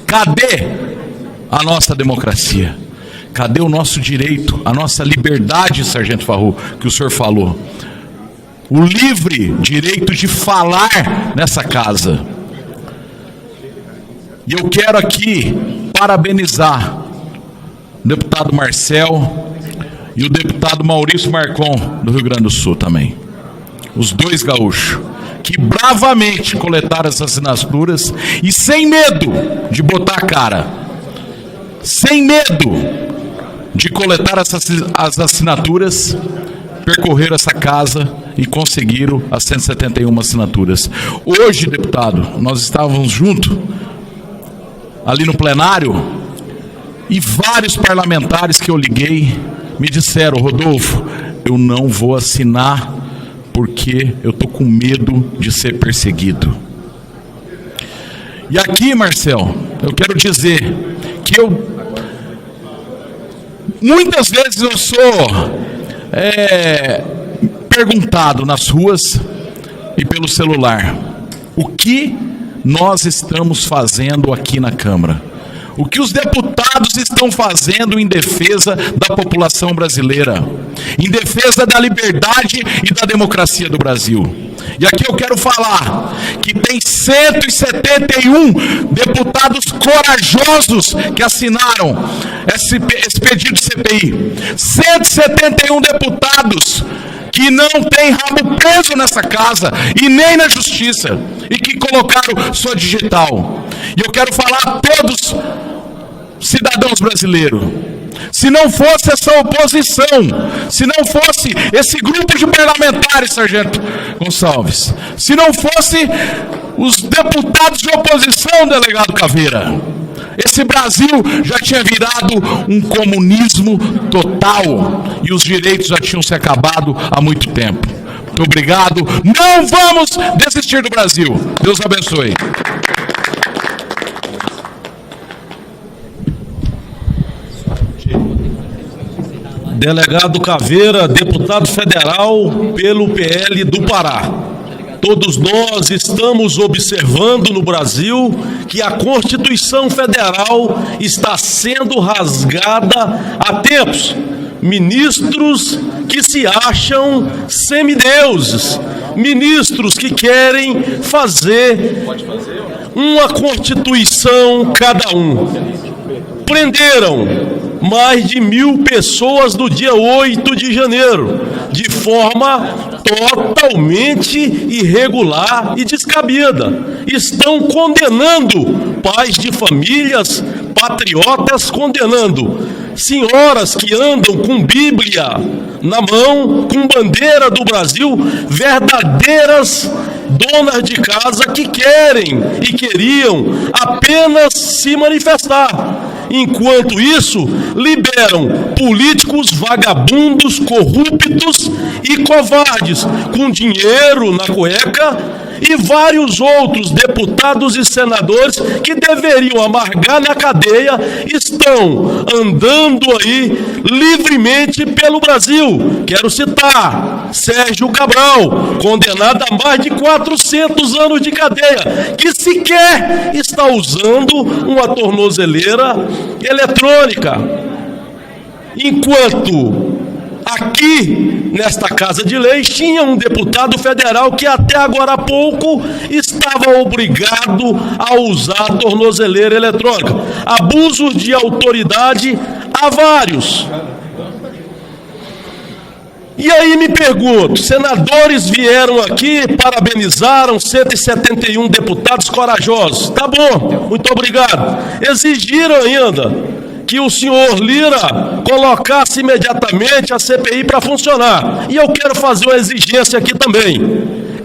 Cadê a nossa democracia? Cadê o nosso direito, a nossa liberdade, Sargento Faur, que o senhor falou? O livre direito de falar nessa casa. E eu quero aqui parabenizar o deputado Marcel e o deputado Maurício Marcon, do Rio Grande do Sul também. Os dois gaúchos, que bravamente coletaram essas assinaturas e sem medo de botar a cara, sem medo de coletar as assinaturas, percorreram essa casa e conseguiram as 171 assinaturas. Hoje, deputado, nós estávamos juntos ali no plenário e vários parlamentares que eu liguei me disseram: Rodolfo, eu não vou assinar porque eu estou com medo de ser perseguido. E aqui, Marcel, eu quero dizer que muitas vezes eu sou perguntado nas ruas e pelo celular: o que nós estamos fazendo aqui na Câmara? O que os deputados estão fazendo em defesa da população brasileira, em defesa da liberdade e da democracia do Brasil? E aqui eu quero falar que tem 171 deputados corajosos que assinaram esse pedido de CPI. 171 deputados que não tem rabo preso nessa casa e nem na justiça, e que colocaram sua digital. E eu quero falar a todos cidadãos brasileiros: se não fosse essa oposição, se não fosse esse grupo de parlamentares, Sargento Gonçalves, se não fosse os deputados de oposição, delegado Caveira, esse Brasil já tinha virado um comunismo total e os direitos já tinham se acabado há muito tempo. Muito obrigado. Não vamos desistir do Brasil. Deus abençoe. Delegado Caveira, deputado federal pelo PL do Pará. Todos nós estamos observando no Brasil que a Constituição Federal está sendo rasgada há tempos. Ministros que se acham semideuses, ministros que querem fazer uma Constituição cada um. Prenderam mais de 1.000 pessoas no dia 8 de janeiro, de forma totalmente irregular e descabida. Estão condenando pais de famílias, patriotas, condenando senhoras que andam com Bíblia na mão, com bandeira do Brasil, verdadeiras donas de casa que querem e queriam apenas se manifestar. Enquanto isso, liberam políticos vagabundos, corruptos e covardes, com dinheiro na cueca, e vários outros deputados e senadores que deveriam amargar na cadeia estão andando aí livremente pelo Brasil. Quero citar Sérgio Cabral, condenado a mais de 400 anos de cadeia, que sequer está usando uma tornozeleira eletrônica. Enquanto Aqui, nesta Casa de Leis, tinha um deputado federal que até agora há pouco estava obrigado a usar a tornozeleira eletrônica. Abusos de autoridade há vários. E aí me pergunto, senadores vieram aqui, parabenizaram 171 deputados corajosos. Tá bom, muito obrigado. Exigiram ainda que o senhor Lira colocasse imediatamente a CPI para funcionar. E eu quero fazer uma exigência aqui também.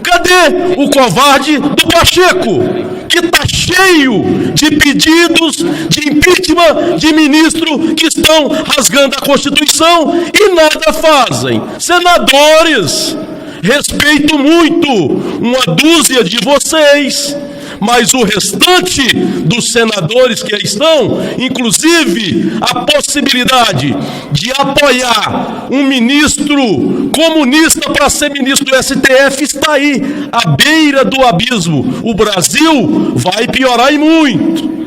Cadê o covarde do Pacheco, que está cheio de pedidos de impeachment de ministro que estão rasgando a Constituição e nada fazem? Senadores, respeito muito uma dúzia de vocês, mas o restante dos senadores que aí estão, inclusive a possibilidade de apoiar um ministro comunista para ser ministro do STF, está aí, à beira do abismo. O Brasil vai piorar e muito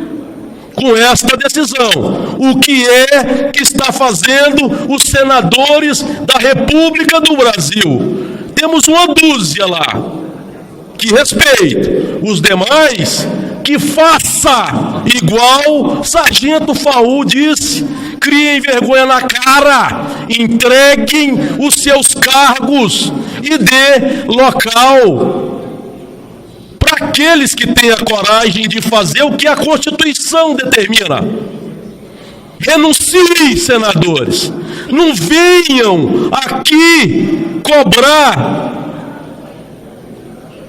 com esta decisão. O que é que está fazendo os senadores da República do Brasil? Temos uma dúzia lá que respeita, os demais que faça igual Sargento Faul disse: criem vergonha na cara, entreguem os seus cargos e dê local para aqueles que têm a coragem de fazer o que a Constituição determina. Renunciem, senadores, não venham aqui cobrar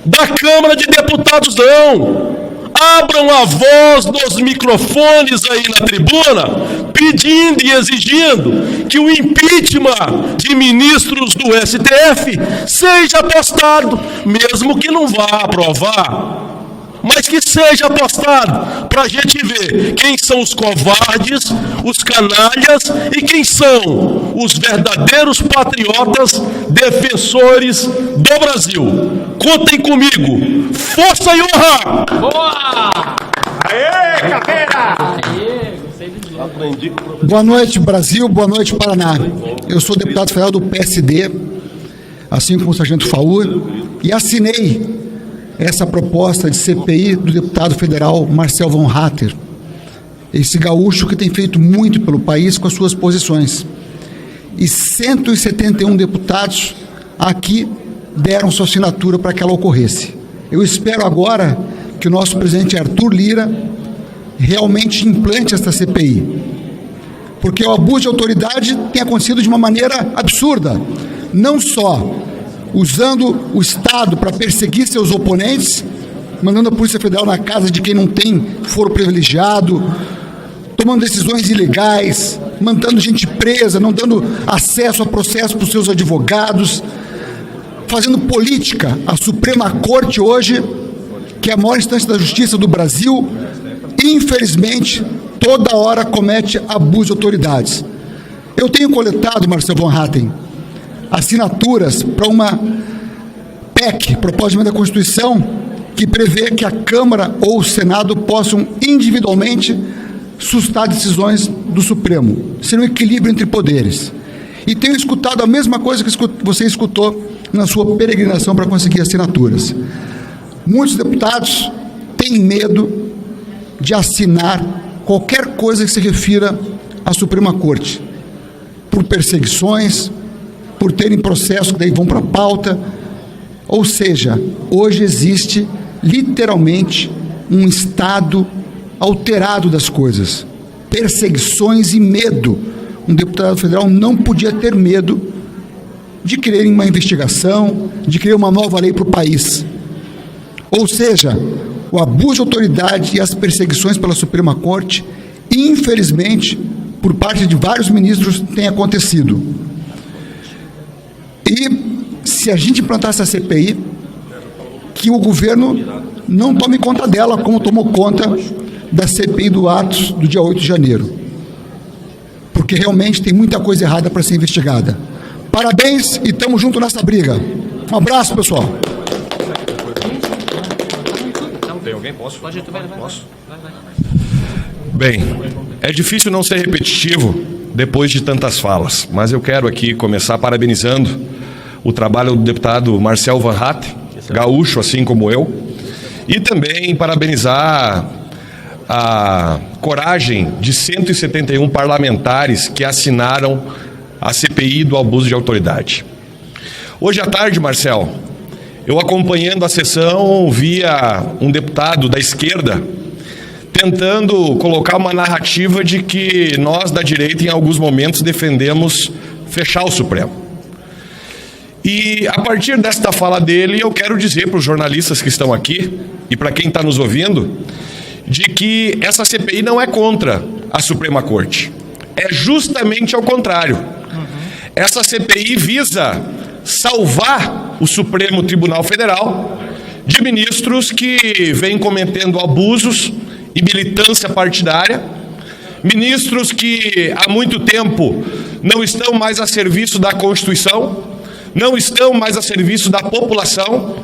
da Câmara de Deputados, não. Abram a voz nos microfones aí na tribuna, pedindo e exigindo que o impeachment de ministros do STF seja apostado, mesmo que não vá aprovar, mas que seja apostado, para a gente ver quem são os covardes, os canalhas e quem são os verdadeiros patriotas defensores do Brasil. Contem comigo. Força e honra! Boa! Aê, Caveira! Boa noite, Brasil. Boa noite, Paraná. Eu sou deputado federal do PSD, assim como o Sargento Faul, e assinei essa proposta de CPI do deputado federal Marcel von Hatter, esse gaúcho que tem feito muito pelo país com as suas posições. E 171 deputados aqui deram sua assinatura para que ela ocorresse. Eu espero agora que o nosso presidente Arthur Lira realmente implante esta CPI, porque o abuso de autoridade tem acontecido de uma maneira absurda, não só usando o Estado para perseguir seus oponentes, mandando a Polícia Federal na casa de quem não tem foro privilegiado, tomando decisões ilegais, mandando gente presa, não dando acesso a processo para os seus advogados, fazendo política. A Suprema Corte hoje, que é a maior instância da justiça do Brasil, infelizmente, toda hora comete abuso de autoridades. Eu tenho coletado, Marcel von Hatter, assinaturas para uma PEC, proposta de emenda da Constituição, que prevê que a Câmara ou o Senado possam individualmente sustar decisões do Supremo, ser um equilíbrio entre poderes. E tenho escutado a mesma coisa que você escutou na sua peregrinação para conseguir assinaturas. Muitos deputados têm medo de assinar qualquer coisa que se refira à Suprema Corte, por perseguições, por terem processos que daí vão para a pauta. Ou seja, hoje existe literalmente um estado alterado das coisas, perseguições e medo. Um deputado federal não podia ter medo de querer uma investigação, de querer uma nova lei para o país. Ou seja, o abuso de autoridade e as perseguições pela Suprema Corte, infelizmente, por parte de vários ministros, tem acontecido. E se a gente implantar essa CPI, que o governo não tome conta dela, como tomou conta da CPI do Atos do dia 8 de janeiro. Porque realmente tem muita coisa errada para ser investigada. Parabéns e estamos juntos nessa briga. Um abraço, pessoal. Tem alguém? Posso? Posso? Bem, é difícil não ser repetitivo depois de tantas falas, mas eu quero aqui começar parabenizando o trabalho do deputado Marcel Van Hatten, gaúcho assim como eu, e também parabenizar a coragem de 171 parlamentares que assinaram a CPI do abuso de autoridade. Hoje à tarde, Marcel, eu acompanhando a sessão, via um deputado da esquerda tentando colocar uma narrativa de que nós da direita, em alguns momentos, defendemos fechar o Supremo. E a partir desta fala dele, eu quero dizer para os jornalistas que estão aqui e para quem está nos ouvindo, de que essa CPI não é contra a Suprema Corte. É justamente ao contrário. Essa CPI visa salvar o Supremo Tribunal Federal de ministros que vêm cometendo abusos e militância partidária, ministros que há muito tempo não estão mais a serviço da Constituição, não estão mais a serviço da população,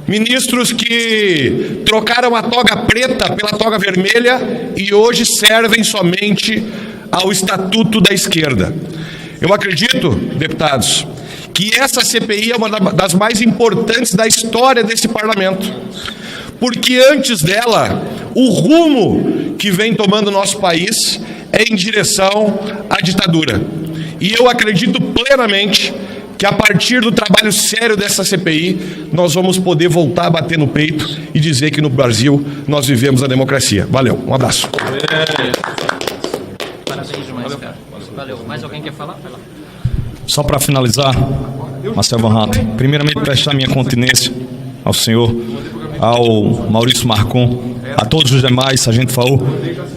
ministros que trocaram a toga preta pela toga vermelha e hoje servem somente ao Estatuto da Esquerda. Eu acredito, deputados, que essa CPI é uma das mais importantes da história desse parlamento, porque antes dela, o rumo que vem tomando o nosso país é em direção à ditadura. E eu acredito plenamente que a partir do trabalho sério dessa CPI, nós vamos poder voltar a bater no peito e dizer que no Brasil nós vivemos a democracia. Valeu, um abraço. Parabéns demais, cara. Valeu. Mais alguém quer falar? Vai lá. Só para finalizar, Marcel Van Hatten, primeiramente prestar minha continência ao senhor, ao Maurício Marcon, a todos os demais, Sargento Faú,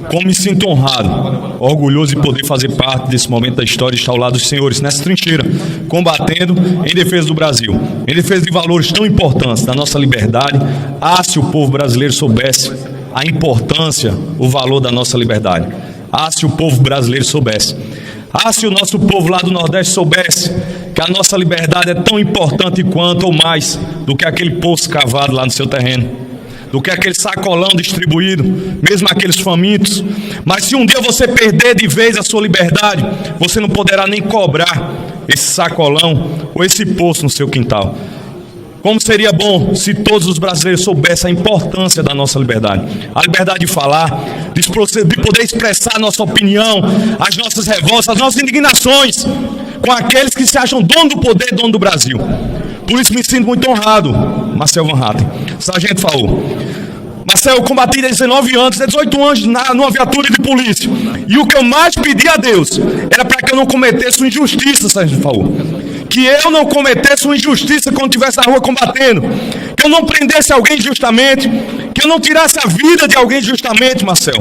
como me sinto honrado, orgulhoso de poder fazer parte desse momento da história e estar ao lado dos senhores, nessa trincheira, combatendo em defesa do Brasil, em defesa de valores tão importantes da nossa liberdade. Se o povo brasileiro soubesse a importância, o valor da nossa liberdade. Se o povo brasileiro soubesse. Se o nosso povo lá do Nordeste soubesse que a nossa liberdade é tão importante quanto ou mais do que aquele poço cavado lá no seu terreno, do que aquele sacolão distribuído, mesmo aqueles famintos. Mas se um dia você perder de vez a sua liberdade, você não poderá nem cobrar esse sacolão ou esse poço no seu quintal. Como seria bom se todos os brasileiros soubessem a importância da nossa liberdade. A liberdade de falar, de poder expressar a nossa opinião, as nossas revoltas, as nossas indignações com aqueles que se acham dono do poder, dono do Brasil. Por isso me sinto muito honrado, Marcel Van Hatten. Sargento Faú. Marcel, eu combati 19 anos, 18 anos numa viatura de polícia. E o que eu mais pedi a Deus era para que eu não cometesse uma injustiça, Sargento Faú. Que eu não cometesse uma injustiça quando estivesse na rua combatendo. Que eu não prendesse alguém injustamente. Que eu não tirasse a vida de alguém injustamente, Marcel.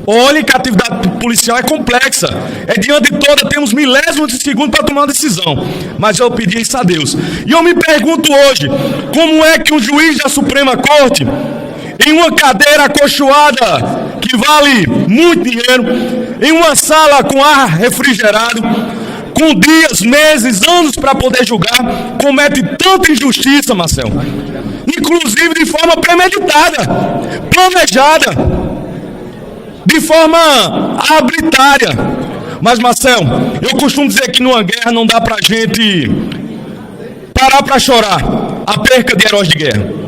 Olha que a atividade policial é complexa. É diante de toda, temos milésimos de segundo para tomar uma decisão. Mas eu pedi isso a Deus. E eu me pergunto hoje, como é que um juiz da Suprema Corte, em uma cadeira acolchoada, que vale muito dinheiro, em uma sala com ar refrigerado, com dias, meses, anos para poder julgar, comete tanta injustiça, Marcel. Inclusive de forma premeditada, planejada, de forma arbitrária. Mas, Marcel, eu costumo dizer que numa guerra não dá para a gente parar para chorar a perca de heróis de guerra.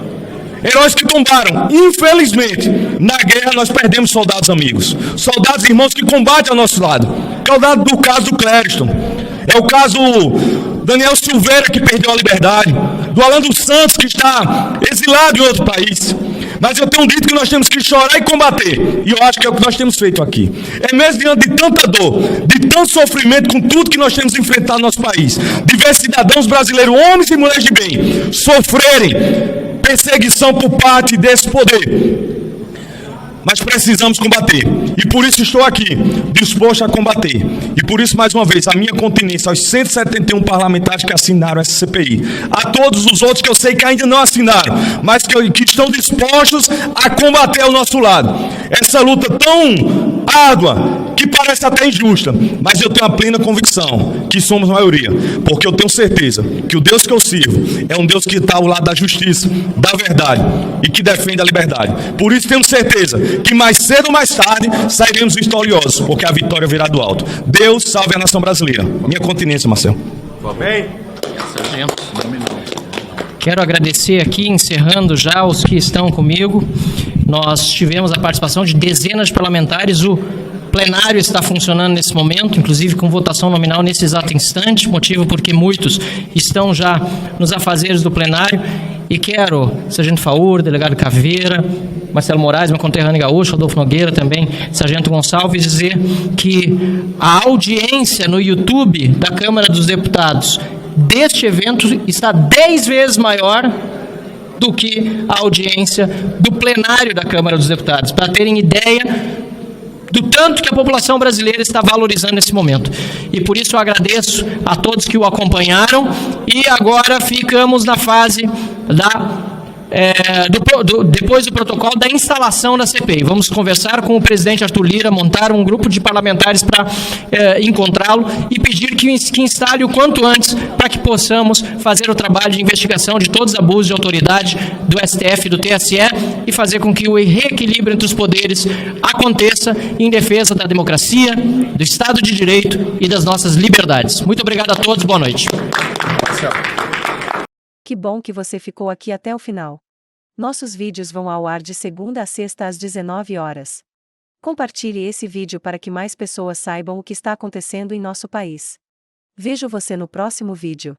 Heróis que tombaram. Infelizmente, na guerra nós perdemos soldados amigos, soldados irmãos que combatem ao nosso lado. É o do caso do Clériston, é o caso Daniel Silveira, que perdeu a liberdade, do Alan dos Santos, que está exilado em outro país. Mas eu tenho dito que nós temos que chorar e combater, e eu acho que é o que nós temos feito aqui. É mesmo diante de tanta dor, de tanto sofrimento, com tudo que nós temos enfrentado no nosso país, de ver cidadãos brasileiros, homens e mulheres de bem, sofrerem perseguição por parte desse poder. Mas precisamos combater. E por isso estou aqui, disposto a combater. E por isso, mais uma vez, a minha continência aos 171 parlamentares que assinaram essa CPI. A todos os outros que eu sei que ainda não assinaram, mas que estão dispostos a combater ao nosso lado. Essa luta tão árdua, que parece até injusta, mas eu tenho a plena convicção que somos maioria, porque eu tenho certeza que o Deus que eu sirvo é um Deus que está ao lado da justiça, da verdade e que defende a liberdade. Por isso tenho certeza que mais cedo ou mais tarde sairemos vitoriosos, porque a vitória virá do alto. Deus salve a nação brasileira. Minha continência, Marcel. Amém. Quero agradecer aqui, encerrando já os que estão comigo. Nós tivemos a participação de dezenas de parlamentares. O plenário está funcionando nesse momento, inclusive com votação nominal nesse exato instante, motivo porque muitos estão já nos afazeres do plenário. E quero, Sargento Faur, delegado Caveira, Marcelo Moraes, meu conterrâneo gaúcho, Rodolfo Nogueira também, Sargento Gonçalves, dizer que a audiência no YouTube da Câmara dos Deputados deste evento está 10 vezes maior do que a audiência do plenário da Câmara dos Deputados, para terem ideia do tanto que a população brasileira está valorizando esse momento. E por isso eu agradeço a todos que o acompanharam e agora ficamos na fase depois do protocolo da instalação da CPI. Vamos conversar com o presidente Arthur Lira, montar um grupo de parlamentares para encontrá-lo e pedir que instale o quanto antes para que possamos fazer o trabalho de investigação de todos os abusos de autoridade do STF e do TSE e fazer com que o reequilíbrio entre os poderes aconteça em defesa da democracia, do Estado de Direito e das nossas liberdades. Muito obrigado a todos, boa noite. Que bom que você ficou aqui até o final. Nossos vídeos vão ao ar de segunda a sexta às 19 horas. Compartilhe esse vídeo para que mais pessoas saibam o que está acontecendo em nosso país. Vejo você no próximo vídeo.